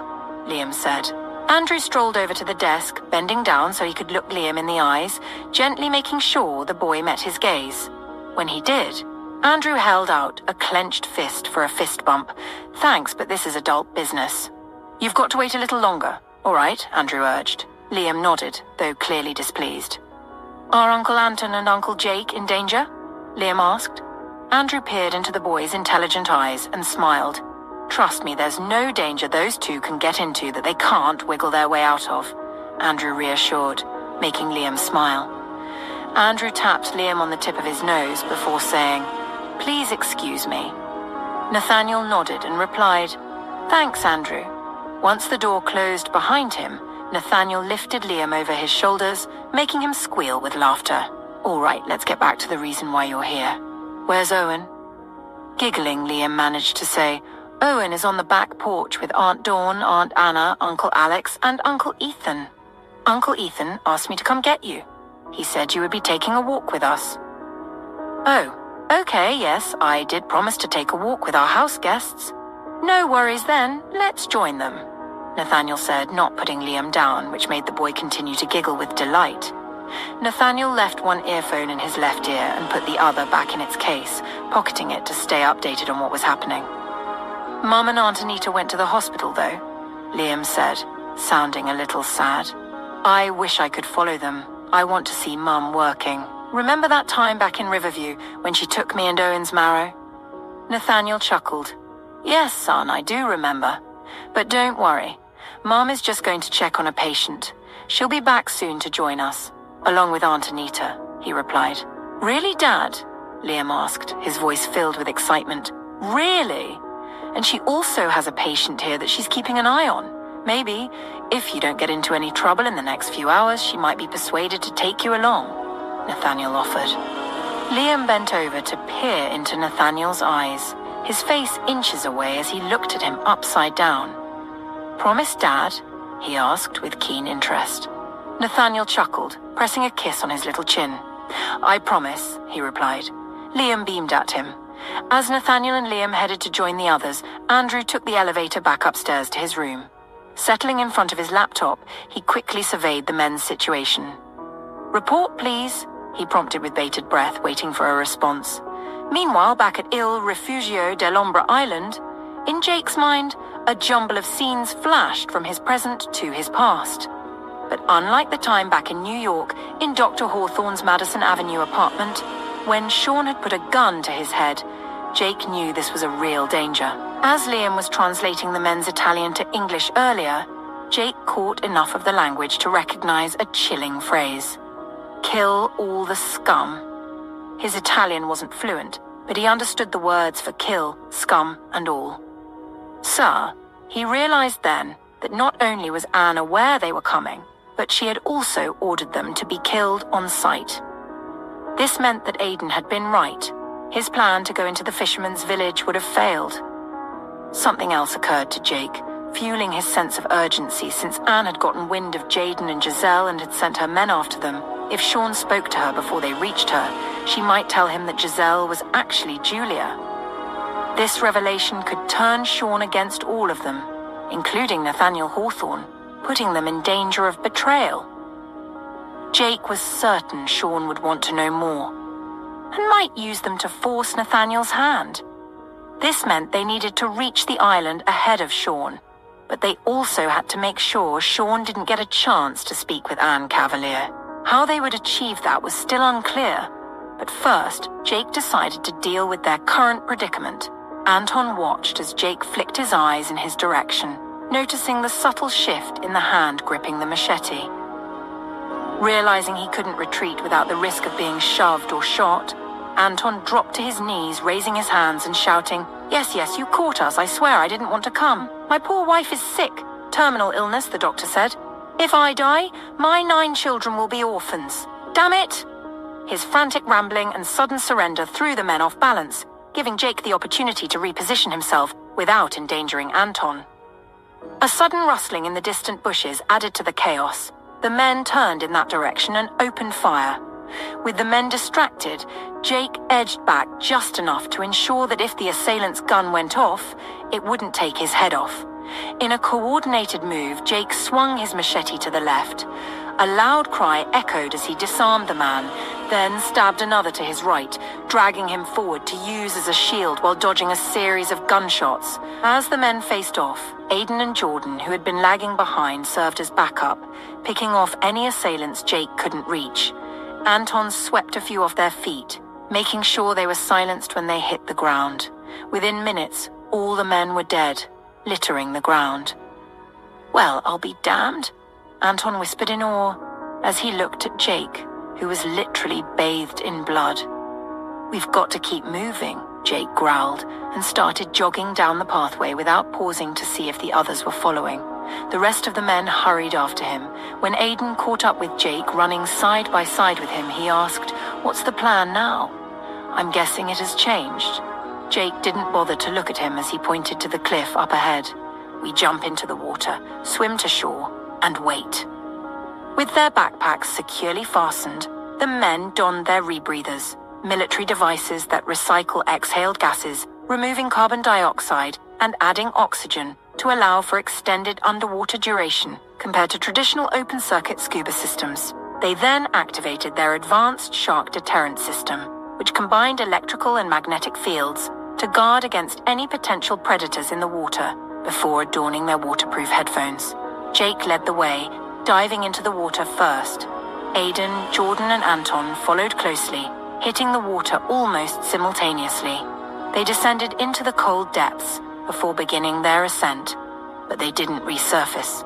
Liam said. Andrew strolled over to the desk, bending down so he could look Liam in the eyes, gently making sure the boy met his gaze. When he did, Andrew held out a clenched fist for a fist bump. "Thanks, but this is adult business." "You've got to wait a little longer." "All right," Andrew urged. Liam nodded, though clearly displeased. "Are Uncle Anton and Uncle Jake in danger?" Liam asked. Andrew peered into the boy's intelligent eyes and smiled. "Trust me, there's no danger those two can get into that they can't wiggle their way out of," Andrew reassured, making Liam smile. Andrew tapped Liam on the tip of his nose before saying, "Please excuse me." Nathaniel nodded and replied, "Thanks, Andrew." Once the door closed behind him, Nathaniel lifted Liam over his shoulders, making him squeal with laughter. "All right, let's get back to the reason why you're here. Where's Owen?" Giggling, Liam managed to say, "Owen is on the back porch with Aunt Dawn, Aunt Anna, Uncle Alex, and Uncle Ethan. Uncle Ethan asked me to come get you. He said you would be taking a walk with us." "Oh, okay, yes, I did promise to take a walk with our house guests." "No worries then, let's join them," Nathaniel said, not putting Liam down, which made the boy continue to giggle with delight. Nathaniel left one earphone in his left ear and put the other back in its case, pocketing it to stay updated on what was happening. "Mum and Aunt Anita went to the hospital, though," Liam said, sounding a little sad. "I wish I could follow them. I want to see Mum working. Remember that time back in Riverview when she took me and Owen's marrow?" Nathaniel chuckled. "Yes, son, I do remember. But don't worry. Mum is just going to check on a patient. She'll be back soon to join us, along with Aunt Anita," he replied. "Really, Dad?" Liam asked, his voice filled with excitement. "Really? And she also has a patient here that she's keeping an eye on. Maybe, if you don't get into any trouble in the next few hours, she might be persuaded to take you along," Nathaniel offered. Liam bent over to peer into Nathaniel's eyes, his face inches away as he looked at him upside down. "Promise, Dad?" he asked with keen interest. Nathaniel chuckled, pressing a kiss on his little chin. "I promise," he replied. Liam beamed at him. As Nathaniel and Liam headed to join the others, Andrew took the elevator back upstairs to his room. Settling in front of his laptop, he quickly surveyed the men's situation. "Report, please," he prompted with bated breath, waiting for a response. Meanwhile, back at Il Refugio dell'Ombra Island, in Jake's mind, a jumble of scenes flashed from his present to his past. But unlike the time back in New York, in Dr. Hawthorne's Madison Avenue apartment, when Sean had put a gun to his head, Jake knew this was a real danger. As Liam was translating the men's Italian to English earlier, Jake caught enough of the language to recognize a chilling phrase. "Kill all the scum." His Italian wasn't fluent, but he understood the words for kill, scum, and all. Sir, he realized then that not only was Anne aware they were coming, but she had also ordered them to be killed on sight. This meant that Aidan had been right. His plan to go into the fisherman's village would have failed. Something else occurred to Jake, fueling his sense of urgency since Anne had gotten wind of Jaden and Giselle and had sent her men after them. If Sean spoke to her before they reached her, she might tell him that Giselle was actually Julia. This revelation could turn Sean against all of them, including Nathaniel Hawthorne, putting them in danger of betrayal. Jake was certain Sean would want to know more, and might use them to force Nathaniel's hand. This meant they needed to reach the island ahead of Sean, but they also had to make sure Sean didn't get a chance to speak with Anne Cavalier. How they would achieve that was still unclear, but first, Jake decided to deal with their current predicament. Anton watched as Jake flicked his eyes in his direction, noticing the subtle shift in the hand gripping the machete. Realizing he couldn't retreat without the risk of being shoved or shot, Anton dropped to his knees, raising his hands and shouting, "Yes, yes, you caught us. I swear I didn't want to come. My poor wife is sick. Terminal illness, the doctor said. If I die, my 9 children will be orphans. Damn it!" His frantic rambling and sudden surrender threw the men off balance, giving Jake the opportunity to reposition himself without endangering Anton. A sudden rustling in the distant bushes added to the chaos. The men turned in that direction and opened fire. With the men distracted, Jake edged back just enough to ensure that if the assailant's gun went off, it wouldn't take his head off. In a coordinated move, Jake swung his machete to the left. A loud cry echoed as he disarmed the man, then stabbed another to his right, dragging him forward to use as a shield while dodging a series of gunshots. As the men faced off, Aidan and Jordan, who had been lagging behind, served as backup, picking off any assailants Jake couldn't reach. Anton swept a few off their feet, making sure they were silenced when they hit the ground. Within minutes, all the men were dead, littering the ground. "Well, I'll be damned," Anton whispered in awe, as he looked at Jake, who was literally bathed in blood. "We've got to keep moving," Jake growled, and started jogging down the pathway without pausing to see if the others were following. The rest of the men hurried after him. When Aidan caught up with Jake running side by side with him, he asked, "What's the plan now?" "I'm guessing it has changed." Jake didn't bother to look at him as he pointed to the cliff up ahead. "We jump into the water, swim to shore, and wait." With their backpacks securely fastened, the men donned their rebreathers, military devices that recycle exhaled gases, removing carbon dioxide and adding oxygen to allow for extended underwater duration compared to traditional open-circuit scuba systems. They then activated their advanced shark deterrent system, which combined electrical and magnetic fields to guard against any potential predators in the water before adorning their waterproof headphones. Jake led the way, diving into the water first. Aidan, Jordan, and Anton followed closely, hitting the water almost simultaneously. They descended into the cold depths before beginning their ascent, but they didn't resurface.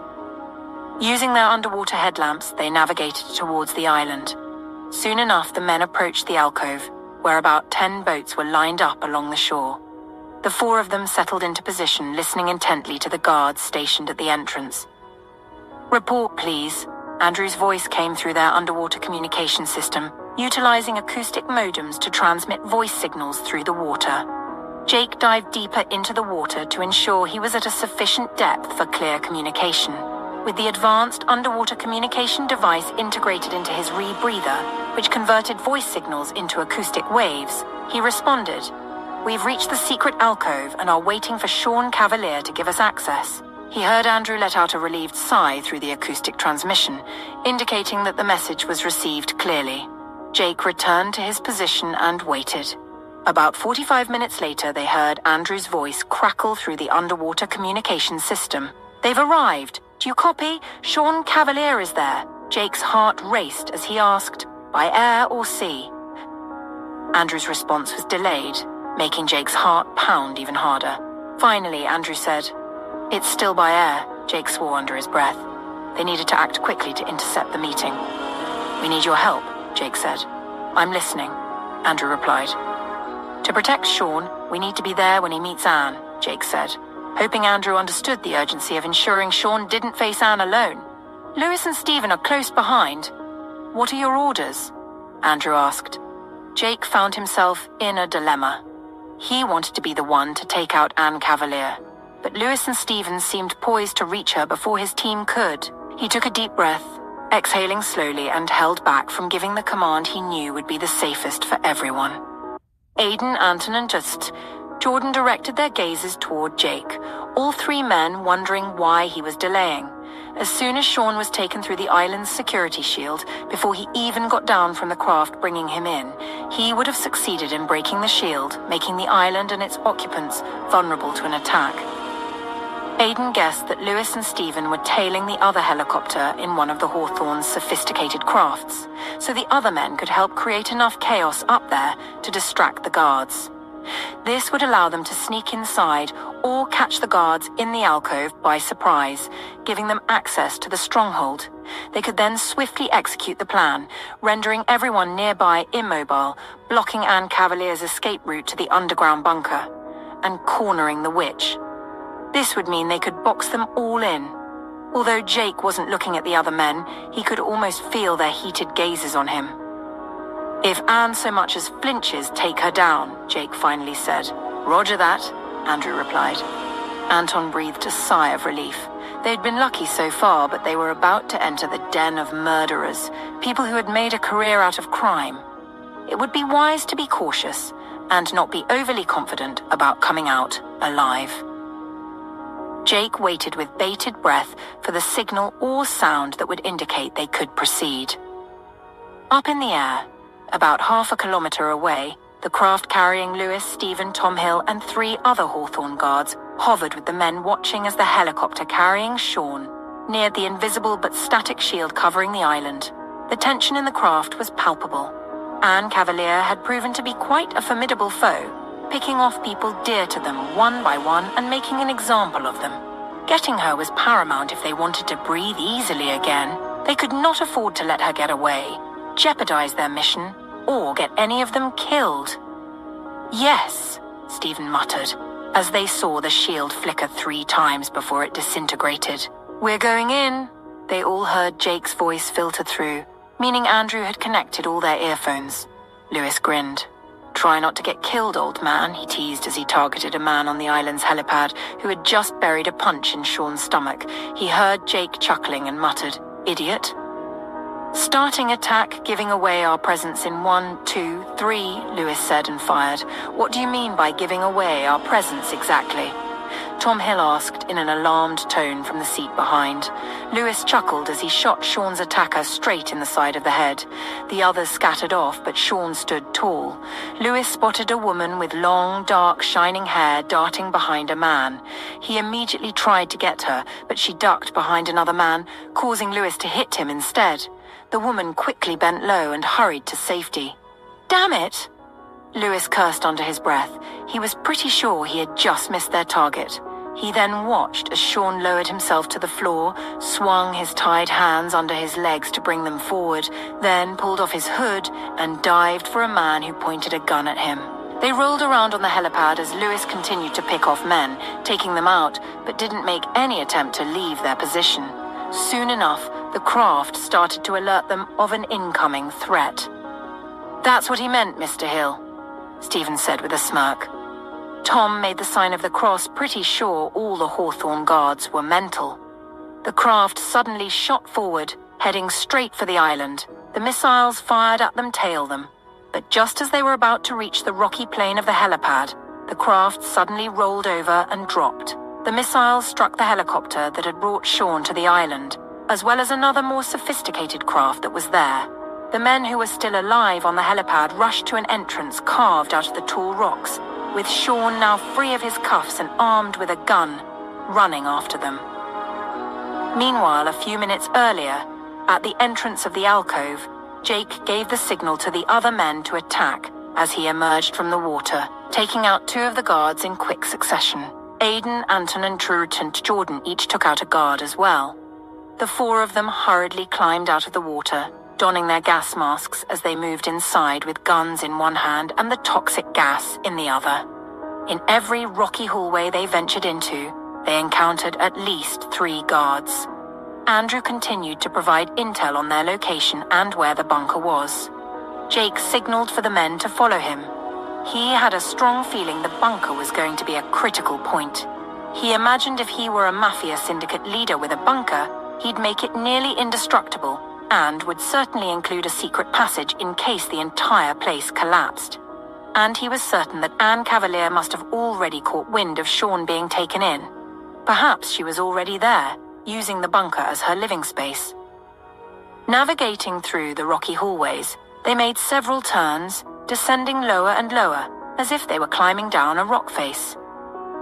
Using their underwater headlamps, they navigated towards the island. Soon enough, the men approached the alcove, where about 10 boats were lined up along the shore. The 4 of them settled into position, listening intently to the guards stationed at the entrance. "Report, please." Andrew's voice came through their underwater communication system, utilizing acoustic modems to transmit voice signals through the water. Jake dived deeper into the water to ensure he was at a sufficient depth for clear communication. With the advanced underwater communication device integrated into his rebreather, which converted voice signals into acoustic waves, he responded, "We've reached the secret alcove and are waiting for Sean Cavalier to give us access." He heard Andrew let out a relieved sigh through the acoustic transmission, indicating that the message was received clearly. Jake returned to his position and waited. About 45 minutes later, they heard Andrew's voice crackle through the underwater communication system. "They've arrived. Do you copy? Sean Cavalier is there." Jake's heart raced as he asked, "By air or sea?" Andrew's response was delayed, making Jake's heart pound even harder. Finally, Andrew said, "It's still by air," Jake swore under his breath. They needed to act quickly to intercept the meeting. "We need your help," Jake said. "I'm listening," Andrew replied. "To protect Sean, we need to be there when he meets Anne," Jake said, hoping Andrew understood the urgency of ensuring Sean didn't face Anne alone. "Lewis and Stephen are close behind." "What are your orders?" Andrew asked. Jake found himself in a dilemma. He wanted to be the one to take out Anne Cavalier, but Lewis and Stephen seemed poised to reach her before his team could. He took a deep breath, exhaling slowly, and held back from giving the command he knew would be the safest for everyone. Aidan, Anton, and Jordan directed their gazes toward Jake, all 3 men wondering why he was delaying. As soon as Sean was taken through the island's security shield, before he even got down from the craft bringing him in, he would have succeeded in breaking the shield, making the island and its occupants vulnerable to an attack. Aidan guessed that Lewis and Stephen were tailing the other helicopter in one of the Hawthorne's sophisticated crafts, so the other men could help create enough chaos up there to distract the guards. This would allow them to sneak inside or catch the guards in the alcove by surprise, giving them access to the stronghold. They could then swiftly execute the plan, rendering everyone nearby immobile, blocking Anne Cavalier's escape route to the underground bunker, and cornering the witch. This would mean they could box them all in. Although Jake wasn't looking at the other men, he could almost feel their heated gazes on him. "If Anne so much as flinches, take her down," Jake finally said. "Roger that," Andrew replied. Anton breathed a sigh of relief. They'd been lucky so far, but they were about to enter the den of murderers, people who had made a career out of crime. It would be wise to be cautious and not be overly confident about coming out alive. Jake waited with bated breath for the signal or sound that would indicate they could proceed. Up in the air, about 1/2 kilometer away, the craft carrying Lewis, Stephen, Tom Hill, and 3 other Hawthorne guards hovered with the men watching as the helicopter carrying Sean neared the invisible but static shield covering the island. The tension in the craft was palpable. Anne Cavalier had proven to be quite a formidable foe, picking off people dear to them one by one and making an example of them. Getting her was paramount if they wanted to breathe easily again. They could not afford to let her get away, jeopardize their mission, or get any of them killed. "Yes," Stephen muttered, as they saw the shield flicker 3 times before it disintegrated. "We're going in." They all heard Jake's voice filter through, meaning Andrew had connected all their earphones. Lewis grinned. "Try not to get killed, old man," he teased as he targeted a man on the island's helipad who had just buried a punch in Sean's stomach. He heard Jake chuckling and muttered, "Idiot." "Starting attack, giving away our presence in 1, 2, 3, Lewis said and fired. "What do you mean by giving away our presence exactly?" Tom Hill asked in an alarmed tone from the seat behind. Lewis chuckled as he shot Sean's attacker straight in the side of the head. The others scattered off, but Sean stood tall. Lewis spotted a woman with long, dark, shining hair darting behind a man. He immediately tried to get her, but she ducked behind another man, causing Lewis to hit him instead. The woman quickly bent low and hurried to safety. "Damn it!" Lewis cursed under his breath. He was pretty sure he had just missed their target. He then watched as Sean lowered himself to the floor, swung his tied hands under his legs to bring them forward, then pulled off his hood and dived for a man who pointed a gun at him. They rolled around on the helipad as Lewis continued to pick off men, taking them out, but didn't make any attempt to leave their position. Soon enough, the craft started to alert them of an incoming threat. "That's what he meant, Mr. Hill," Stephen said with a smirk. Tom made the sign of the cross, pretty sure all the Hawthorne guards were mental. The craft suddenly shot forward, heading straight for the island. The missiles fired at them tailed them. But just as they were about to reach the rocky plain of the helipad, the craft suddenly rolled over and dropped. The missiles struck the helicopter that had brought Sean to the island, as well as another more sophisticated craft that was there. The men who were still alive on the helipad rushed to an entrance carved out of the tall rocks, with Sean now free of his cuffs and armed with a gun, running after them. Meanwhile, a few minutes earlier, at the entrance of the alcove, Jake gave the signal to the other men to attack as he emerged from the water, taking out 2 of the guards in quick succession. Aidan, Anton, and True Lieutenant Jordan each took out a guard as well. The 4 of them hurriedly climbed out of the water, donning their gas masks as they moved inside with guns in one hand and the toxic gas in the other. In every rocky hallway they ventured into, they encountered at least 3 guards. Andrew continued to provide intel on their location and where the bunker was. Jake signaled for the men to follow him. He had a strong feeling the bunker was going to be a critical point. He imagined if he were a mafia syndicate leader with a bunker, he'd make it nearly indestructible and would certainly include a secret passage in case the entire place collapsed. And he was certain that Anne Cavalier must have already caught wind of Sean being taken in. Perhaps she was already there, using the bunker as her living space. Navigating through the rocky hallways, they made several turns, descending lower and lower, as if they were climbing down a rock face.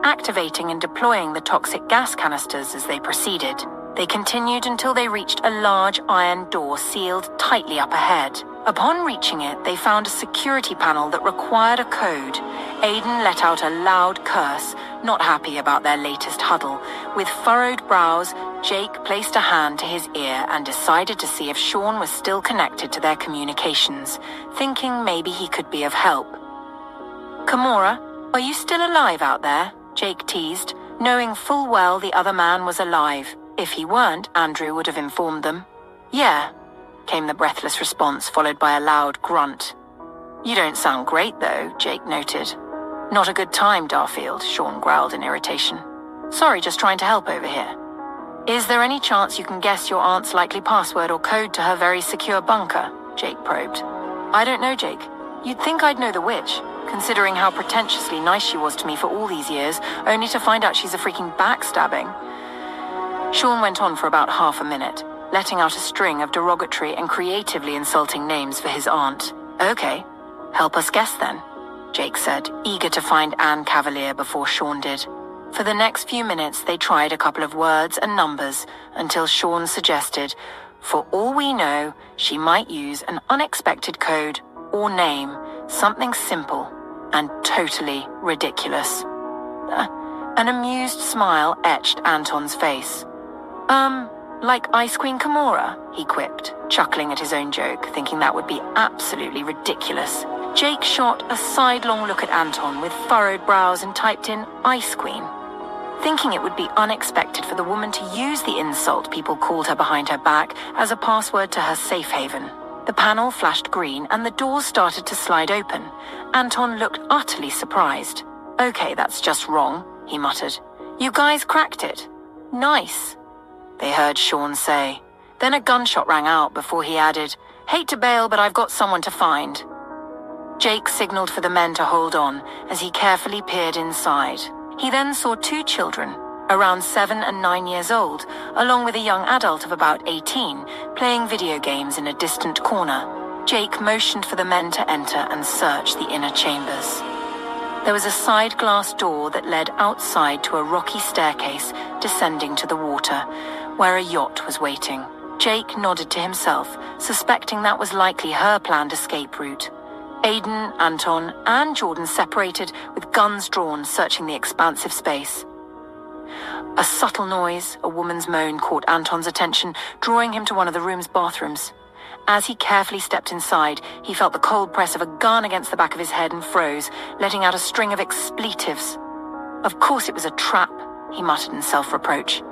Activating and deploying the toxic gas canisters as they proceeded, they continued until they reached a large iron door sealed tightly up ahead. Upon reaching it, they found a security panel that required a code. Aiden let out a loud curse, not happy about their latest huddle. With furrowed brows, Jake placed a hand to his ear and decided to see if Sean was still connected to their communications, thinking maybe he could be of help. "Kimura, are you still alive out there?" Jake teased, knowing full well the other man was alive. If he weren't, Andrew would have informed them. "Yeah," came the breathless response, followed by a loud grunt. "You don't sound great, though," Jake noted. "Not a good time, Darfield," Sean growled in irritation. "Sorry, just trying to help over here." "Is there any chance you can guess your aunt's likely password or code to her very secure bunker?" Jake probed. "I don't know, Jake. You'd think I'd know the witch, considering how pretentiously nice she was to me for all these years, only to find out she's a freaking backstabbing." Sean went on for about half a minute, letting out a string of derogatory and creatively insulting names for his aunt. "Okay, help us guess then," Jake said, eager to find Anne Cavalier before Sean did. For the next few minutes, they tried a couple of words and numbers until Sean suggested, "For all we know, she might use an unexpected code or name, something simple and totally ridiculous." An amused smile etched Anton's face. Like Ice Queen Kimura," he quipped, chuckling at his own joke, thinking that would be absolutely ridiculous. Jake shot a sidelong look at Anton with furrowed brows and typed in "Ice Queen," thinking it would be unexpected for the woman to use the insult people called her behind her back as a password to her safe haven. The panel flashed green and the doors started to slide open. Anton looked utterly surprised. "Okay, that's just wrong," he muttered. "You guys cracked it. Nice," they heard Sean say. Then a gunshot rang out before he added, "Hate to bail, but I've got someone to find." Jake signaled for the men to hold on as he carefully peered inside. He then saw two children, around 7 and 9 years old, along with a young adult of about 18, playing video games in a distant corner. Jake motioned for the men to enter and search the inner chambers. There was a side glass door that led outside to a rocky staircase descending to the water, where a yacht was waiting. Jake nodded to himself, suspecting that was likely her planned escape route. Aiden, Anton, and Jordan separated with guns drawn, searching the expansive space. A subtle noise, a woman's moan, caught Anton's attention, drawing him to one of the room's bathrooms. As he carefully stepped inside, he felt the cold press of a gun against the back of his head and froze, letting out a string of expletives. Of course it was a trap, he muttered in self-reproach.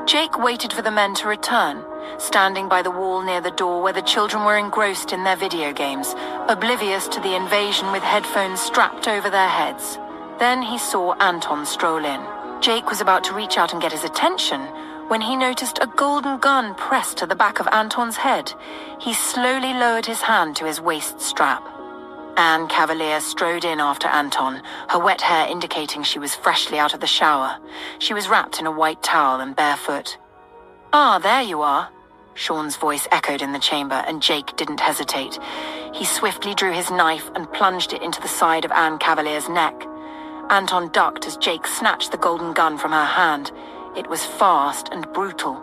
Jake waited for the men to return, standing by the wall near the door where the children were engrossed in their video games, oblivious to the invasion with headphones strapped over their heads. Then he saw Anton stroll in. Jake was about to reach out and get his attention when he noticed a golden gun pressed to the back of Anton's head. He slowly lowered his hand to his waist strap. Anne Cavalier strode in after Anton, her wet hair indicating she was freshly out of the shower. She was wrapped in a white towel and barefoot. "Ah, there you are," Sean's voice echoed in the chamber, and Jake didn't hesitate. He swiftly drew his knife and plunged it into the side of Anne Cavalier's neck. Anton ducked as Jake snatched the golden gun from her hand. It was fast and brutal.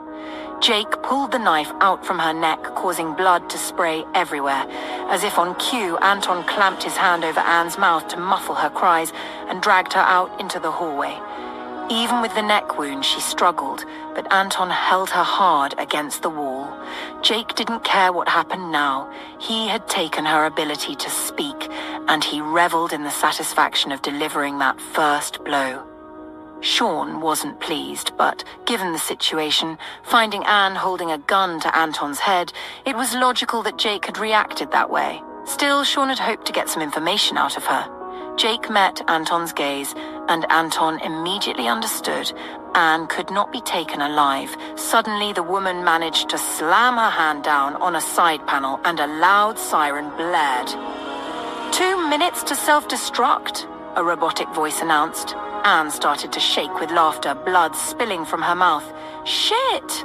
Jake pulled the knife out from her neck, causing blood to spray everywhere. As if on cue, Anton clamped his hand over Anne's mouth to muffle her cries and dragged her out into the hallway. Even with the neck wound, she struggled, but Anton held her hard against the wall. Jake didn't care what happened now. He had taken her ability to speak, and he reveled in the satisfaction of delivering that first blow. Sean wasn't pleased, but given the situation, finding Anne holding a gun to Anton's head, it was logical that Jake had reacted that way. Still, Sean had hoped to get some information out of her. Jake met Anton's gaze, and Anton immediately understood Anne could not be taken alive. Suddenly, the woman managed to slam her hand down on a side panel, and a loud siren blared. 2 minutes to self-destruct, a robotic voice announced. Anne started to shake with laughter, blood spilling from her mouth. "Shit!"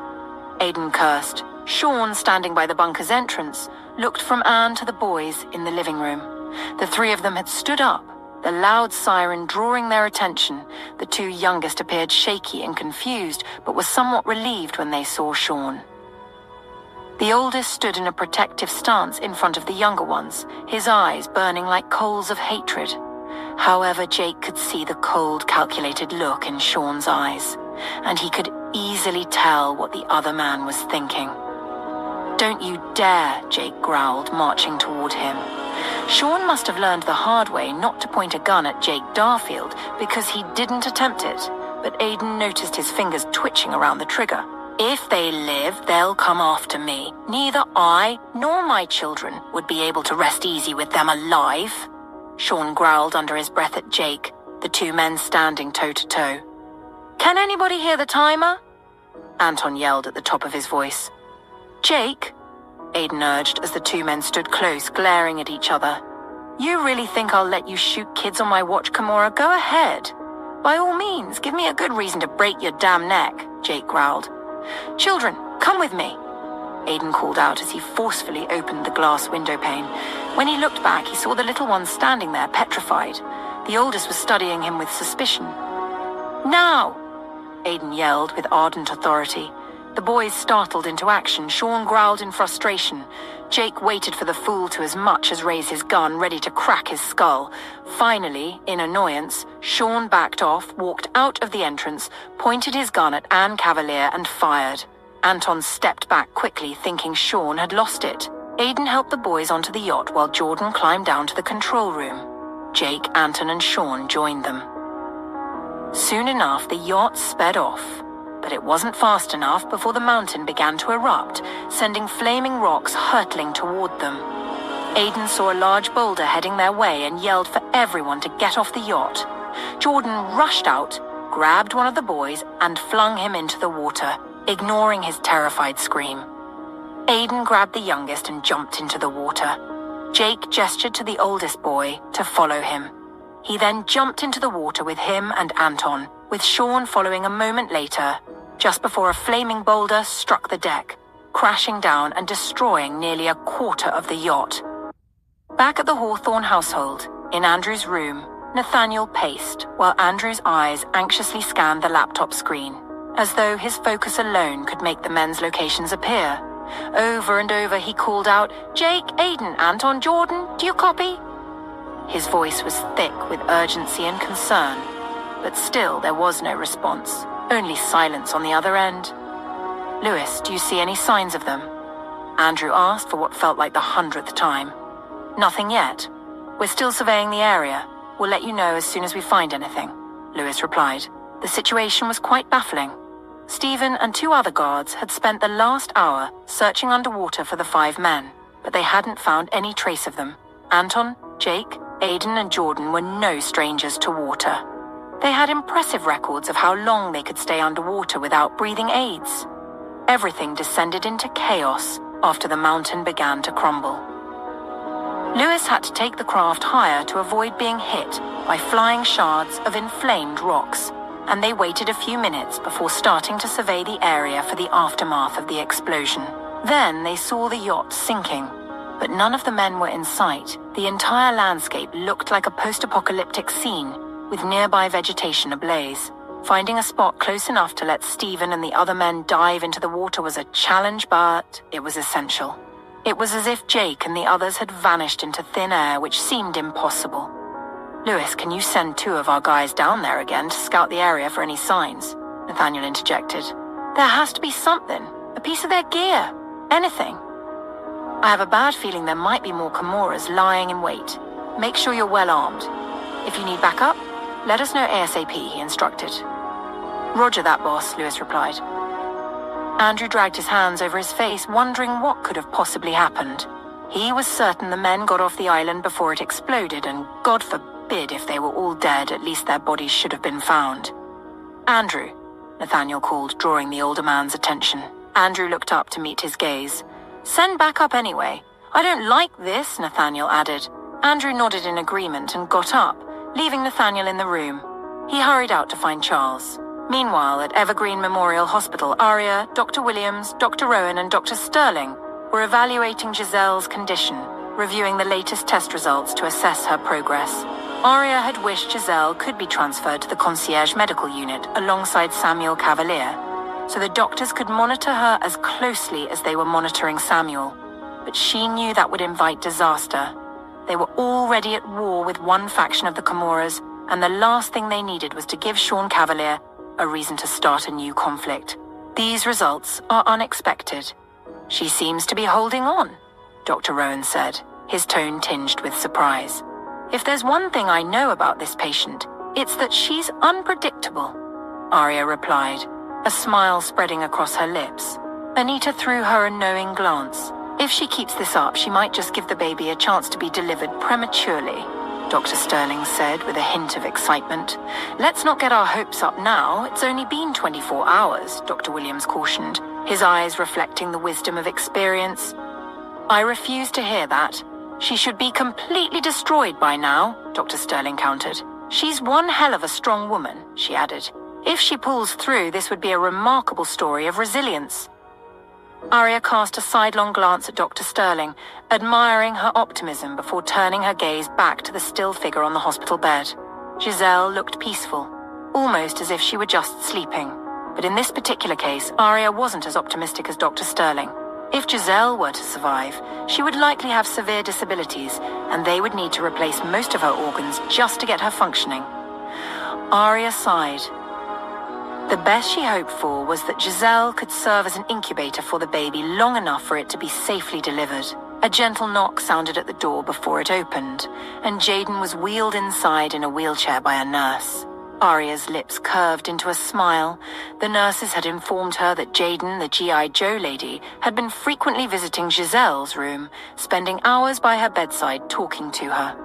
Aidan cursed. Sean, standing by the bunker's entrance, looked from Anne to the boys in the living room. The three of them had stood up, the loud siren drawing their attention. The two youngest appeared shaky and confused, but were somewhat relieved when they saw Sean. The oldest stood in a protective stance in front of the younger ones, his eyes burning like coals of hatred. However, Jake could see the cold, calculated look in Sean's eyes, and he could easily tell what the other man was thinking. "Don't you dare," Jake growled, marching toward him. Sean must have learned the hard way not to point a gun at Jake Darfield because he didn't attempt it, but Aidan noticed his fingers twitching around the trigger. "If they live, they'll come after me. Neither I nor my children would be able to rest easy with them alive." Sean growled under his breath at Jake, the two men standing toe-to-toe. "Can anybody hear the timer?" Anton yelled at the top of his voice. "Jake," Aidan urged as the two men stood close, glaring at each other. "You really think I'll let you shoot kids on my watch, Kimura? Go ahead. By all means, give me a good reason to break your damn neck," Jake growled. "Children, come with me," Aidan called out as he forcefully opened the glass window pane. When he looked back, he saw the little ones standing there, petrified. The oldest was studying him with suspicion. "Now!" Aidan yelled with ardent authority. The boys startled into action. Sean growled in frustration. Jake waited for the fool to as much as raise his gun, ready to crack his skull. Finally, in annoyance, Sean backed off, walked out of the entrance, pointed his gun at Anne Cavalier and fired. Anton stepped back quickly, thinking Sean had lost it. Aidan helped the boys onto the yacht while Jordan climbed down to the control room. Jake, Anton, and Sean joined them. Soon enough, the yacht sped off. But it wasn't fast enough before the mountain began to erupt, sending flaming rocks hurtling toward them. Aidan saw a large boulder heading their way and yelled for everyone to get off the yacht. Jordan rushed out, grabbed one of the boys, and flung him into the water, ignoring his terrified scream. Aidan grabbed the youngest and jumped into the water. Jake gestured to the oldest boy to follow him. He then jumped into the water with him and Anton, with Sean following a moment later, just before a flaming boulder struck the deck, crashing down and destroying nearly a quarter of the yacht. Back at the Hawthorne household, in Andrew's room, Nathaniel paced while Andrew's eyes anxiously scanned the laptop screen, as though his focus alone could make the men's locations appear. Over and over he called out, "Jake, Aidan, Anton, Jordan, do you copy?" His voice was thick with urgency and concern, but still there was no response, only silence on the other end. "Lewis, do you see any signs of them?" Andrew asked for what felt like the 100th time. "Nothing yet. We're still surveying the area. We'll let you know as soon as we find anything," Lewis replied. The situation was quite baffling. Stephen and two other guards had spent the last hour searching underwater for the 5 men, but they hadn't found any trace of them. Anton, Jake, Aidan, and Jordan were no strangers to water. They had impressive records of how long they could stay underwater without breathing aids. Everything descended into chaos after the mountain began to crumble. Lewis had to take the craft higher to avoid being hit by flying shards of inflamed rocks, and they waited a few minutes before starting to survey the area for the aftermath of the explosion. Then they saw the yacht sinking, but none of the men were in sight. The entire landscape looked like a post-apocalyptic scene, with nearby vegetation ablaze. Finding a spot close enough to let Stephen and the other men dive into the water was a challenge, but it was essential. It was as if Jake and the others had vanished into thin air, which seemed impossible. "Lewis, can you send 2 of our guys down there again to scout the area for any signs?" Nathaniel interjected. "There has to be something. A piece of their gear. Anything. I have a bad feeling there might be more Kimuras lying in wait. Make sure you're well armed. If you need backup, let us know ASAP," he instructed. "Roger that, boss," Lewis replied. Andrew dragged his hands over his face, wondering what could have possibly happened. He was certain the men got off the island before it exploded, and God forbid if they were all dead, at least their bodies should have been found. "Andrew," Nathaniel called, drawing the older man's attention. Andrew looked up to meet his gaze. "Send backup anyway." "I don't like this," Nathaniel added. Andrew nodded in agreement and got up, leaving Nathaniel in the room. He hurried out to find Charles. Meanwhile, at Evergreen Memorial Hospital, Aria, Dr. Williams, Dr. Rowan and Dr. Sterling were evaluating Giselle's condition, reviewing the latest test results to assess her progress. Aria had wished Giselle could be transferred to the concierge medical unit alongside Samuel Cavalier, so the doctors could monitor her as closely as they were monitoring Samuel. But she knew that would invite disaster. They were already at war with one faction of the Comoras, and the last thing they needed was to give Sean Cavalier a reason to start a new conflict. These results are unexpected. She seems to be holding on, Dr. Rowan said, his tone tinged with surprise. If there's one thing I know about this patient, it's that she's unpredictable, Aria replied, a smile spreading across her lips. Anita threw her a knowing glance. If she keeps this up, she might just give the baby a chance to be delivered prematurely, Dr. Sterling said with a hint of excitement. Let's not get our hopes up now. It's only been 24 hours, Dr. Williams cautioned, his eyes reflecting the wisdom of experience. I refuse to hear that. She should be completely destroyed by now, Dr. Sterling countered. She's one hell of a strong woman, she added. If she pulls through, this would be a remarkable story of resilience. Aria cast a sidelong glance at Dr. Sterling, admiring her optimism before turning her gaze back to the still figure on the hospital bed. Giselle looked peaceful, almost as if she were just sleeping. But in this particular case, Aria wasn't as optimistic as Dr. Sterling. If Giselle were to survive, she would likely have severe disabilities, and they would need to replace most of her organs just to get her functioning. Aria sighed. The best she hoped for was that Giselle could serve as an incubator for the baby long enough for it to be safely delivered. A gentle knock sounded at the door before it opened, and Jaden was wheeled inside in a wheelchair by a nurse. Aria's lips curved into a smile. The nurses had informed her that Jaden, the G.I. Joe lady, had been frequently visiting Giselle's room, spending hours by her bedside talking to her.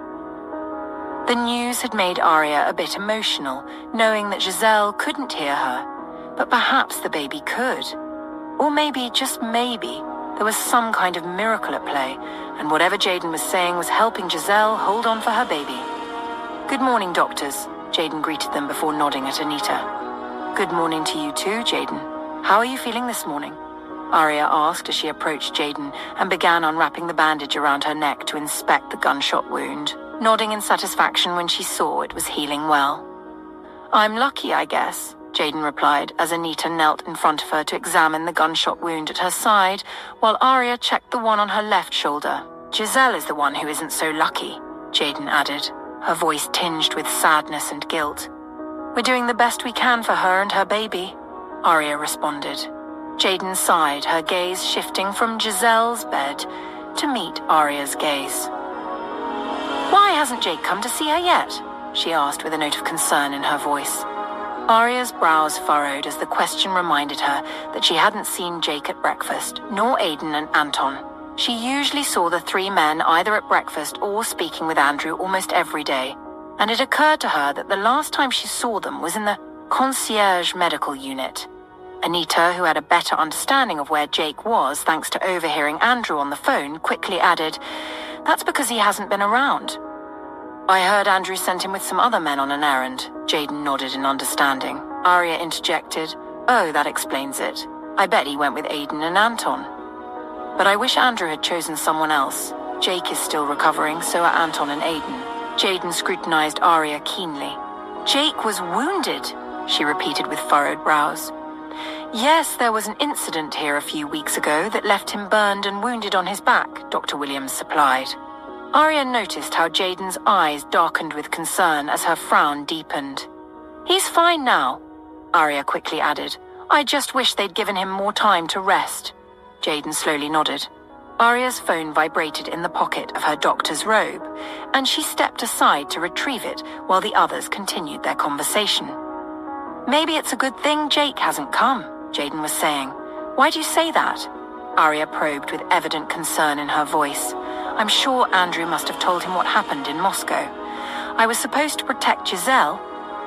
The news had made Aria a bit emotional, knowing that Giselle couldn't hear her, but perhaps the baby could. Or maybe, just maybe, there was some kind of miracle at play, and whatever Jaden was saying was helping Giselle hold on for her baby. Good morning, doctors. Jaden greeted them before nodding at Anita. Good morning to you too, Jaden. How are you feeling this morning? Aria asked as she approached Jaden and began unwrapping the bandage around her neck to inspect the gunshot wound, nodding in satisfaction when she saw it was healing well. I'm lucky, I guess, Jaden replied as Anita knelt in front of her to examine the gunshot wound at her side, while Aria checked the one on her left shoulder. Giselle is the one who isn't so lucky, Jaden added, her voice tinged with sadness and guilt. We're doing the best we can for her and her baby, Aria responded. Jaden sighed, her gaze shifting from Giselle's bed to meet Aria's gaze. Why hasn't Jake come to see her yet? She asked with a note of concern in her voice. Aria's brows furrowed as the question reminded her that she hadn't seen Jake at breakfast, nor Aiden and Anton. She usually saw the three men either at breakfast or speaking with Andrew almost every day, and it occurred to her that the last time she saw them was in the concierge medical unit. Anita, who had a better understanding of where Jake was thanks to overhearing Andrew on the phone, quickly added, That's because he hasn't been around. I heard Andrew sent him with some other men on an errand. Jaden nodded in understanding. Aria interjected, Oh, that explains it. I bet he went with Aiden and Anton. But I wish Andrew had chosen someone else. Jake is still recovering, so are Anton and Aiden. Jaden scrutinized Aria keenly. Jake was wounded, she repeated with furrowed brows. Yes, there was an incident here a few weeks ago that left him burned and wounded on his back, Dr. Williams supplied. Aria noticed how Jaden's eyes darkened with concern as her frown deepened. He's fine now, Aria quickly added. I just wish they'd given him more time to rest. Jaden slowly nodded. Aria's phone vibrated in the pocket of her doctor's robe, and she stepped aside to retrieve it while the others continued their conversation. Maybe it's a good thing Jake hasn't come, Jaden was saying. Why do you say that? Aria probed with evident concern in her voice. I'm sure Andrew must have told him what happened in Moscow. I was supposed to protect Giselle,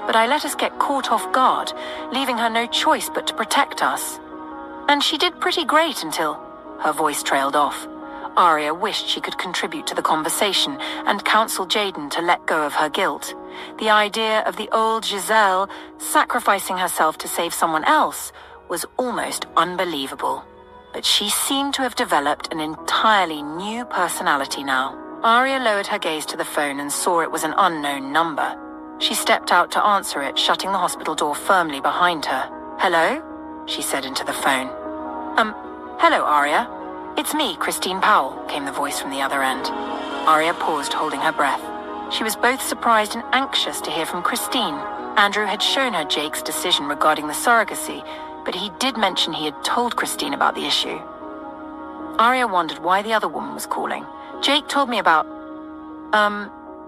but I let us get caught off guard, leaving her no choice but to protect us. And she did pretty great until... Her voice trailed off. Arya wished she could contribute to the conversation and counsel Jaden to let go of her guilt. The idea of the old Giselle sacrificing herself to save someone else was almost unbelievable. But she seemed to have developed an entirely new personality now. Arya lowered her gaze to the phone and saw it was an unknown number. She stepped out to answer it, shutting the hospital door firmly behind her. "Hello?" she said into the phone. Hello, Arya. "It's me, Christine Powell," came the voice from the other end. Arya paused, holding her breath. She was both surprised and anxious to hear from Christine. Andrew had shown her Jake's decision regarding the surrogacy, but he did mention he had told Christine about the issue. Arya wondered why the other woman was calling. "Jake told me about,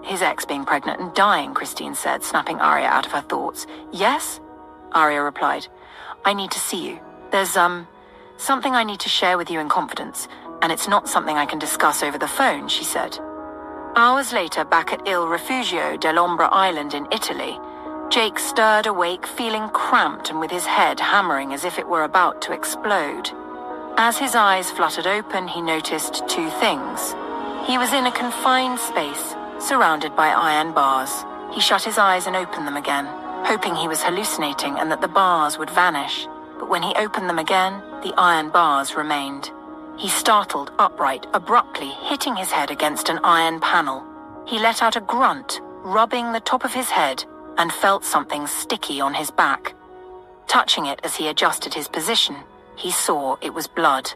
his ex being pregnant and dying," Christine said, snapping Arya out of her thoughts. "Yes?" Arya replied. "I need to see you. There's, something I need to share with you in confidence, and it's not something I can discuss over the phone," she said. Hours later, back at Il Refugio dell'Ombra Island in Italy, Jake stirred awake, feeling cramped and with his head hammering as if it were about to explode. As his eyes fluttered open, he noticed two things. He was in a confined space, surrounded by iron bars. He shut his eyes and opened them again, hoping he was hallucinating and that the bars would vanish. But when he opened them again, the iron bars remained. He startled upright, abruptly hitting his head against an iron panel. He let out a grunt, rubbing the top of his head, and felt something sticky on his back. Touching it as he adjusted his position, he saw it was blood.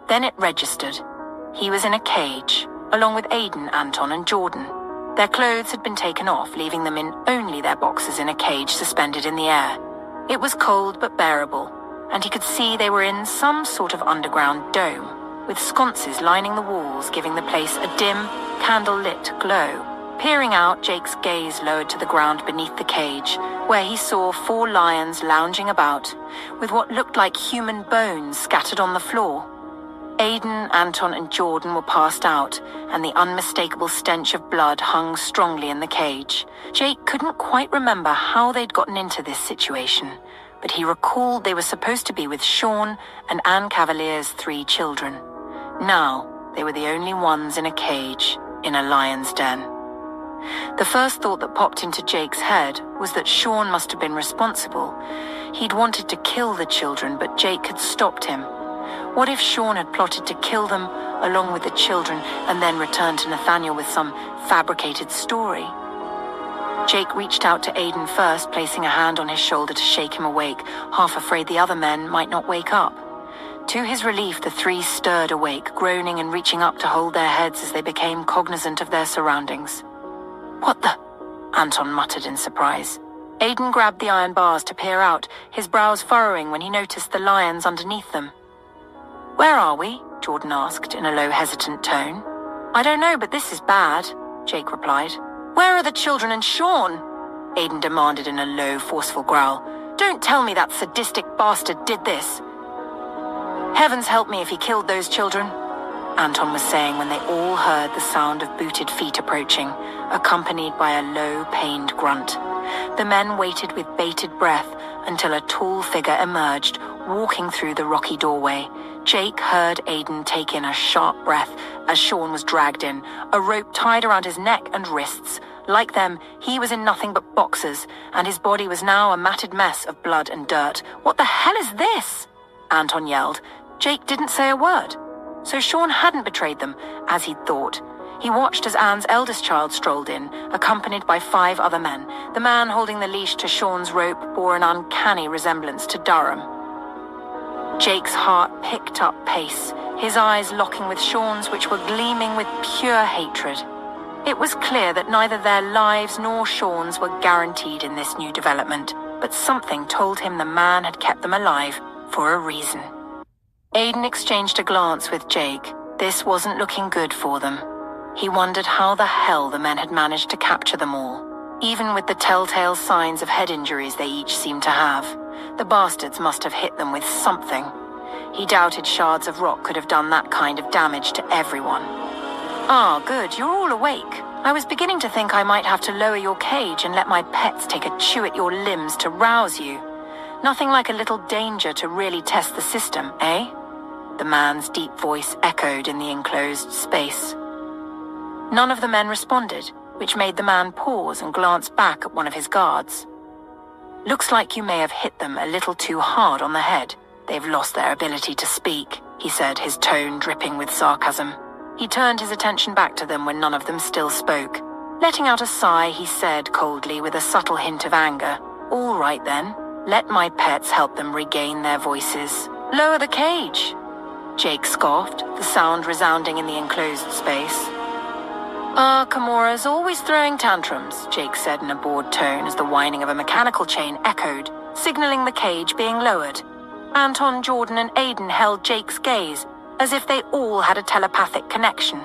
Then it registered. He was in a cage, along with Aiden, Anton, and Jordan. Their clothes had been taken off, leaving them in only their boxers in a cage suspended in the air. It was cold but bearable, and he could see they were in some sort of underground dome, with sconces lining the walls, giving the place a dim, candle-lit glow. Peering out, Jake's gaze lowered to the ground beneath the cage, where he saw 4 lions lounging about, with what looked like human bones scattered on the floor. Aiden, Anton, and Jordan were passed out, and the unmistakable stench of blood hung strongly in the cage. Jake couldn't quite remember how they'd gotten into this situation, but he recalled they were supposed to be with Sean and Anne Cavalier's 3 children. Now, they were the only ones in a cage, in a lion's den. The first thought that popped into Jake's head was that Sean must have been responsible. He'd wanted to kill the children, but Jake had stopped him. What if Sean had plotted to kill them along with the children and then return to Nathaniel with some fabricated story? Jake reached out to Aiden first, placing a hand on his shoulder to shake him awake, half afraid the other men might not wake up. To his relief, the 3 stirred awake, groaning and reaching up to hold their heads as they became cognizant of their surroundings. "What the?" Anton muttered in surprise. Aiden grabbed the iron bars to peer out, his brows furrowing when he noticed the lions underneath them. "Where are we?" Jordan asked in a low, hesitant tone. "I don't know, but this is bad," Jake replied. "Where are the children and Sean?" Aiden demanded in a low, forceful growl. "Don't tell me that sadistic bastard did this." "Heavens help me if he killed those children," Anton was saying when they all heard the sound of booted feet approaching, accompanied by a low, pained grunt. The men waited with bated breath until a tall figure emerged, walking through the rocky doorway. Jake heard Aiden take in a sharp breath as Sean was dragged in, a rope tied around his neck and wrists. Like them, he was in nothing but boxers, and his body was now a matted mess of blood and dirt. "What the hell is this?" Anton yelled. Jake didn't say a word. So Sean hadn't betrayed them, as he'd thought. He watched as Anne's eldest child strolled in, accompanied by 5 other men. The man holding the leash to Sean's rope bore an uncanny resemblance to Durham. Jake's heart picked up pace, his eyes locking with Sean's, which were gleaming with pure hatred. It was clear that neither their lives nor Sean's were guaranteed in this new development, but something told him the man had kept them alive for a reason. Aiden exchanged a glance with Jake. This wasn't looking good for them. He wondered how the hell the men had managed to capture them all, even with the telltale signs of head injuries they each seemed to have. The bastards must have hit them with something. He doubted shards of rock could have done that kind of damage to everyone. "Ah, good, you're all awake. I was beginning to think I might have to lower your cage and let my pets take a chew at your limbs to rouse you. Nothing like a little danger to really test the system, eh?" the man's deep voice echoed in the enclosed space. None of the men responded, which made the man pause and glance back at one of his guards. "Looks like you may have hit them a little too hard on the head. They've lost their ability to speak," he said, his tone dripping with sarcasm. He turned his attention back to them when none of them still spoke. Letting out a sigh, he said coldly with a subtle hint of anger, "All right then, let my pets help them regain their voices. Lower the cage." Jake scoffed, the sound resounding in the enclosed space. Kimura's always throwing tantrums," Jake said in a bored tone as the whining of a mechanical chain echoed, signaling the cage being lowered. Anton, Jordan, and Aiden held Jake's gaze, as if they all had a telepathic connection.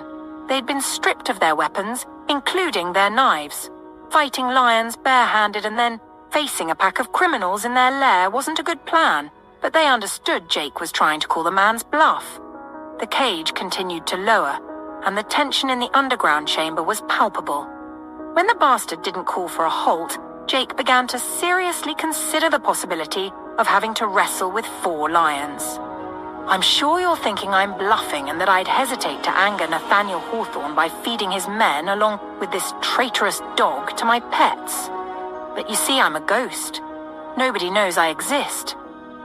They'd been stripped of their weapons, including their knives. Fighting lions barehanded and then facing a pack of criminals in their lair wasn't a good plan, but they understood Jake was trying to call the man's bluff. The cage continued to lower, and the tension in the underground chamber was palpable. When the bastard didn't call for a halt, Jake began to seriously consider the possibility of having to wrestle with 4 lions. "I'm sure you're thinking I'm bluffing and that I'd hesitate to anger Nathaniel Hawthorne by feeding his men along with this traitorous dog to my pets. But you see, I'm a ghost. Nobody knows I exist,"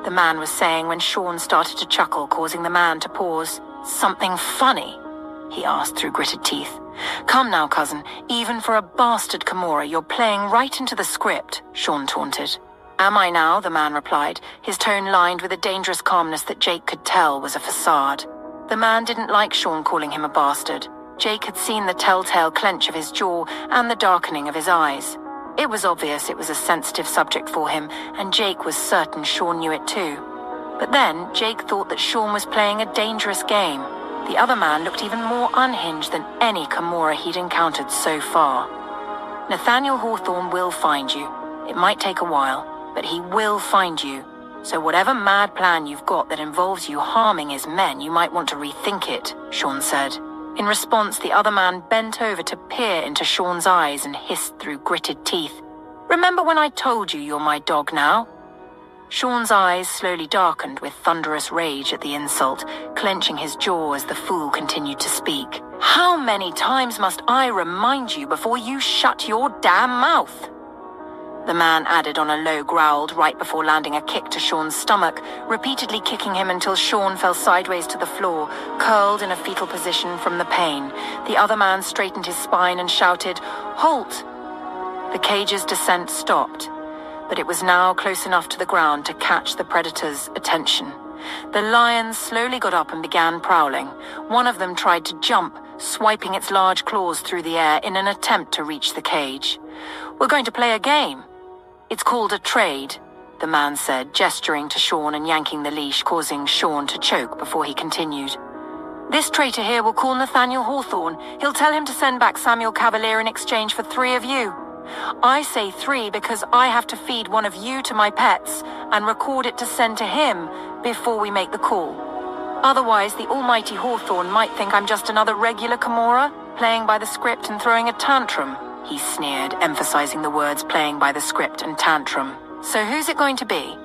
the man was saying when Sean started to chuckle, causing the man to pause. "Something funny?" he asked through gritted teeth. "Come now, cousin, even for a bastard Kimura, you're playing right into the script," Sean taunted. "Am I now?" the man replied, his tone lined with a dangerous calmness that Jake could tell was a facade. The man didn't like Sean calling him a bastard. Jake had seen the telltale clench of his jaw and the darkening of his eyes. It was obvious it was a sensitive subject for him, and Jake was certain Sean knew it too. But then Jake thought that Sean was playing a dangerous game. The other man looked even more unhinged than any Kimura he'd encountered so far. "Nathaniel Hawthorne will find you. It might take a while, but he will find you. So whatever mad plan you've got that involves you harming his men, you might want to rethink it," Sean said. In response, the other man bent over to peer into Sean's eyes and hissed through gritted teeth, "Remember when I told you you're my dog now?" Sean's eyes slowly darkened with thunderous rage at the insult, clenching his jaw as the fool continued to speak. "How many times must I remind you before you shut your damn mouth?" The man added on a low growl right before landing a kick to Sean's stomach, repeatedly kicking him until Sean fell sideways to the floor, curled in a fetal position from the pain. The other man straightened his spine and shouted, "Halt!" The cage's descent stopped, but it was now close enough to the ground to catch the predator's attention. The lions slowly got up and began prowling. One of them tried to jump, swiping its large claws through the air in an attempt to reach the cage. "We're going to play a game. It's called a trade," the man said, gesturing to Sean and yanking the leash, causing Sean to choke before he continued. "This traitor here will call Nathaniel Hawthorne. He'll tell him to send back Samuel Cavalier in exchange for 3 of you. I say 3 because I have to feed one of you to my pets and record it to send to him before we make the call. Otherwise, the almighty Hawthorne might think I'm just another regular Kimura, playing by the script and throwing a tantrum," he sneered, emphasizing the words playing by the script and tantrum. "So who's it going to be?"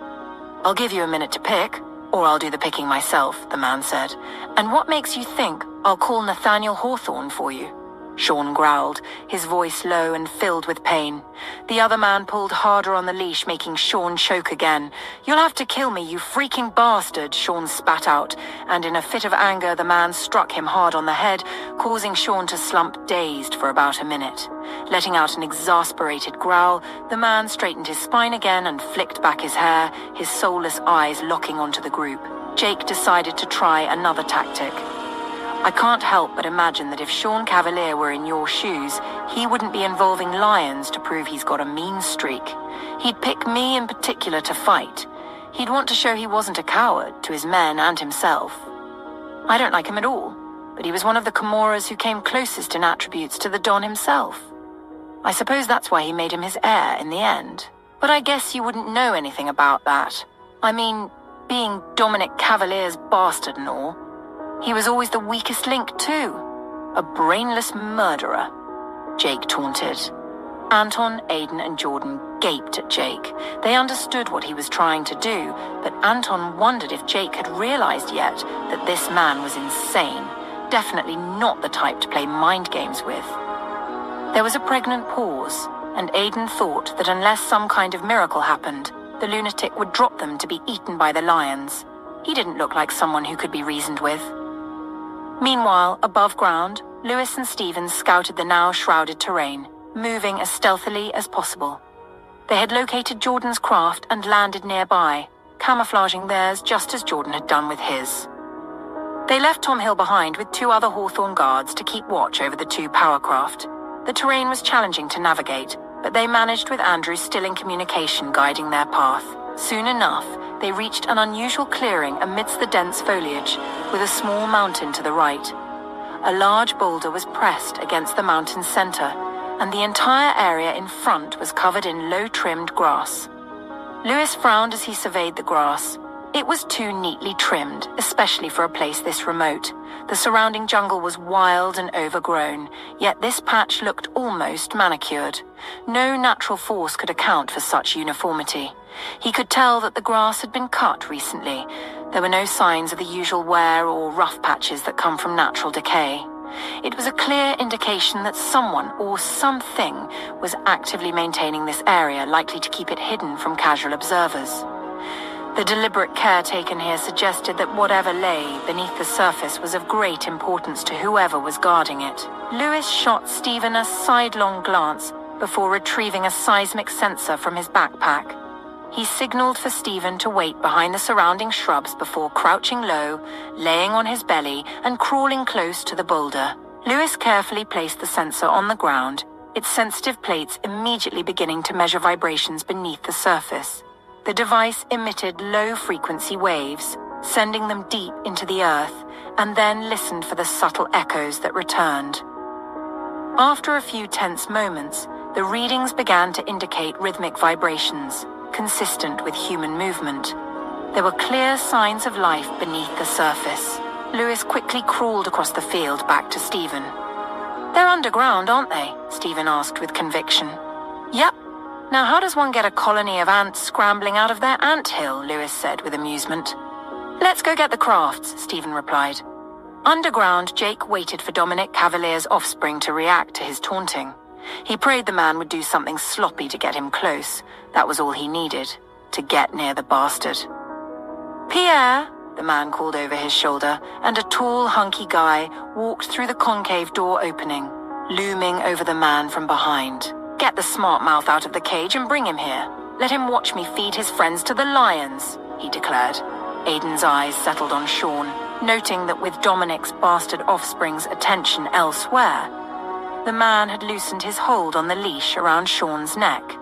"I'll give you a minute to pick, or I'll do the picking myself," the man said. "And what makes you think I'll call Nathaniel Hawthorne for you?" Sean growled, his voice low and filled with pain. The other man pulled harder on the leash, making Sean choke again. "You'll have to kill me, you freaking bastard," Sean spat out, and in a fit of anger the man struck him hard on the head, causing Sean to slump dazed for about a minute. Letting out an exasperated growl, the man straightened his spine again and flicked back his hair, his soulless eyes locking onto the group. Jake decided to try another tactic. "I can't help but imagine that if Sean Cavalier were in your shoes, he wouldn't be involving lions to prove he's got a mean streak. He'd pick me in particular to fight. He'd want to show he wasn't a coward to his men and himself. I don't like him at all, but he was one of the Kimuras who came closest in attributes to the Don himself. I suppose that's why he made him his heir in the end. But I guess you wouldn't know anything about that. I mean, being Dominic Cavalier's bastard and all. He was always the weakest link, too. A brainless murderer," Jake taunted. Anton, Aidan, and Jordan gaped at Jake. They understood what he was trying to do, but Anton wondered if Jake had realized yet that this man was insane, definitely not the type to play mind games with. There was a pregnant pause, and Aidan thought that unless some kind of miracle happened, the lunatic would drop them to be eaten by the lions. He didn't look like someone who could be reasoned with. Meanwhile, above ground, Lewis and Stephen scouted the now shrouded terrain, moving as stealthily as possible. They had located Jordan's craft and landed nearby, camouflaging theirs just as Jordan had done with his. They left Tom Hill behind with 2 other Hawthorne guards to keep watch over the 2 powercraft. The terrain was challenging to navigate, but they managed with Andrew still in communication guiding their path. Soon enough, they reached an unusual clearing amidst the dense foliage, with a small mountain to the right. A large boulder was pressed against the mountain's center, and the entire area in front was covered in low-trimmed grass. Lewis frowned as he surveyed the grass. It was too neatly trimmed, especially for a place this remote. The surrounding jungle was wild and overgrown, yet this patch looked almost manicured. No natural force could account for such uniformity. He could tell that the grass had been cut recently. There were no signs of the usual wear or rough patches that come from natural decay. It was a clear indication that someone or something was actively maintaining this area, likely to keep it hidden from casual observers. The deliberate care taken here suggested that whatever lay beneath the surface was of great importance to whoever was guarding it. Lewis shot Stephen a sidelong glance before retrieving a seismic sensor from his backpack. He signaled for Stephen to wait behind the surrounding shrubs before crouching low, laying on his belly, and crawling close to the boulder. Lewis carefully placed the sensor on the ground, its sensitive plates immediately beginning to measure vibrations beneath the surface. The device emitted low-frequency waves, sending them deep into the earth, and then listened for the subtle echoes that returned. After a few tense moments, the readings began to indicate rhythmic vibrations, consistent with human movement. There were clear signs of life beneath the surface. Lewis quickly crawled across the field back to Stephen. "They're underground, aren't they?" Stephen asked with conviction. "Yep. Now how does one get a colony of ants scrambling out of their anthill?" Lewis said with amusement. "Let's go get the crafts," Stephen replied. Underground, Jake waited for Dominic Cavalier's offspring to react to his taunting. He prayed the man would do something sloppy to get him close. That was all he needed, to get near the bastard. "Pierre," the man called over his shoulder, and a tall, hunky guy walked through the concave door opening, looming over the man from behind. "Get the smart mouth out of the cage and bring him here. Let him watch me feed his friends to the lions," he declared. Aidan's eyes settled on Sean, noting that with Dominic's bastard offspring's attention elsewhere, the man had loosened his hold on the leash around Sean's neck.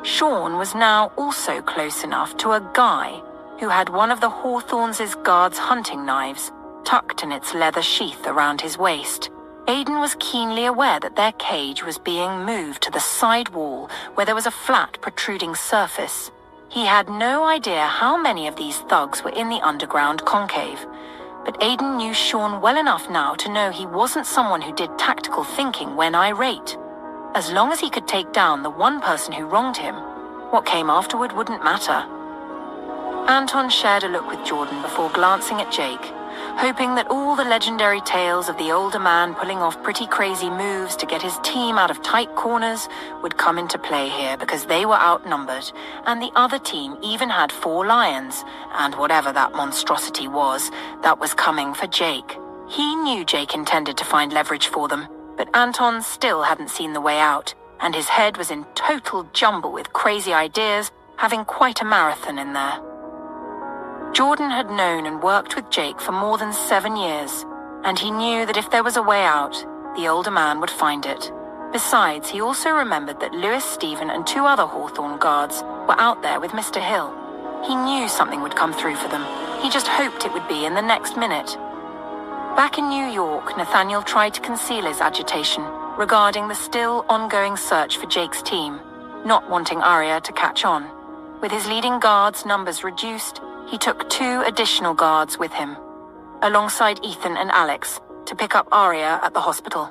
Sean was now also close enough to a guy who had one of the Hawthorne's guards' hunting knives tucked in its leather sheath around his waist. Aidan was keenly aware that their cage was being moved to the side wall where there was a flat protruding surface. He had no idea how many of these thugs were in the underground concave, but Aidan knew Sean well enough now to know he wasn't someone who did tactical thinking when irate. As long as he could take down the one person who wronged him, what came afterward wouldn't matter. Anton shared a look with Jordan before glancing at Jake, hoping that all the legendary tales of the older man pulling off pretty crazy moves to get his team out of tight corners would come into play here, because they were outnumbered, and the other team even had 4 lions, and whatever that monstrosity was, that was coming for Jake. He knew Jake intended to find leverage for them, but Anton still hadn't seen the way out, and his head was in total jumble with crazy ideas, having quite a marathon in there. Jordan had known and worked with Jake for more than 7 years, and he knew that if there was a way out, the older man would find it. Besides, he also remembered that Lewis, Stephen, and 2 other Hawthorne guards were out there with Mr. Hill. He knew something would come through for them. He just hoped it would be in the next minute. Back in New York, Nathaniel tried to conceal his agitation regarding the still ongoing search for Jake's team, not wanting Arya to catch on. With his leading guards' numbers reduced, he took 2 additional guards with him, alongside Ethan and Alex, to pick up Arya at the hospital.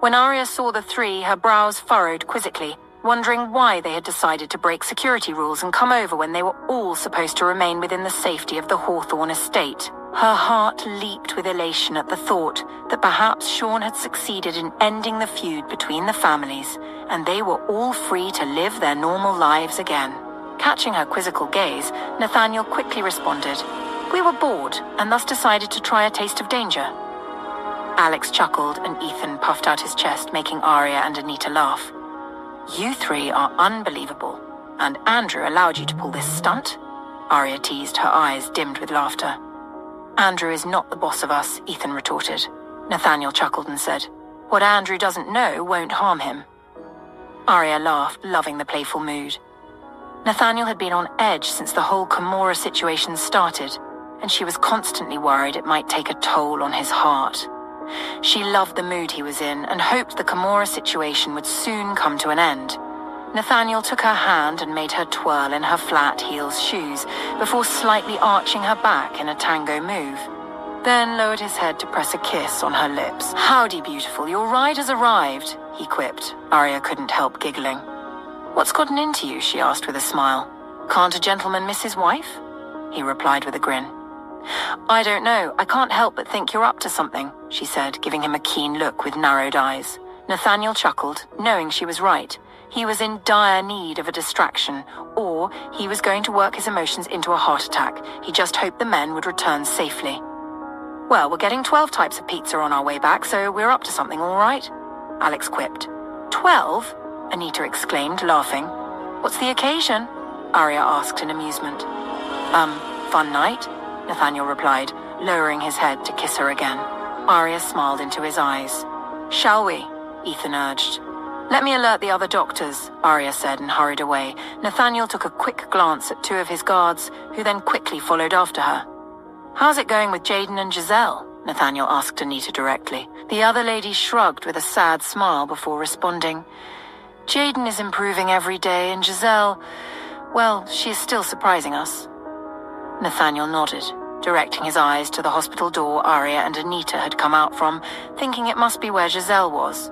When Arya saw the 3, her brows furrowed quizzically, wondering why they had decided to break security rules and come over when they were all supposed to remain within the safety of the Hawthorne estate. Her heart leaped with elation at the thought that perhaps Sean had succeeded in ending the feud between the families, and they were all free to live their normal lives again. Catching her quizzical gaze, Nathaniel quickly responded, "We were bored, and thus decided to try a taste of danger." Alex chuckled, and Ethan puffed out his chest, making Aria and Anita laugh. "You three are unbelievable, and Andrew allowed you to pull this stunt?" Aria teased, her eyes dimmed with laughter. "Andrew is not the boss of us," Ethan retorted. Nathaniel chuckled and said, "What Andrew doesn't know won't harm him." Aria laughed, loving the playful mood. Nathaniel had been on edge since the whole Kimura situation started, and she was constantly worried it might take a toll on his heart. She loved the mood he was in and hoped the Kimura situation would soon come to an end. Nathaniel took her hand and made her twirl in her flat heels shoes before slightly arching her back in a tango move, then lowered his head to press a kiss on her lips. "Howdy, beautiful, your ride has arrived," he quipped. Aria couldn't help giggling. "What's gotten into you?" she asked with a smile. "Can't a gentleman miss his wife?" He replied with a grin. "I don't know. I can't help but think you're up to something," she said, giving him a keen look with narrowed eyes. Nathaniel chuckled, knowing she was right. He was in dire need of a distraction, or he was going to work his emotions into a heart attack. He just hoped the men would return safely. "Well, we're getting 12 types of pizza on our way back, so we're up to something, all right?" Alex quipped. 12? Anita exclaimed, laughing. "What's the occasion?" Aria asked in amusement. Fun night?" Nathaniel replied, lowering his head to kiss her again. Aria smiled into his eyes. "Shall we?" Ethan urged. "Let me alert the other doctors," Aria said and hurried away. Nathaniel took a quick glance at two of his guards, who then quickly followed after her. "How's it going with Jaden and Giselle?" Nathaniel asked Anita directly. The other lady shrugged with a sad smile before responding. "Jaden is improving every day, and Giselle, well, she is still surprising us." Nathaniel nodded, directing his eyes to the hospital door Aria and Anita had come out from, thinking it must be where Giselle was.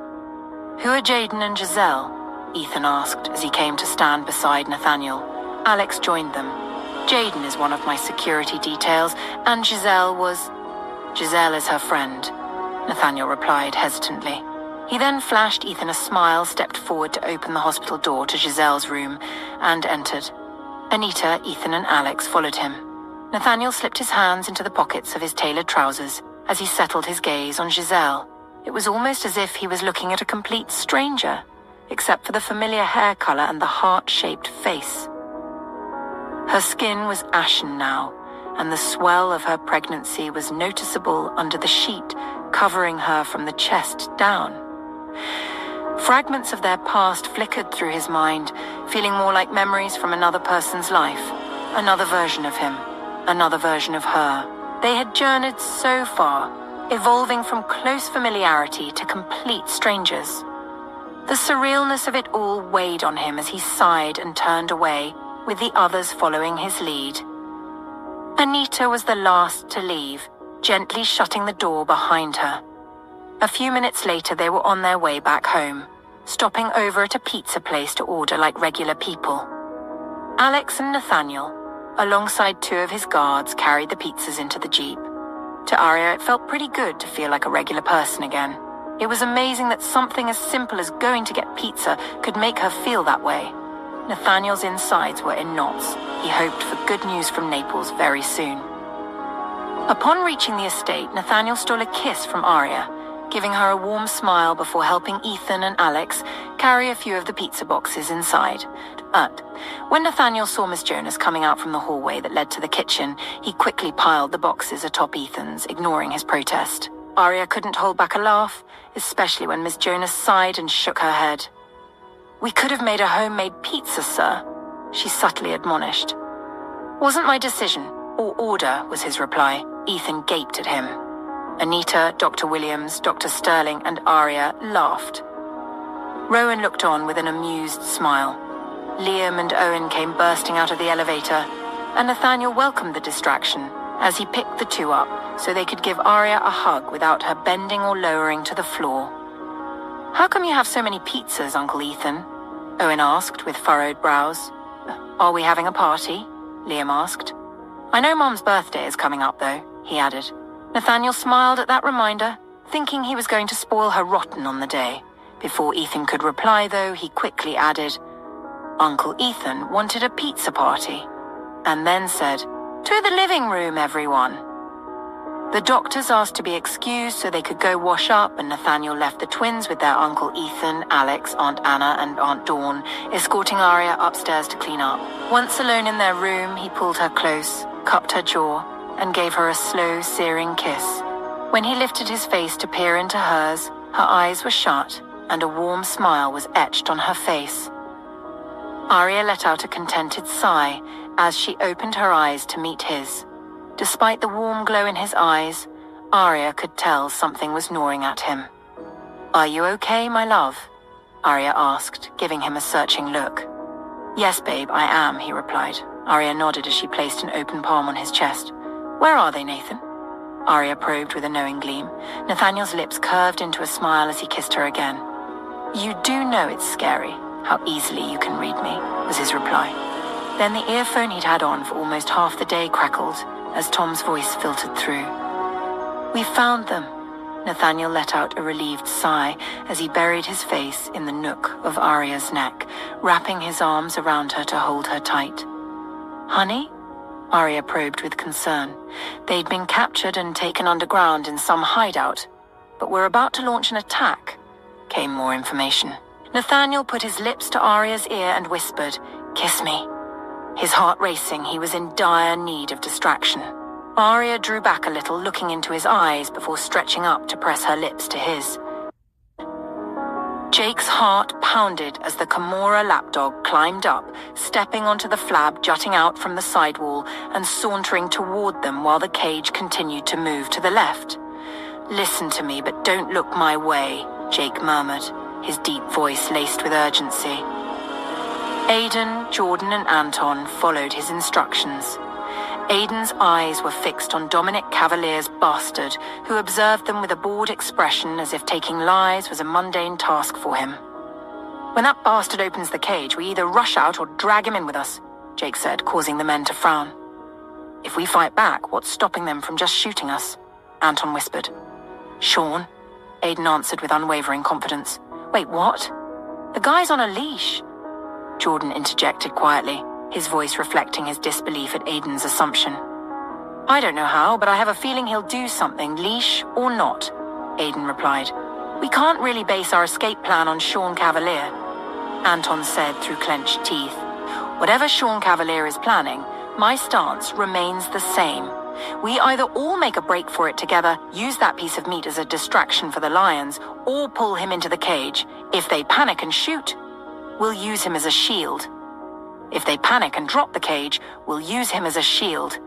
"Who are Jaden and Giselle?" Ethan asked as he came to stand beside Nathaniel. Alex joined them. "Jaden is one of my security details, and Giselle is her friend," Nathaniel replied hesitantly. He then flashed Ethan a smile, stepped forward to open the hospital door to Giselle's room, and entered. Anita, Ethan, and Alex followed him. Nathaniel slipped his hands into the pockets of his tailored trousers as he settled his gaze on Giselle. It was almost as if he was looking at a complete stranger, except for the familiar hair color and the heart-shaped face. Her skin was ashen now, and the swell of her pregnancy was noticeable under the sheet covering her from the chest down. Fragments of their past flickered through his mind, feeling more like memories from another person's life, another version of him, another version of her. They had journeyed so far, evolving from close familiarity to complete strangers. The surrealness of it all weighed on him as he sighed and turned away, with the others following his lead. Anita was the last to leave, gently shutting the door behind her. A few minutes later, they were on their way back home, stopping over at a pizza place to order like regular people. Alex and Nathaniel, alongside two of his guards, carried the pizzas into the Jeep. To Aria, it felt pretty good to feel like a regular person again. It was amazing that something as simple as going to get pizza could make her feel that way. Nathaniel's insides were in knots. He hoped for good news from Naples very soon. Upon reaching the estate, Nathaniel stole a kiss from Aria, giving her a warm smile before helping Ethan and Alex carry a few of the pizza boxes inside. But when Nathaniel saw Miss Jonas coming out from the hallway that led to the kitchen, he quickly piled the boxes atop Ethan's, ignoring his protest. Aria couldn't hold back a laugh, especially when Miss Jonas sighed and shook her head. "We could have made a homemade pizza, sir," she subtly admonished. "Wasn't my decision, or order," was his reply. Ethan gaped at him. Anita, Dr. Williams, Dr. Sterling, and Aria laughed. Rowan looked on with an amused smile. Liam and Owen came bursting out of the elevator, and Nathaniel welcomed the distraction as he picked the two up so they could give Aria a hug without her bending or lowering to the floor. "How come you have so many pizzas, Uncle Ethan?" Owen asked with furrowed brows. Are we having a party? Liam asked. I know Mom's birthday is coming up, though, he added. Nathaniel smiled at that reminder, thinking he was going to spoil her rotten on the day. Before Ethan could reply, though, he quickly added, Uncle Ethan wanted a pizza party, and then said, To the living room, everyone. The doctors asked to be excused so they could go wash up, and Nathaniel left the twins with their Uncle Ethan, Alex, Aunt Anna, and Aunt Dawn, escorting Arya upstairs to clean up. Once alone in their room, he pulled her close, cupped her jaw, and gave her a slow, searing kiss. When he lifted his face to peer into hers, her eyes were shut, and a warm smile was etched on her face. Arya let out a contented sigh as she opened her eyes to meet his. Despite the warm glow in his eyes, Arya could tell something was gnawing at him. Are you okay, my love? Arya asked, giving him a searching look. Yes, babe, I am, he replied. Arya nodded as she placed an open palm on his chest. Where are they, Nathan? Arya probed with a knowing gleam. Nathaniel's lips curved into a smile as he kissed her again. You do know it's scary, how easily you can read me, was his reply. Then the earphone he'd had on for almost half the day crackled as Tom's voice filtered through. We found them. Nathaniel let out a relieved sigh as he buried his face in the nook of Arya's neck, wrapping his arms around her to hold her tight. Honey? Arya probed with concern. They'd been captured and taken underground in some hideout, but were about to launch an attack, came more information. Nathaniel put his lips to Arya's ear and whispered, Kiss me. His heart racing, he was in dire need of distraction. Arya drew back a little, looking into his eyes before stretching up to press her lips to his. Jake's heart pounded as the Kimura lapdog climbed up, stepping onto the flab jutting out from the sidewall and sauntering toward them while the cage continued to move to the left. Listen to me, but don't look my way, Jake murmured, his deep voice laced with urgency. Aiden, Jordan, and Anton followed his instructions. Aiden's eyes were fixed on Dominic Cavalier's bastard, who observed them with a bored expression as if taking lives was a mundane task for him. When that bastard opens the cage, we either rush out or drag him in with us, Jake said, causing the men to frown. If we fight back, what's stopping them from just shooting us? Anton whispered. Sean, Aiden answered with unwavering confidence. Wait, what? The guy's on a leash. Jordan interjected quietly, his voice reflecting his disbelief at Aiden's assumption. I don't know how, but I have a feeling he'll do something, leash or not, Aiden replied. We can't really base our escape plan on Sean Cavalier, Anton said through clenched teeth. Whatever Sean Cavalier is planning, my stance remains the same. We either all make a break for it together, use that piece of meat as a distraction for the lions, or pull him into the cage. If they panic and shoot, we'll use him as a shield. If they panic and drop the cage, we'll use him as a shield.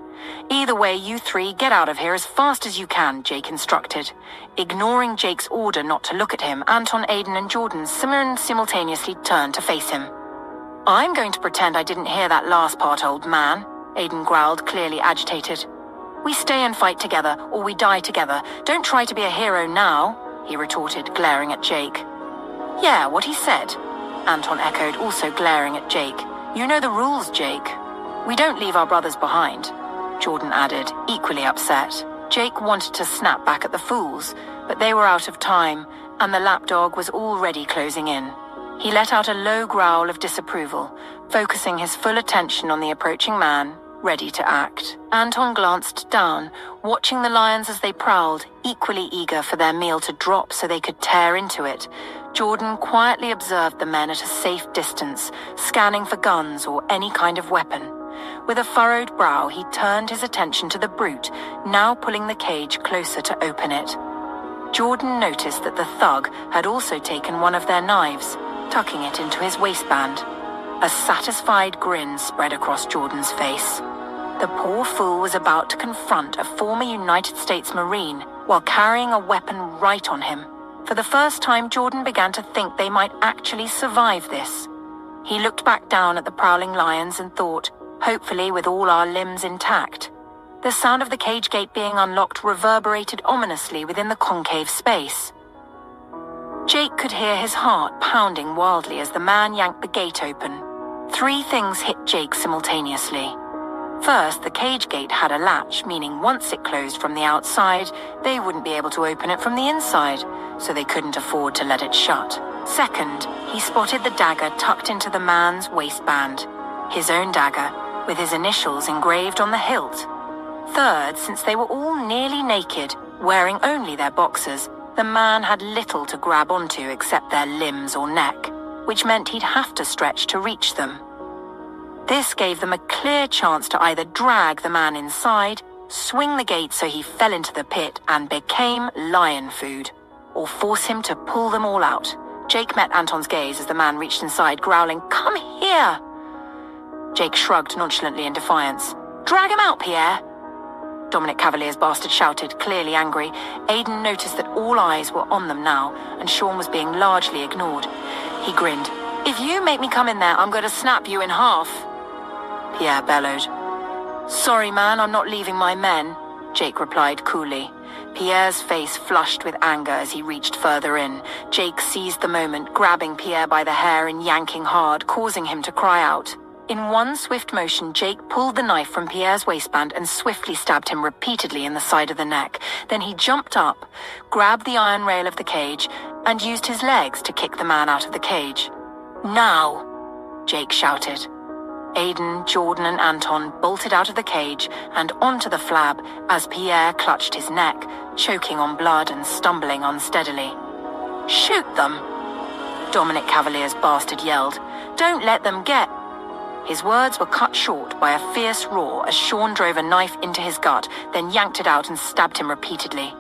Either way, you three get out of here as fast as you can, Jake instructed. Ignoring Jake's order not to look at him, Anton, Aiden, and Jordan simultaneously turned to face him. I'm going to pretend I didn't hear that last part, old man, Aiden growled, clearly agitated. We stay and fight together, or we die together. Don't try to be a hero now, he retorted, glaring at Jake. Yeah, what he said, Anton echoed, also glaring at Jake. You know the rules, Jake. We don't leave our brothers behind, Jordan added, equally upset. Jake wanted to snap back at the fools, but they were out of time, and the lapdog was already closing in. He let out a low growl of disapproval, focusing his full attention on the approaching man, ready to act. Anton glanced down, watching the lions as they prowled, equally eager for their meal to drop so they could tear into it. Jordan quietly observed the men at a safe distance, scanning for guns or any kind of weapon. With a furrowed brow, he turned his attention to the brute, now pulling the cage closer to open it. Jordan noticed that the thug had also taken one of their knives, tucking it into his waistband. A satisfied grin spread across Jordan's face. The poor fool was about to confront a former United States Marine while carrying a weapon right on him. For the first time, Jordan began to think they might actually survive this. He looked back down at the prowling lions and thought, hopefully with all our limbs intact. The sound of the cage gate being unlocked reverberated ominously within the concave space. Jake could hear his heart pounding wildly as the man yanked the gate open. 3 things hit Jake simultaneously. First, the cage gate had a latch, meaning once it closed from the outside, they wouldn't be able to open it from the inside, so they couldn't afford to let it shut. Second, he spotted the dagger tucked into the man's waistband. His own dagger, with his initials engraved on the hilt. Third, since they were all nearly naked, wearing only their boxers, the man had little to grab onto except their limbs or neck, which meant he'd have to stretch to reach them. This gave them a clear chance to either drag the man inside, swing the gate so he fell into the pit and became lion food, or force him to pull them all out. Jake met Anton's gaze as the man reached inside, growling, "Come here!" Jake shrugged nonchalantly in defiance. "Drag him out, Pierre!" Dominic Cavalier's bastard shouted, clearly angry. Aidan noticed that all eyes were on them now, and Sean was being largely ignored. He grinned. "If you make me come in there, I'm going to snap you in half." Pierre bellowed. "Sorry, man, I'm not leaving my men," Jake replied coolly. Pierre's face flushed with anger as he reached further in. Jake seized the moment, grabbing Pierre by the hair and yanking hard, causing him to cry out. In one swift motion, Jake pulled the knife from Pierre's waistband and swiftly stabbed him repeatedly in the side of the neck. Then he jumped up, grabbed the iron rail of the cage, and used his legs to kick the man out of the cage. "Now!" Jake shouted. Aidan, Jordan, and Anton bolted out of the cage and onto the flab as Pierre clutched his neck, choking on blood and stumbling unsteadily. "Shoot them!" Dominic Cavalier's bastard yelled. "Don't let them get..." His words were cut short by a fierce roar as Sean drove a knife into his gut, then yanked it out and stabbed him repeatedly.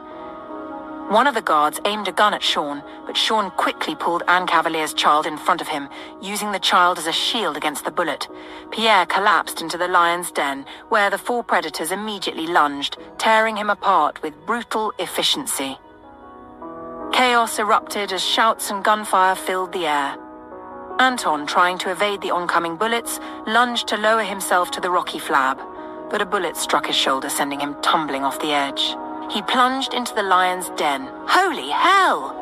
One of the guards aimed a gun at Sean, but Sean quickly pulled Anne Cavalier's child in front of him, using the child as a shield against the bullet. Pierre collapsed into the lion's den, where the 4 predators immediately lunged, tearing him apart with brutal efficiency. Chaos erupted as shouts and gunfire filled the air. Anton, trying to evade the oncoming bullets, lunged to lower himself to the rocky flab, but a bullet struck his shoulder, sending him tumbling off the edge. He plunged into the lion's den. "Holy hell!"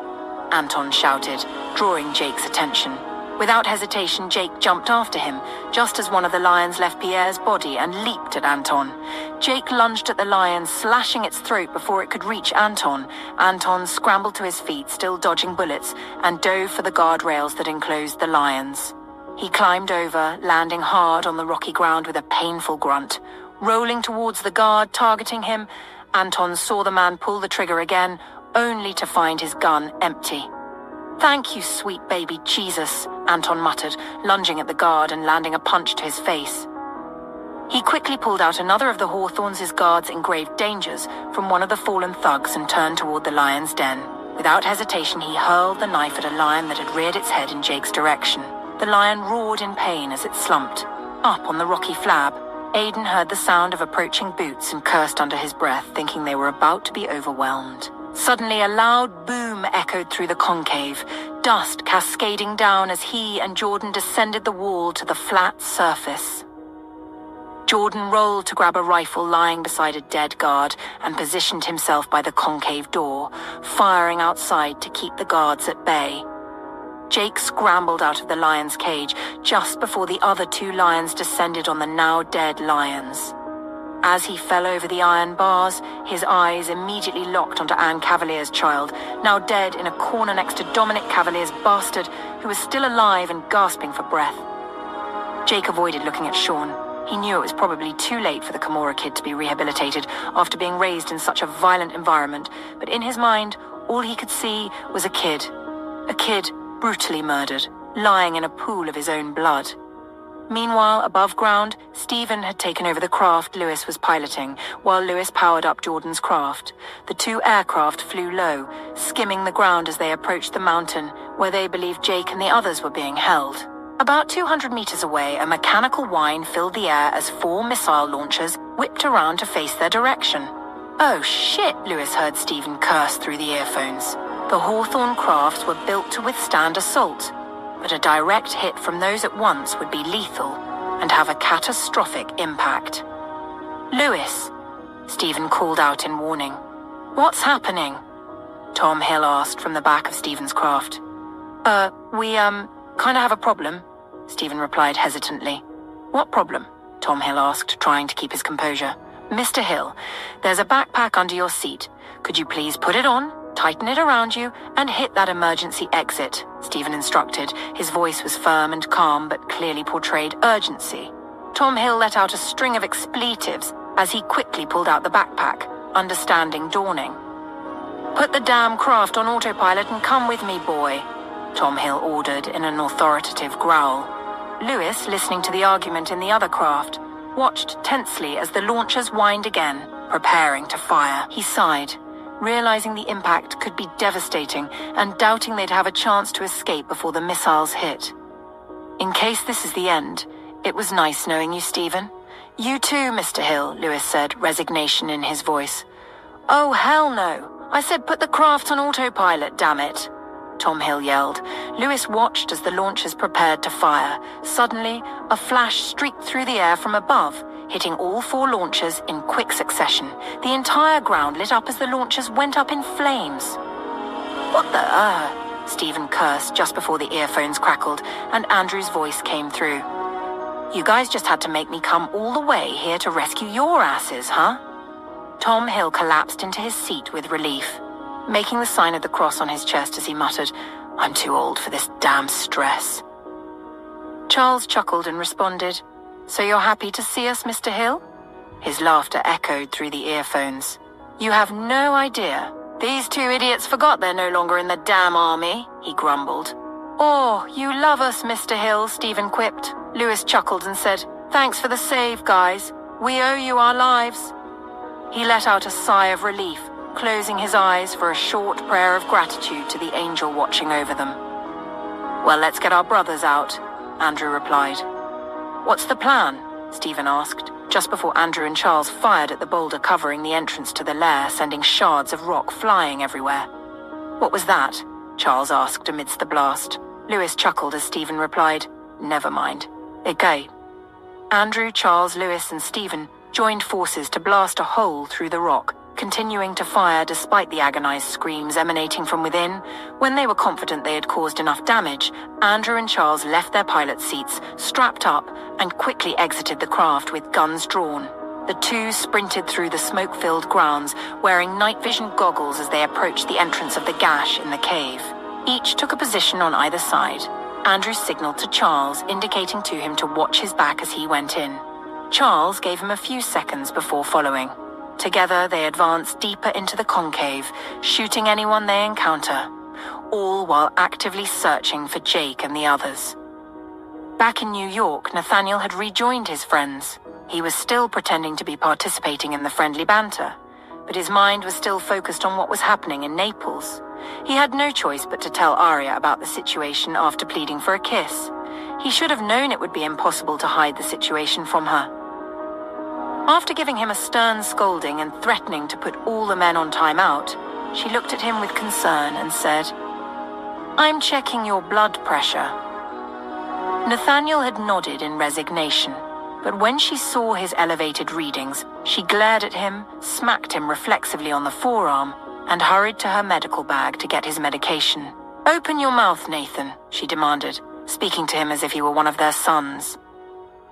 Anton shouted, drawing Jake's attention. Without hesitation, Jake jumped after him, just as one of the lions left Pierre's body and leaped at Anton. Jake lunged at the lion, slashing its throat before it could reach Anton. Anton scrambled to his feet, still dodging bullets, and dove for the guardrails that enclosed the lions. He climbed over, landing hard on the rocky ground with a painful grunt. Rolling towards the guard, targeting him, Anton saw the man pull the trigger again, only to find his gun empty. "Thank you, sweet baby Jesus," Anton muttered, lunging at the guard and landing a punch to his face. He quickly pulled out another of the Hawthorne's guard's engraved dangers from one of the fallen thugs and turned toward the lion's den. Without hesitation, he hurled the knife at a lion that had reared its head in Jake's direction. The lion roared in pain as it slumped. Up on the rocky flab, Aidan heard the sound of approaching boots and cursed under his breath, thinking they were about to be overwhelmed. Suddenly, a loud boom echoed through the concave, dust cascading down as he and Jordan descended the wall to the flat surface. Jordan rolled to grab a rifle lying beside a dead guard and positioned himself by the concave door, firing outside to keep the guards at bay. Jake scrambled out of the lion's cage just before the other 2 lions descended on the now dead lions. As he fell over the iron bars, his eyes immediately locked onto Anne Cavalier's child, now dead in a corner next to Dominic Cavalier's bastard, who was still alive and gasping for breath. Jake avoided looking at Sean. He knew it was probably too late for the Camorra kid to be rehabilitated after being raised in such a violent environment, but in his mind, all he could see was a kid brutally murdered, lying in a pool of his own blood. Meanwhile, above ground, Stephen had taken over the craft Lewis was piloting, while Lewis powered up Jordan's craft. The 2 aircraft flew low, skimming the ground as they approached the mountain, where they believed Jake and the others were being held. About 200 meters away, a mechanical whine filled the air as 4 missile launchers whipped around to face their direction. "Oh shit," Lewis heard Stephen curse through the earphones. The Hawthorne crafts were built to withstand assault, but a direct hit from those at once would be lethal and have a catastrophic impact. "Lewis," Stephen called out in warning. "What's happening?" Tom Hill asked from the back of Stephen's craft. We kind of have a problem, Stephen replied hesitantly. What problem? Tom Hill asked, trying to keep his composure. Mr. Hill, there's a backpack under your seat. Could you please put it on, tighten it around you, and hit that emergency exit, Stephen instructed. His voice was firm and calm, but clearly portrayed urgency. Tom Hill let out a string of expletives as he quickly pulled out the backpack, understanding dawning. Put the damn craft on autopilot and come with me, boy, Tom Hill ordered in an authoritative growl. Lewis, listening to the argument in the other craft, watched tensely as the launchers whined again, preparing to fire. He sighed, realizing the impact could be devastating and doubting they'd have a chance to escape before the missiles hit. In case this is the end, it was nice knowing you, Stephen. You too, Mr. Hill, Lewis said, resignation in his voice. Oh, hell no. I said put the craft on autopilot, damn it, Tom Hill yelled. Lewis watched as the launchers prepared to fire. Suddenly, a flash streaked through the air from above, hitting all 4 launchers in quick succession. The entire ground lit up as the launchers went up in flames. What the Stephen cursed just before the earphones crackled, and Andrew's voice came through. You guys just had to make me come all the way here to rescue your asses, huh? Tom Hill collapsed into his seat with relief, making the sign of the cross on his chest as he muttered, I'm too old for this damn stress. Charles chuckled and responded, So you're happy to see us, Mr. Hill? His laughter echoed through the earphones. You have no idea. These 2 idiots forgot they're no longer in the damn army, he grumbled. Oh, you love us, Mr. Hill, Stephen quipped. Lewis chuckled and said, Thanks for the save, guys. We owe you our lives. He let out a sigh of relief, closing his eyes for a short prayer of gratitude to the angel watching over them. Well, let's get our brothers out, Andrew replied. What's the plan? Stephen asked, just before Andrew and Charles fired at the boulder covering the entrance to the lair, sending shards of rock flying everywhere. What was that? Charles asked amidst the blast. Lewis chuckled as Stephen replied, Never mind. Okay. Andrew, Charles, Lewis, and Stephen joined forces to blast a hole through the rock, continuing to fire despite the agonized screams emanating from within. When they were confident they had caused enough damage, Andrew and Charles left their pilot seats, strapped up, and quickly exited the craft with guns drawn. The 2 sprinted through the smoke-filled grounds, wearing night vision goggles as they approached the entrance of the gash in the cave. Each took a position on either side. Andrew signaled to Charles, indicating to him to watch his back as he went in. Charles gave him a few seconds before following. Together, they advanced deeper into the concave, shooting anyone they encounter, all while actively searching for Jake and the others. Back in New York, Nathaniel had rejoined his friends. He was still pretending to be participating in the friendly banter, but his mind was still focused on what was happening in Naples. He had no choice but to tell Arya about the situation after pleading for a kiss. He should have known it would be impossible to hide the situation from her. After giving him a stern scolding and threatening to put all the men on time out, she looked at him with concern and said, I'm checking your blood pressure. Nathaniel had nodded in resignation, but when she saw his elevated readings, she glared at him, smacked him reflexively on the forearm, and hurried to her medical bag to get his medication. Open your mouth, Nathan, she demanded, speaking to him as if he were one of their sons.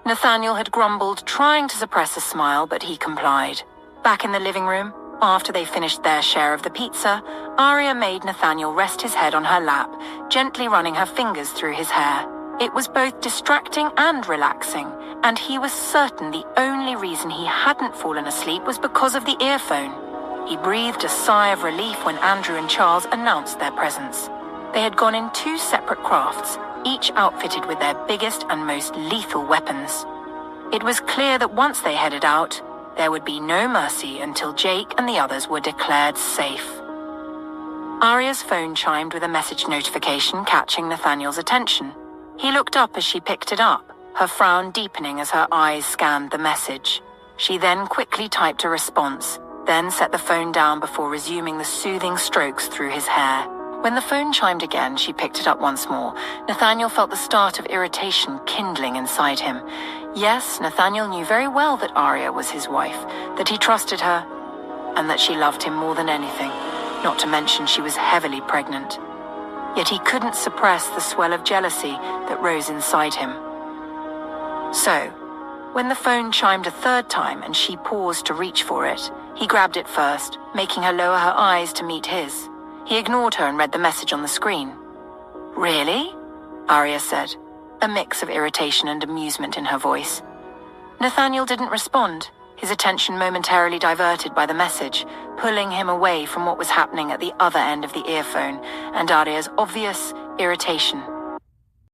Nathaniel had grumbled, trying to suppress a smile, but he complied. Back in the living room, after they finished their share of the pizza, Arya made Nathaniel rest his head on her lap, gently running her fingers through his hair. It was both distracting and relaxing, and he was certain the only reason he hadn't fallen asleep was because of the earphone. He breathed a sigh of relief when Andrew and Charles announced their presence. They had gone in 2 separate crafts, each outfitted with their biggest and most lethal weapons. It was clear that once they headed out, there would be no mercy until Jake and the others were declared safe. Arya's phone chimed with a message notification catching Nathaniel's attention. He looked up as she picked it up, her frown deepening as her eyes scanned the message. She then quickly typed a response, then set the phone down before resuming the soothing strokes through his hair. When the phone chimed again, she picked it up once more. Nathaniel felt the start of irritation kindling inside him. Yes, Nathaniel knew very well that Arya was his wife, that he trusted her, and that she loved him more than anything. not to mention she was heavily pregnant. Yet he couldn't suppress the swell of jealousy that rose inside him. So, when the phone chimed a third time and she paused to reach for it, he grabbed it first, making her lower her eyes to meet his. He ignored her and read the message on the screen. "Really?" Arya said, a mix of irritation and amusement in her voice. Nathaniel didn't respond, his attention momentarily diverted by the message, pulling him away from what was happening at the other end of the earphone and Arya's obvious irritation.